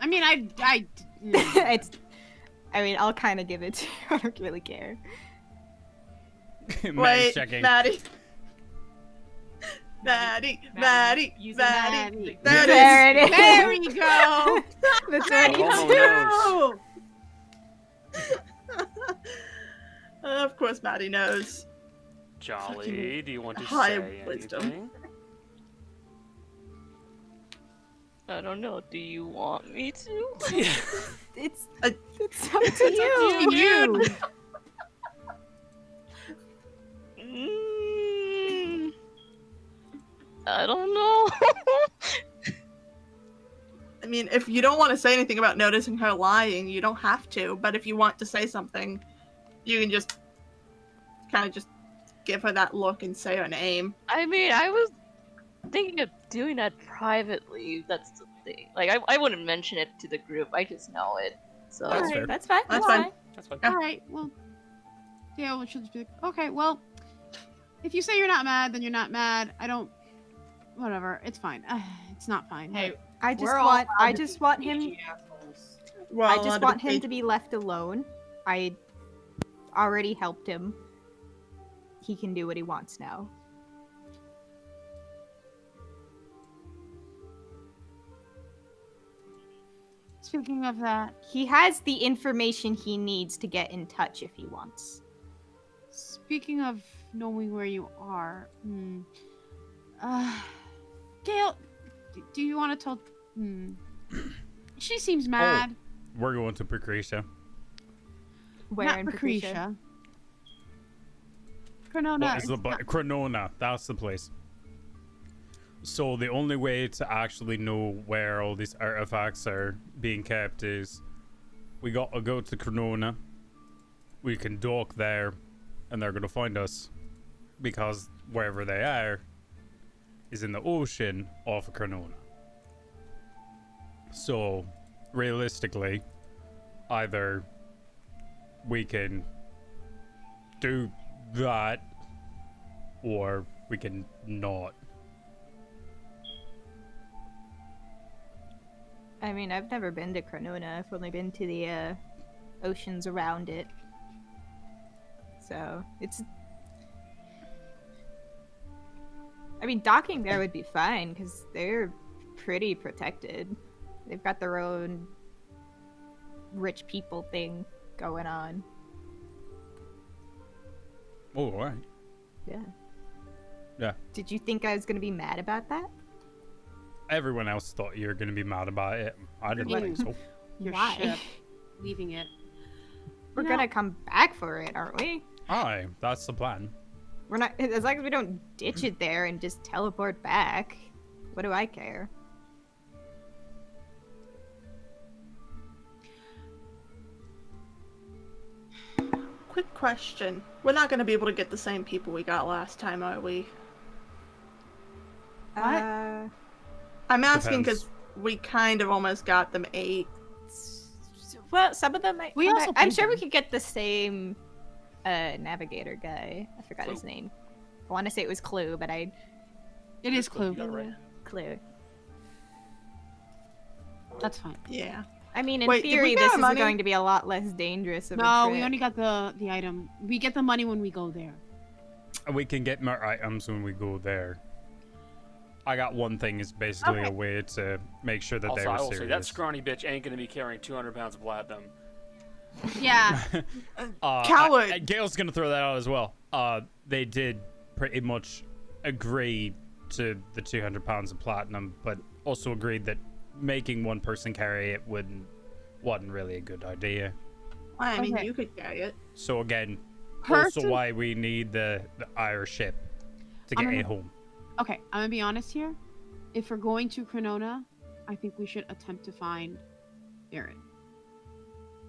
I mean, I mean, I'll kind of give it to you. I don't really care. Maddie's Wait, checking. Maddie. Maddie. Use Maddie. There it is. There it is. There we go. The Oh, 22. Of course, Maddie knows. Jolly, do you want to high say wisdom. anything? I don't know. Do you want me to? It's Uh, it's up to you. You. I don't know. I mean, if you don't want to say anything about noticing her lying, you don't have to. But if you want to say something, you can just kind of just give her that look and say her name. I mean, I was thinking of doing that privately. That's the thing. Like, I wouldn't mention it to the group. I just know it. So That's fair. That's fine. That's fine. That's fine. All right. Well, yeah. Well, she'll just be like, okay. Well, if you say you're not mad, then you're not mad. I don't. Whatever. It's fine. It's not fine. Hey, I just we're all want. allowed I to just be want him. bitchy assholes. We're I all just allowed want be him to be left alone. I already helped him. He can do what he wants now. Speaking of that, He has the information he needs to get in touch if he wants. speaking of knowing where you are, Gail, do you want to tell? She seems mad. We're going to Precretia. Where Not in Precretia. Patricia? Cronona. What is the is not- Cronona? That's the place. So the only way to actually know where all these artifacts are being kept is we gotta go to Cronona. We can dock there, and they're gonna find us because wherever they are is in the ocean off of Cronona. So realistically, either we can do that or we can not. I mean, I've never been to Cronona. I've only been to the oceans around it. So, it's... I mean, docking there would be fine, because they're pretty protected. They've got their own rich people thing going on. Oh, alright. Yeah. Yeah. Did you think I was going to be mad about that? Everyone else thought you were going to be mad about it. I didn't What? think so. your Why? ship, leaving it. We're No. gonna come back for it, aren't we? Aye, that's the plan. We're not, as long as we don't ditch it there and just teleport back. What do I care? Quick question. We're not going to be able to get the same people we got last time, are we? What? I'm asking Depends. because we kind of almost got them 8. Well, some of them might. We come also back. I'm paid sure we them. could get the same navigator guy. I forgot his name. I want to say it was Clue, but I It is You Clue. got it right. Clue. That's fine. Yeah. I mean, in Wait, did we theory, get this our is money? going to be a lot less dangerous of a No, trip. we only got the item. We get the money when we go there. And we can get more items when we go there. I got one thing is basically Okay. a way to make sure that they Also, were I will say serious. that scrawny bitch ain't gonna be carrying 200 pounds of platinum. Yeah. Coward. Gail's gonna throw that out as well. They did pretty much agree to the 200 pounds of platinum, but also agreed that making one person carry it wasn't really a good idea. I mean, Okay. you could carry it. So again, Person- also why we need the Irish ship to get I'm it gonna- home. Okay, I'm gonna be honest here. If we're going to Cronona, I think we should attempt to find Barrett.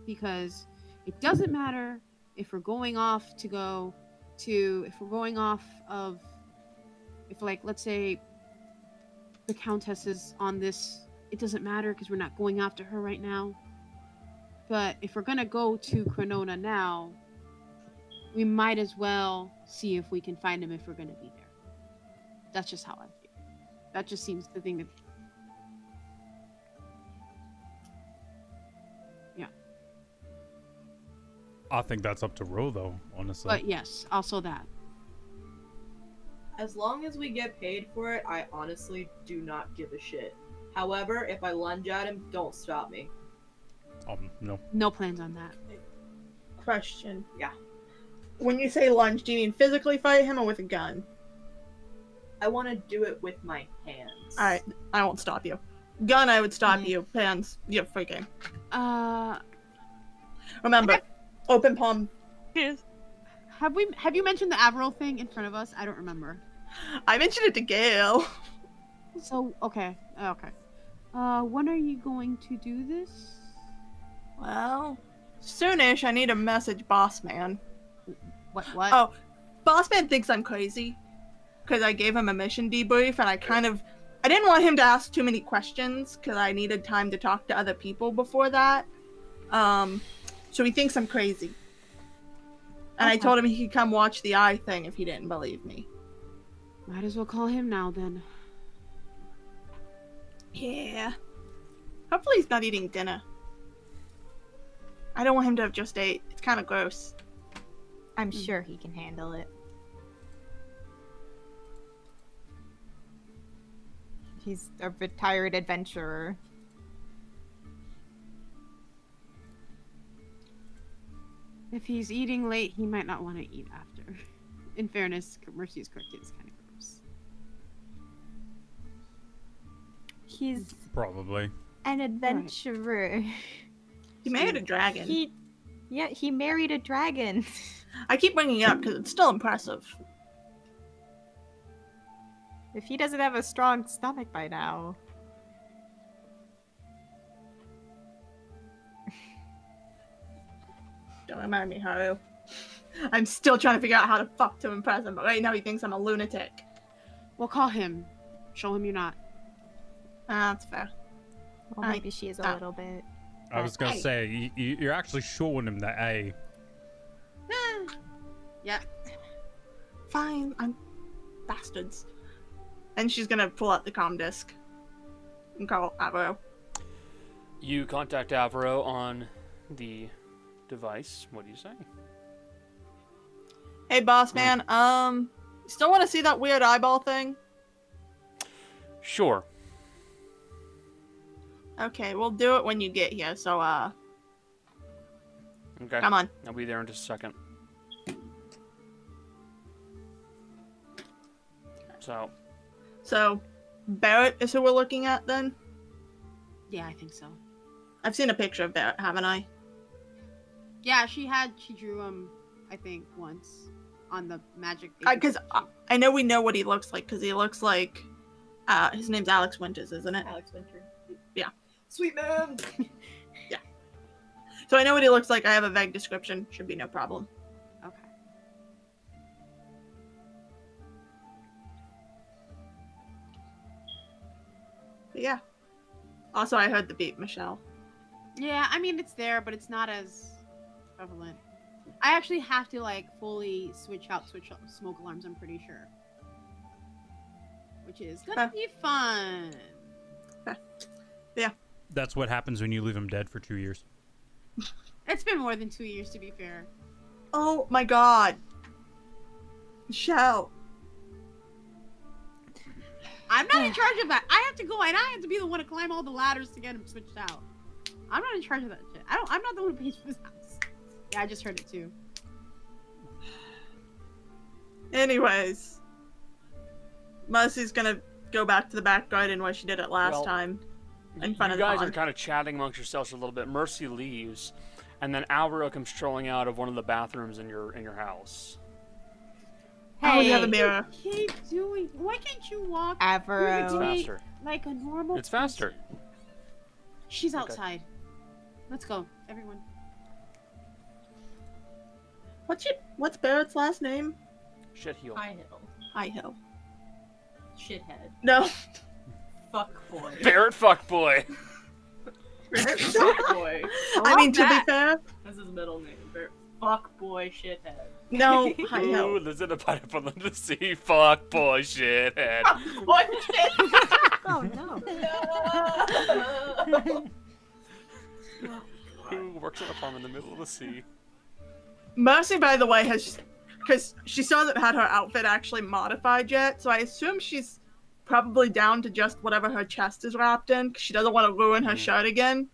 Because it doesn't matter if we're going off if like, let's say the Countess is on this, it doesn't matter because we're not going after her right now. But if we're gonna go to Cronona now, we might as well see if we can find him if we're gonna be there. That's just how I feel. That just seems the thing that. Yeah. I think that's up to Ro, though, honestly. But yes, also that. As long as we get paid for it, I honestly do not give a shit. However, if I lunge at him, don't stop me. No. No plans on that. Question. Yeah. When you say lunge, do you mean physically fight him or with a gun? I want to do it with my hands. Alright, I won't stop you. Gun, I would stop Mhm. you. Hands, you're freaking. Uh, Remember, open palm. have you mentioned the Avvarro thing in front of us? I don't remember. I mentioned it to Gael. So okay. When are you going to do this? Well, soonish. I need a message, boss man. What? Oh, boss man thinks I'm crazy because I gave him a mission debrief, and I didn't want him to ask too many questions because I needed time to talk to other people before that. So he thinks I'm crazy. And I Okay. told him he could come watch the eye thing if he didn't believe me. Might as well call him now then. Yeah. Hopefully he's not eating dinner. I don't want him to have just ate. It's kind of gross. I'm sure he can handle it. He's a retired adventurer. If he's eating late, he might not want to eat after. In fairness, Mercy is correct. It's kind of gross. He's Probably. an adventurer. He married a dragon. He married a dragon. I keep bringing it up because it's still impressive. If he doesn't have a strong stomach by now. Don't remind me, Haru. I'm still trying to figure out how to fuck to impress him, but right now he thinks I'm a lunatic. We'll call him. Show him you're not. That's fair. Well, maybe she is a little bit. I was gonna Hey. say, you're actually showing him that, hey, Yeah. Fine, I'm bastards. And she's gonna pull out the comm disc and call Avvarro. You contact Avvarro on the device. What do you say? Hey, boss man. Still want to see that weird eyeball thing? Sure. Okay, we'll do it when you get here. So, Okay. come on. I'll be there in just a second. So, Barrett is who we're looking at then? Yeah, I think so. I've seen a picture of Barrett, haven't I? Yeah, she drew him, I think, once on the magic. Because I know we know what he looks like, because he looks like, his name's Alex Winters, isn't it? Alex Winter. Yeah. Sweet man. So I know what he looks like. I have a vague description. Should be no problem. Okay. But yeah. Also, I heard the beep, Michelle. Yeah, I mean it's there, but it's not as prevalent. I actually have to like fully switch out smoke alarms. I'm pretty sure, which is gonna be fun. that's what happens when you leave him dead for 2 years. It's been more than 2 years, to be fair. Oh my god. Michelle. I'm not in charge of that. I have to go and I have to be the one to climb all the ladders to get him switched out. I'm not in charge of that shit. I'm not the one who pays for this house. Yeah, I just heard it too. Anyways. Mercy's gonna go back to the back garden where she did it last Well, time. in front of You the guys are pond. kind of chatting amongst yourselves a little bit. Mercy leaves, and then Avvarro comes strolling out of one of the bathrooms in your house. Oh, you have a Hey. mirror. Keep doing. Why can't you walk Avvarro. through the gate Faster. like a normal? It's faster. person? She's outside. Let's go, everyone. What's Barrett's last name? Shit heel. High hill. Highhill. Shithead. No. Fuck boy. Barrett fuckboy. Fuck boy. I mean, to be that. fair, That's his middle name. Fuck boy shithead. no. Ooh, Highhill. lives in a pineapple under the sea. Fuckboy shithead. Boy shithead. Oh no. Who works on a farm in the middle of the sea. Mercy, by the way, has, because she still hasn't had her outfit actually modified yet, so I assume she's probably down to just whatever her chest is wrapped in, because she doesn't want to ruin her shirt again.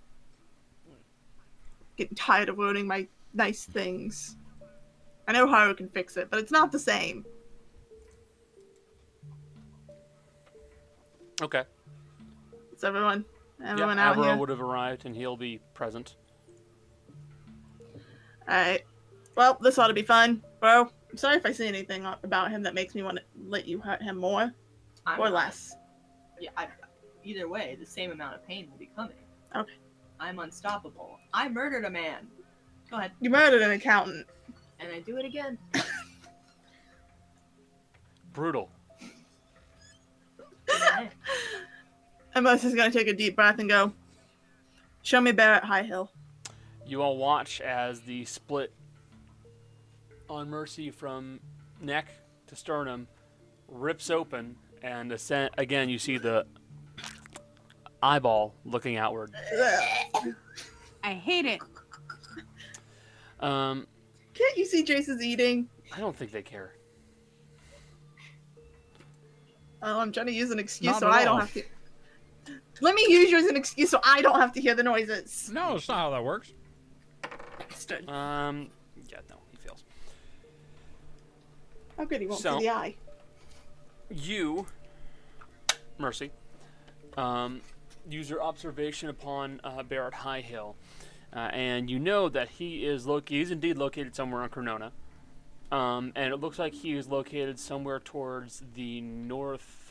Getting tired of ruining my nice things. I know Haru can fix it, but it's not the same. Okay. It's everyone Yeah, out Avvarro here. would have arrived, and he'll be present. Alright. Well, this ought to be fun. Bro, I'm sorry if I say anything about him that makes me want to let you hurt him more I'm or not- less. Yeah, either way, the same amount of pain will be coming. Okay. I'm unstoppable. I murdered a man. Go ahead. You murdered an accountant. And I do it again. Brutal. And Mercy's gonna take a deep breath and go, show me Barrett Highhill. You all watch as the split on Mercy from neck to sternum rips open, and again you see the eyeball looking outward. I hate it. Um, Can't you see Jason's eating? I don't think they care. Oh, I'm trying to use an excuse Not so at I don't all. have to. Let me use you as an excuse so I don't have to hear the noises. No, that's not how that works. Bastard. Yeah, no, he fails. How good he won't So- see the eye. You, Mercy, use your observation upon Barrett Highhill, and you know that he is he's indeed located somewhere on Cronona, and it looks like he is located somewhere towards the northwestern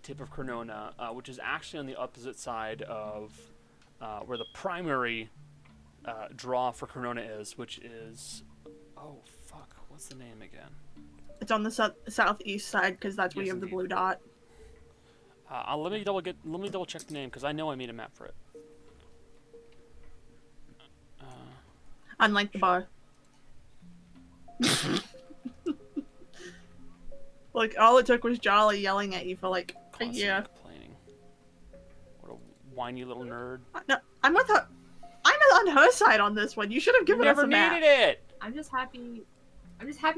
tip of Cronona, which is actually on the opposite side of where the primary draw for Cronona is, which is, oh fuck, what's the name again? It's on the southeast side because that's where Yes, you have the indeed. blue dot. Let me double check the name because I know I made a map for it. Unlike the bar. Like, all it took was Jolly yelling at you for like a Constantly year. complaining. What a whiny little nerd. No, I'm with her. I'm on her side on this one. You should have given us Never a map. needed it. I'm just happy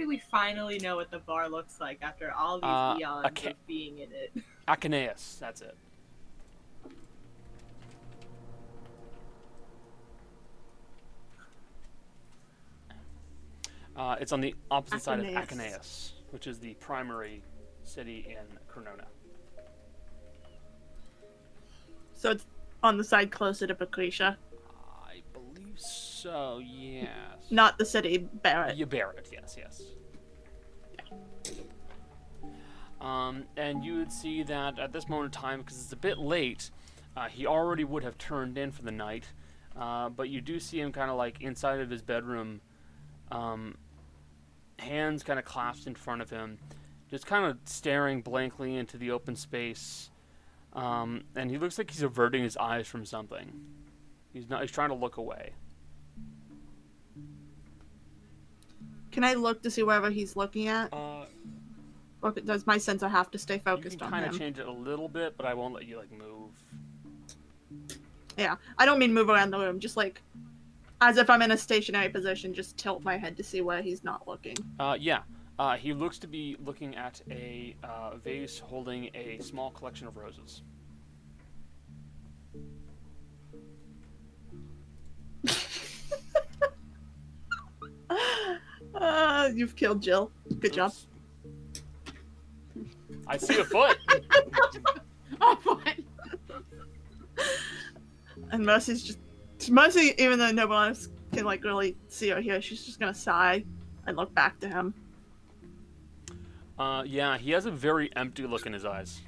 we finally know what the bar looks like after all these eons okay. of being in it. Achenaeus, that's it. It's on the opposite side of Achenaeus. Achenaeus, which is the primary city in Cronona. So it's on the side closer to Patricia, I believe so, yes. not the city Barrett. You bear it, yes. And you would see that at this moment in time, because it's a bit late, he already would have turned in for the night. But you do see him kind of like inside of his bedroom, hands kind of clasped in front of him, just kind of staring blankly into the open space. And he looks like he's averting his eyes from something. He's trying to look away. Can I look to see wherever he's looking at? Or does my sensor have to stay You focused can on kind him? of change it a little bit, but I won't let you like move. Yeah, I don't mean move around the room, just like as if I'm in a stationary position, just tilt my head to see where he's not looking. Yeah. He looks to be looking at a vase holding a small collection of roses. You've killed Jill. Good job. Oops. I see a foot. Oh, what? And Mercy, even though no one else can like really see or hear, she's just gonna sigh and look back to him. Yeah, he has a very empty look in his eyes.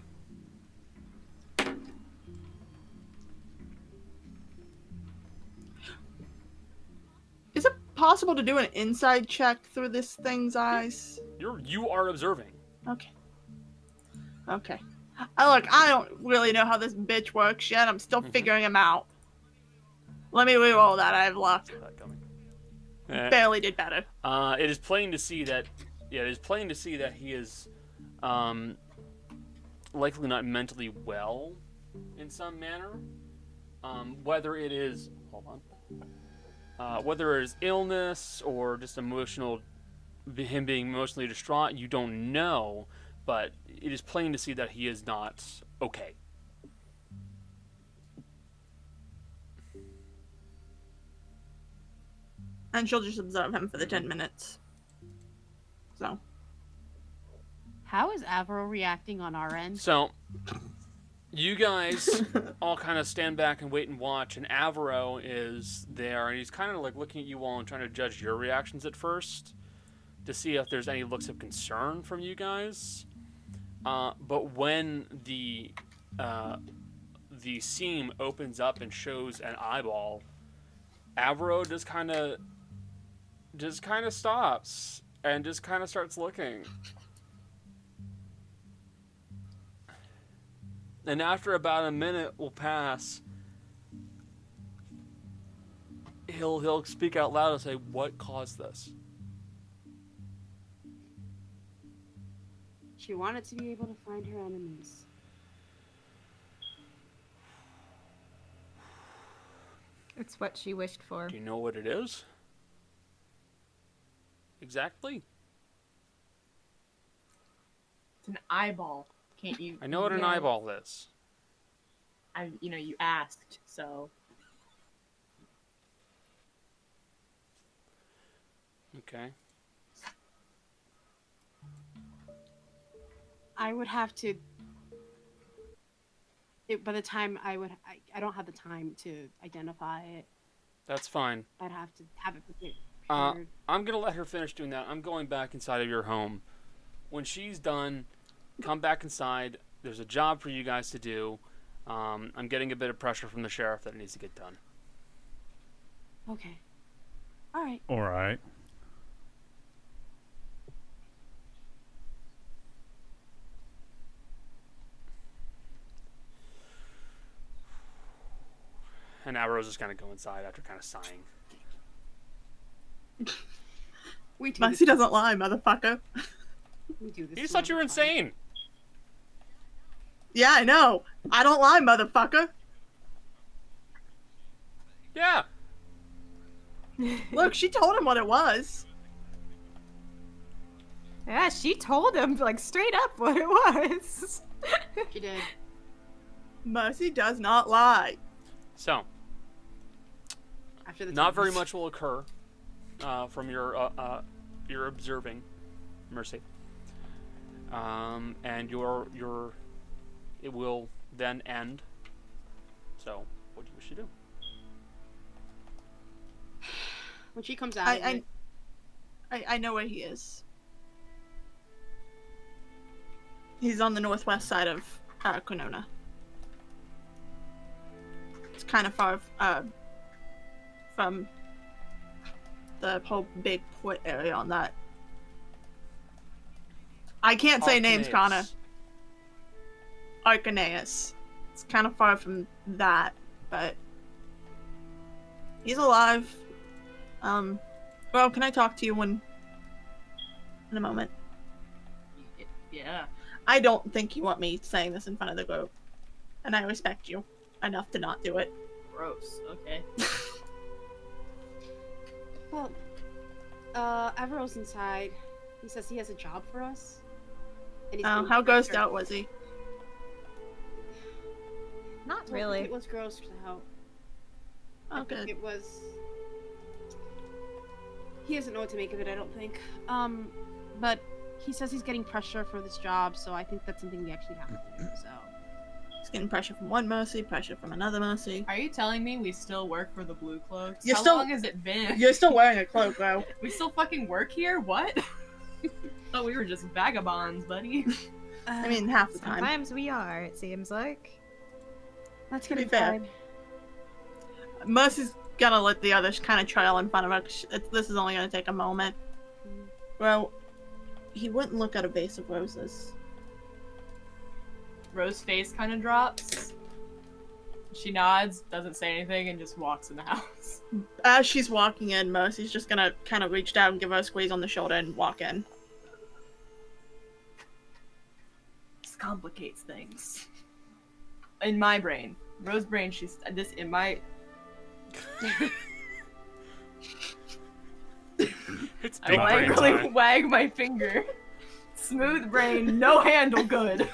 Is it possible to do an inside check through this thing's eyes? You are observing. Okay. Okay. I don't really know how this bitch works yet. I'm still figuring him out. Let me re-roll that. I have luck. That coming. Barely did better. It is plain to see that. Yeah, it is plain to see that he is, likely not mentally well, in some manner. Whether it is whether it is illness or just him being emotionally distraught, you don't know. But it is plain to see that he is not okay. And she'll just observe him for the 10 minutes. So. How is Avvarro reacting on our end? So, you guys all kind of stand back and wait and watch, and Avvarro is there, and he's kind of like looking at you all and trying to judge your reactions at first to see if there's any looks of concern from you guys. But when the seam opens up and shows an eyeball, Avvarro just kind of stops and just kind of starts looking. And after about a minute will pass, he'll speak out loud and say, "What caused this?" She wanted to be able to find her enemies. It's what she wished for. Do you know what it is? Exactly? It's an eyeball. Can't you? I know what an Yeah. eyeball is. You asked, so. Okay. I would have to. By the time I don't have the time to identify it. That's fine. I'd have to have it prepared. I'm going to let her finish doing that. I'm going back inside of your home. When she's done, come back inside. There's a job for you guys to do. I'm getting a bit of pressure from the sheriff that it needs to get done. Okay. All right. All right. And Avvarro's just going to go inside after kind of sighing. We do Mercy this. doesn't lie, motherfucker. We do this. He just thought you were insane. Yeah, I know. I don't lie, motherfucker. Yeah. Look, she told him what it was. Yeah, she told him, like, straight up what it was. She did. Mercy does not lie. So, After the not very times. much will occur from your observing, Mercy. And it will then end. So, what do you wish to do? When she comes out, of it, I know where he is. He's on the northwest side of Cronona. It's kind of far from the whole big port area on that. I can't say names, Connor. Arcaneus. It's kind of far from that, but he's alive. Well, can I talk to you in a moment? Yeah. I don't think you want me saying this in front of the group, and I respect you enough to not do it. Gross. Okay. well, Avvarro's inside. He says he has a job for us. And he's been How grossed pressured. out was he? Not Well, really. It was grossed out. Oh, I think good. it was. He doesn't know what to make of it, I don't think. But he says he's getting pressure for this job, so I think that's something we actually have to do. So It's getting pressure from one Mercy, pressure from another Mercy. Are you telling me we still work for the Blue Cloaks? You're How still- long has it been? You're still wearing a cloak, bro. We still fucking work here? What? Oh, we were just vagabonds, buddy. I mean, half the time. Sometimes we are, it seems like. Let's To get be fair. inside. Mercy's gonna let the others kind of trail in front of her. 'Cause this is only gonna take a moment. Well, he wouldn't look at a vase of roses. Rose's face kind of drops. She nods, doesn't say anything, and just walks in the house. As she's walking in, Mercy's just gonna kind of reach down and give her a squeeze on the shoulder and walk in. This complicates things. In my brain. Rose's brain, she's this in my It's I big brain angrily time. wag my finger. Smooth brain, no handle good.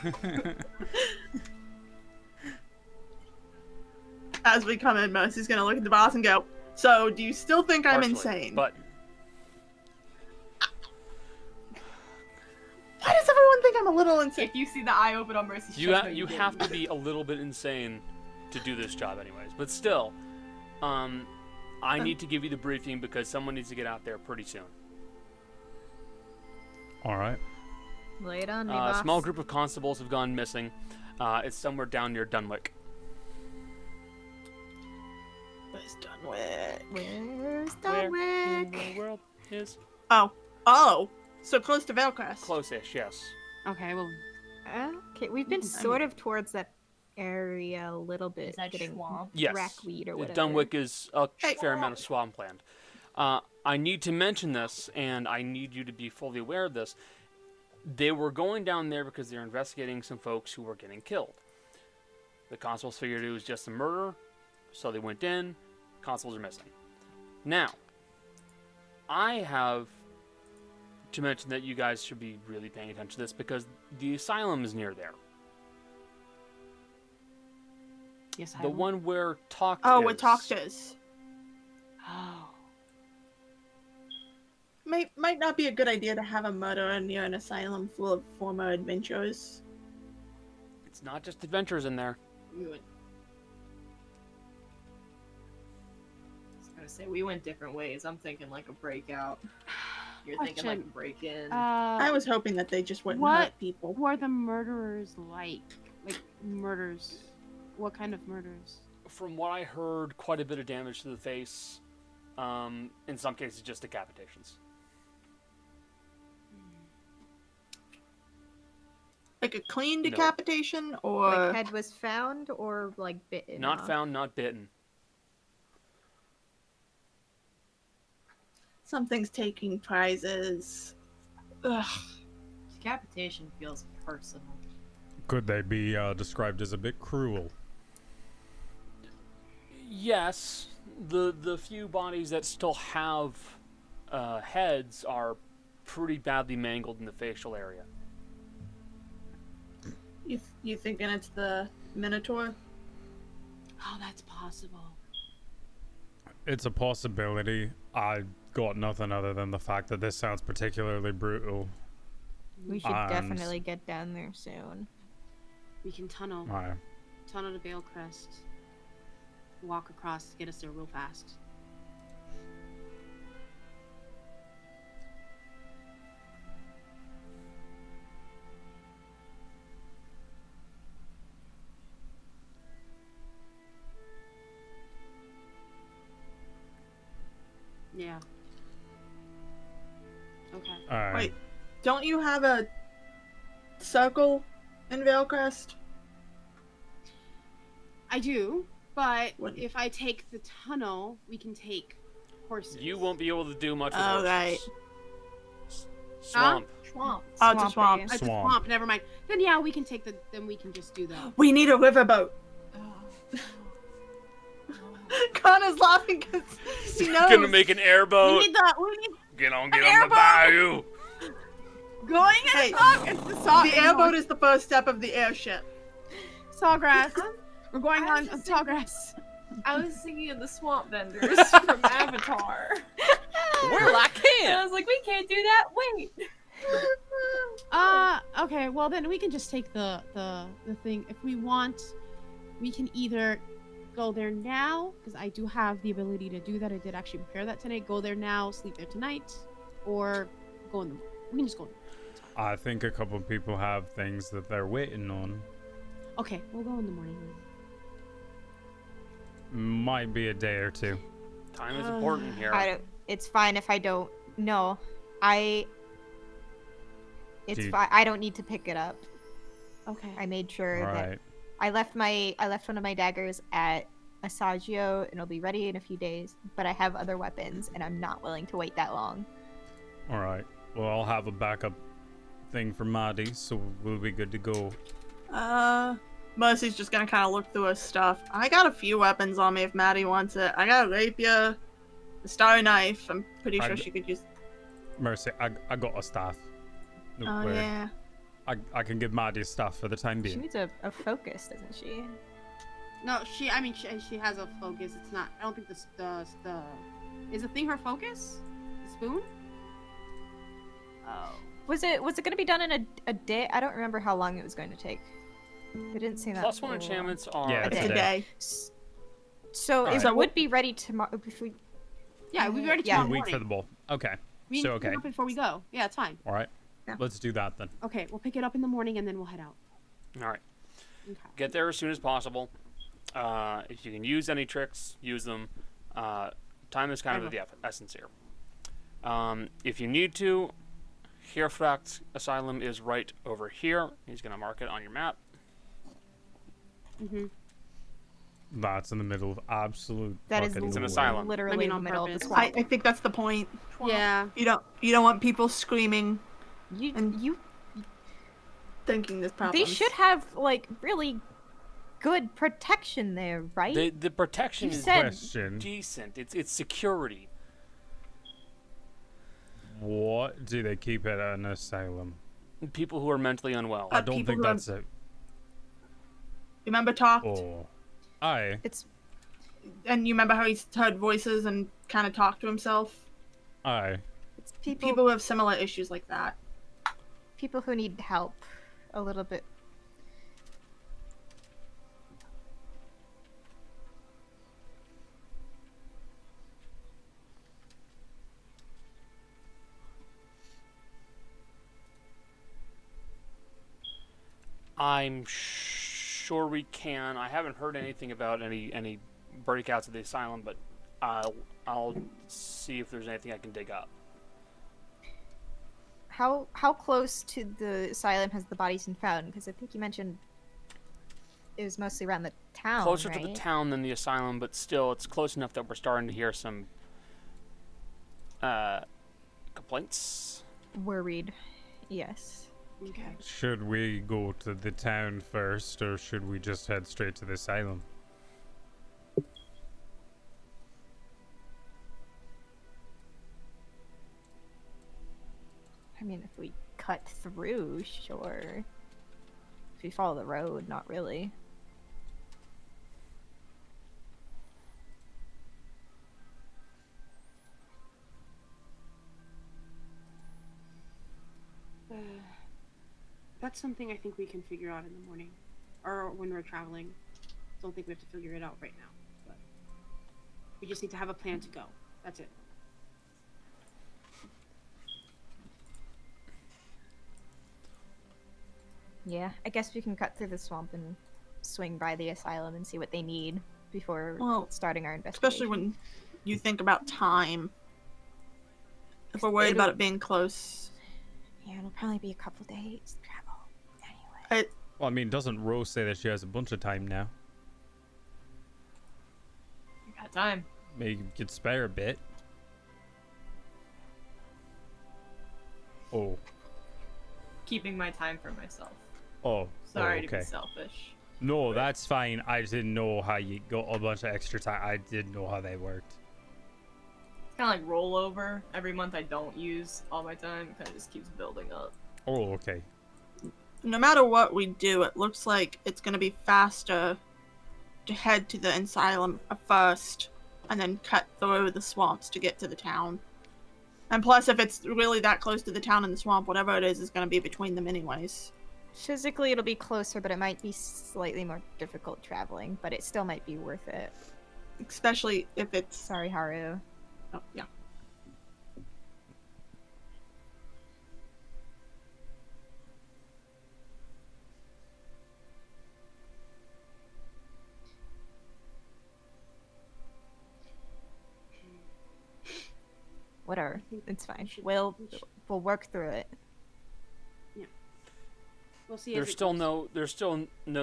As we come in, Mercy's gonna look at the boss and go, "So, do you still think I'm Partially, insane?" But Why does everyone think I'm a little insane? If you see the eye open on Mercy's you chest, ha- no, you didn't. have to be a little bit insane to do this job, anyways. But still, I need to give you the briefing because someone needs to get out there pretty soon. All right. Lay it on me, A boss. small group of constables have gone missing. It's somewhere down near Dunwick. Where's Dunwick? Where's Where in Dunwick? the world is Oh, so close to Veilcrest. close-ish? Yes. Okay, well, Okay, we've been sort of towards that area a little bit. Is that getting swamp? Yes. rackweed or Yeah, whatever. Dunwick is a Hey. fair amount of swampland. I need to mention this, and I need you to be fully aware of this. They were going down there because they're investigating some folks who were getting killed. The constables figured it was just a murder, so they went in. Constables are missing. Now, I have to mention that you guys should be really paying attention to this because the asylum is near there. yes, I The will. one where Talk Oh, is. what talked is. Oh. Might not be a good idea to have a murderer near an asylum full of former adventurers. It's not just adventures in there. We would. I was gonna say we went different ways. I'm thinking like a breakout. You're thinking like a Question. break-in. I was hoping that they just wouldn't What? hurt people. Who are the murderers like? Like, murders. What kind of murders? From what I heard, quite a bit of damage to the face. In some cases, just decapitations. Like a clean No. decapitation, or Like head was found or like bitten Not off? found, not bitten. something's taking prizes. Ugh. Decapitation feels personal. Could they be described as a bit cruel? Yes, the few bodies that still have heads are pretty badly mangled in the facial area. You thinking it's the Minotaur? Oh, that's possible. It's a possibility. I got nothing other than the fact that this sounds particularly brutal. We should And- definitely get down there soon. We can tunnel. Aye. Tunnel to Bale Crest. Walk across, get us there real fast. Yeah. Okay. Aye. Wait, don't you have a circle in Veilcrest? I do, but What- if I take the tunnel, we can take horses. You won't be able to do much with Oh, horses. right. Swamp. Swamp. Oh, it's a swamp. Swampy. It's a Swamp. swamp. Never mind. Then yeah, we can take the. Then we can just do the. We need a riverboat. Oh. Connor's laughing because he knows. Gonna make an We airboat. need the. We need Get on an the airboat. bayou. going in Hey, the song. It's the song. The airboat is the first step of the airship. Sawgrass. We're going I on was just Sawgrass. I was thinking of the swamp vendors from Avatar. Well, I And I can. was like, we can't do that. Wait. Okay. Well, then we can just take the thing. If we want we can either go there now, because I do have the ability to do that. I did actually prepare that tonight. Go there now, sleep there tonight, or go in the. We can just go. In the morning. It's fine. I think a couple people have things that they're waiting on. Okay, we'll go in the morning. Might be a day or two. Time is important here. It's fine if I don't. No, It's Dude. fine. I don't need to pick it up. Okay. I made sure that Right. I left one of my daggers at Asagio, and it'll be ready in a few days. But I have other weapons, and I'm not willing to wait that long. All right. Well, I'll have a backup thing for Maddie, so we'll be good to go. Mercy's just gonna kind of look through her stuff. I got a few weapons on me if Maddie wants it. I got a rapier, a star knife. I'm pretty sure she could use. Mercy, I got a staff. Don't Oh worry. yeah. I can give Maddie a staff for the time She being. needs a focus, doesn't she? No, she has a focus. It's not. I don't think the is the thing her focus? The spoon? Oh. Was it going to be done in a day? I don't remember how long it was going to take. It didn't say that. Plus one enchantments are Yeah, a it's It's a a day. day. So Alright. it would be ready tomorrow if we. Yeah, we've already Yeah. tomorrow A week morning. for the ball. Okay. We So need to pick okay. it up before we go. Yeah, it's fine. All right. Yeah. Let's do that then. Okay, we'll pick it up in the morning and then we'll head out. All right. Okay. Get there as soon as possible. If you can use any tricks, use them. Time is kind of the essence here. If you need to, Herfracht Asylum is right over here. He's going to mark it on your map. Mhm. That's in the middle of absolute. That is fucking It's an nowhere. asylum. Literally I mean, in the on middle of the purpose. swamp. I think that's the point. Yeah. You don't want people screaming, and You thinking this problem. they should have like really good protection there, right? The protection You is said- Question: decent. It's security. What do they keep at an asylum? People who are mentally unwell. I don't people think who are- that's it. Remember talked, Oh, aye. It's and you remember how he's heard voices and kind of talked to himself. Aye. People who have similar issues like that. people who need help a little bit. I'm sure we can. I haven't heard anything about any breakouts of the asylum, but I'll see if there's anything I can dig up. How close to the asylum has the bodies been found? Because I think you mentioned it was mostly around the town. Closer right? to the town than the asylum, but still, it's close enough that we're starting to hear some complaints. Worried. Yes. Okay. Should we go to the town first, or should we just head straight to the asylum? I mean, if we cut through, sure. If we follow the road, not really. That's something I think we can figure out in the morning, or when we're traveling. Don't think we have to figure it out right now, but we just need to have a plan to go. That's it. Yeah, I guess we can cut through the swamp and swing by the asylum and see what they need before Well, starting our investigation. especially when you think about time. If we're worried about it being close. Yeah, it'll probably be a couple days travel. Anyway. Well, I mean, doesn't Rose say that she has a bunch of time now? You got time. Maybe you could spare a bit. Oh. Keeping my time for myself. Oh. Sorry oh, to okay. be selfish. No, that's fine. I didn't know how you got a bunch of extra time. I didn't know how they worked. It's kind of like rollover. Every month I don't use all my time. It kind of just keeps building up. Oh, okay. No matter what we do, it looks like it's going to be faster to head to the asylum first and then cut through the swamps to get to the town. And plus, if it's really that close to the town and the swamp, whatever it is going to be between them anyways. Physically, it'll be closer, but it might be slightly more difficult traveling. But it still might be worth it. Especially if it's. Sorry, Haru. Oh, yeah. Whatever. It's fine. We'll work through it. We'll see. There's still no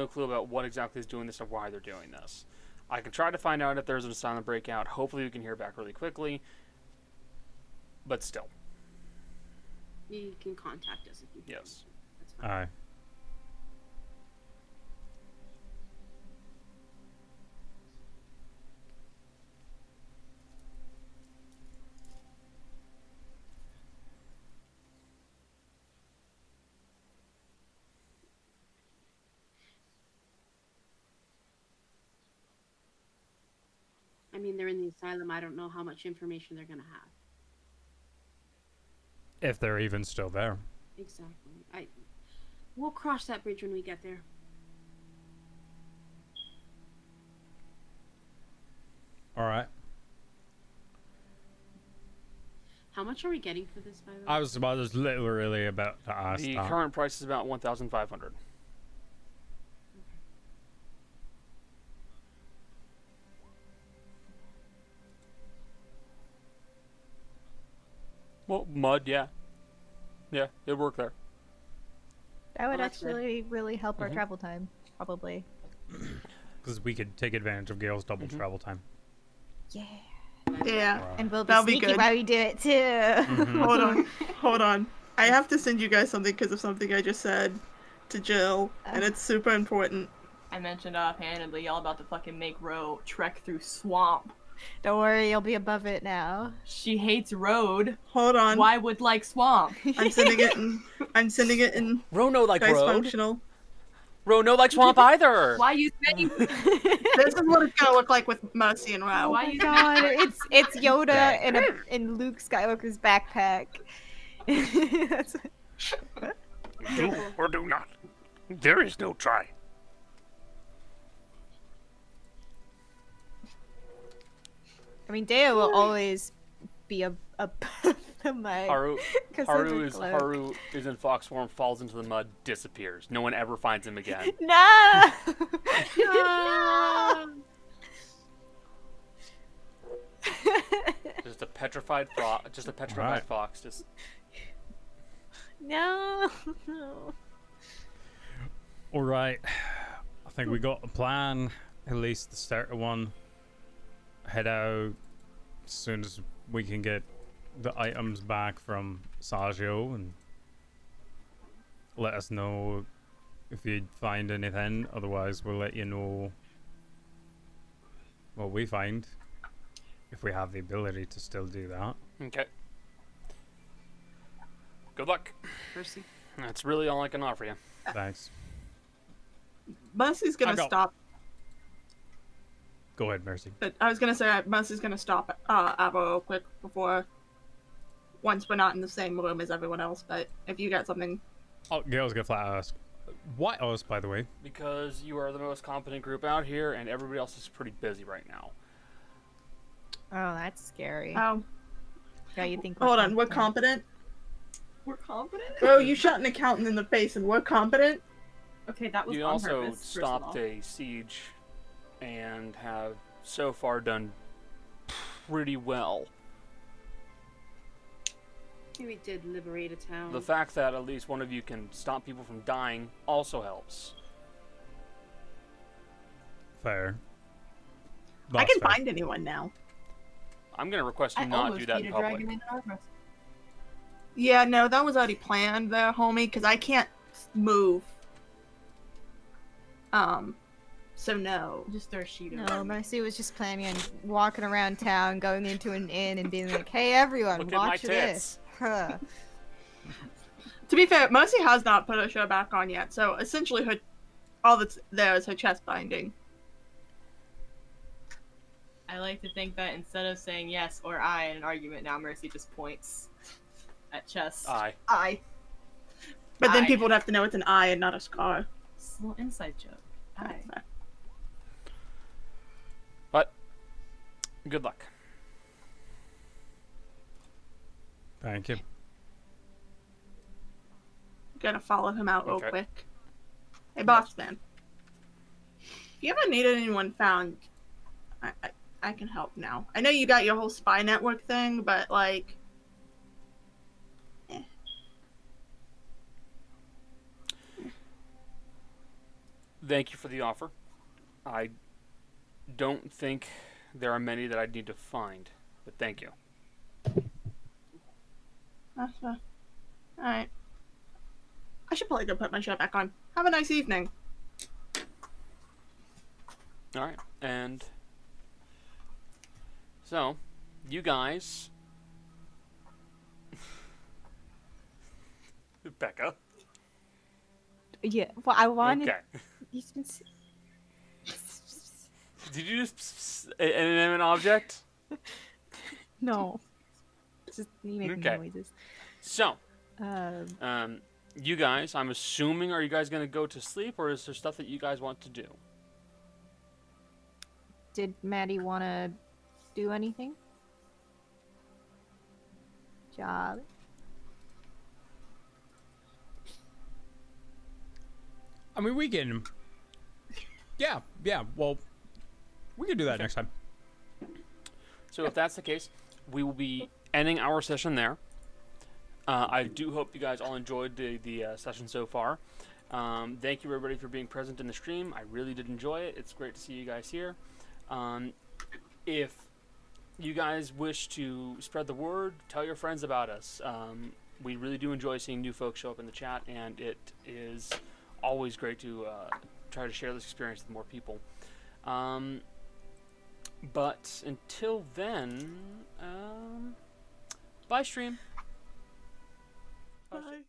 clue about what exactly is doing this or why they're doing this. I can try to find out if there's a silent breakout. Hopefully we can hear back really quickly. But still. You can contact us if you can. Yes. That's fine. Aye. I mean, they're in the asylum. I don't know how much information they're gonna have. If they're even still there. Exactly. We'll cross that bridge when we get there. All right. How much are we getting for this, by the way? I was literally about to ask The that. current price is about 1,500. Well, mud, yeah. Yeah, it'd work there. That would that's good. actually really help our travel time, probably. Because we could take advantage of Gail's double travel time. Yeah. Yeah. And we'll be That'll be sneaky good. while we do it too. Hold on. I have to send you guys something because of something I just said to Jill, and it's super important. I mentioned offhandedly, y'all about to fucking make Ro trek through swamp. Don't worry, you'll be above it now. She hates road. Hold on. Why would like swamp? I'm sending it in Ro no like road. Dicefunctional. Ro no like swamp either. Why you saying? This is what it's gonna look like with Mercy and Ro. Why you God, it's Yoda in Luke Skywalker's backpack. That's- Do or do not. There is no try. I mean, Deo will always be above the mud. Haru 'cause of the cloak. Haru is in fox form, falls into the mud, disappears. No one ever finds him again. No! Just a petrified Right. fox. Just No. All right. I think we got a plan. At least the starter one. Head out as soon as we can get the items back from Saggio and let us know if you find anything. Otherwise, we'll let you know what we find if we have the ability to still do that. okay. Good luck. Mercy. That's really all I can offer you. Thanks. Mercy's gonna I got- stop. Go ahead, Mercy. I was gonna say Mercy's gonna stop Avvarro real quick before. Once we're not in the same room as everyone else, but if you got something. Oh, Gail's gonna flat ask. Why us, by the way? Because you are the most competent group out here, and everybody else is pretty busy right now. Oh, that's scary. Oh, Yeah, you think? hold on. We're competent. We're confident? Bro, you shot an accountant in the face, and we're competent. Okay, that was You on also purpose, first of stopped all. a siege and have so far done pretty well. We did liberate a town. The fact that at least one of you can stop people from dying also helps. Fair. I That's can fair. find anyone now. I'm going to request you I not almost do that beat in a public. dragon in armor. Yeah, no, that was already planned there, homie, because I can't move. So no. Just throw a sheet No, over. Mercy was just planning on walking around town, going into an inn, and being like, "Hey, everyone, Look at my watch this." Huh. To be fair, Mercy has not put her shirt back on yet, so essentially all that's there is her chest binding. I like to think that instead of saying yes or I in an argument, now Mercy just points at chest. Aye. I. But then Aye. people would have to know it's an eye and not a scar. It's a little inside joke. Hi. But good luck. Thank you. Gonna follow him out real Okay. quick. Hey, boss man. If you ever needed anyone found, I can help now. I know you got your whole spy network thing, but like, Thank you for the offer. I don't think there are many that I'd need to find, but thank you. that's all right. I should probably go put my shirt back on. Have a nice evening. All right, and so you guys, Becca. Yeah. Well, I wanted. Okay. He's been. Did you just an inanimate object? No. Just me making Okay. noises. So, Um. you guys, I'm assuming, are you guys gonna go to sleep, or is there stuff that you guys want to do? Did Maddie want to do anything? Job. I mean, we can. Yeah. Well, we can do that next time. So if that's the case, we will be ending our session there. I do hope you guys all enjoyed the session so far. Thank you everybody for being present in the stream. I really did enjoy it. It's great to see you guys here. If you guys wish to spread the word, tell your friends about us. We really do enjoy seeing new folks show up in the chat, and it is always great to try to share this experience with more people. But until then, bye stream. Bye.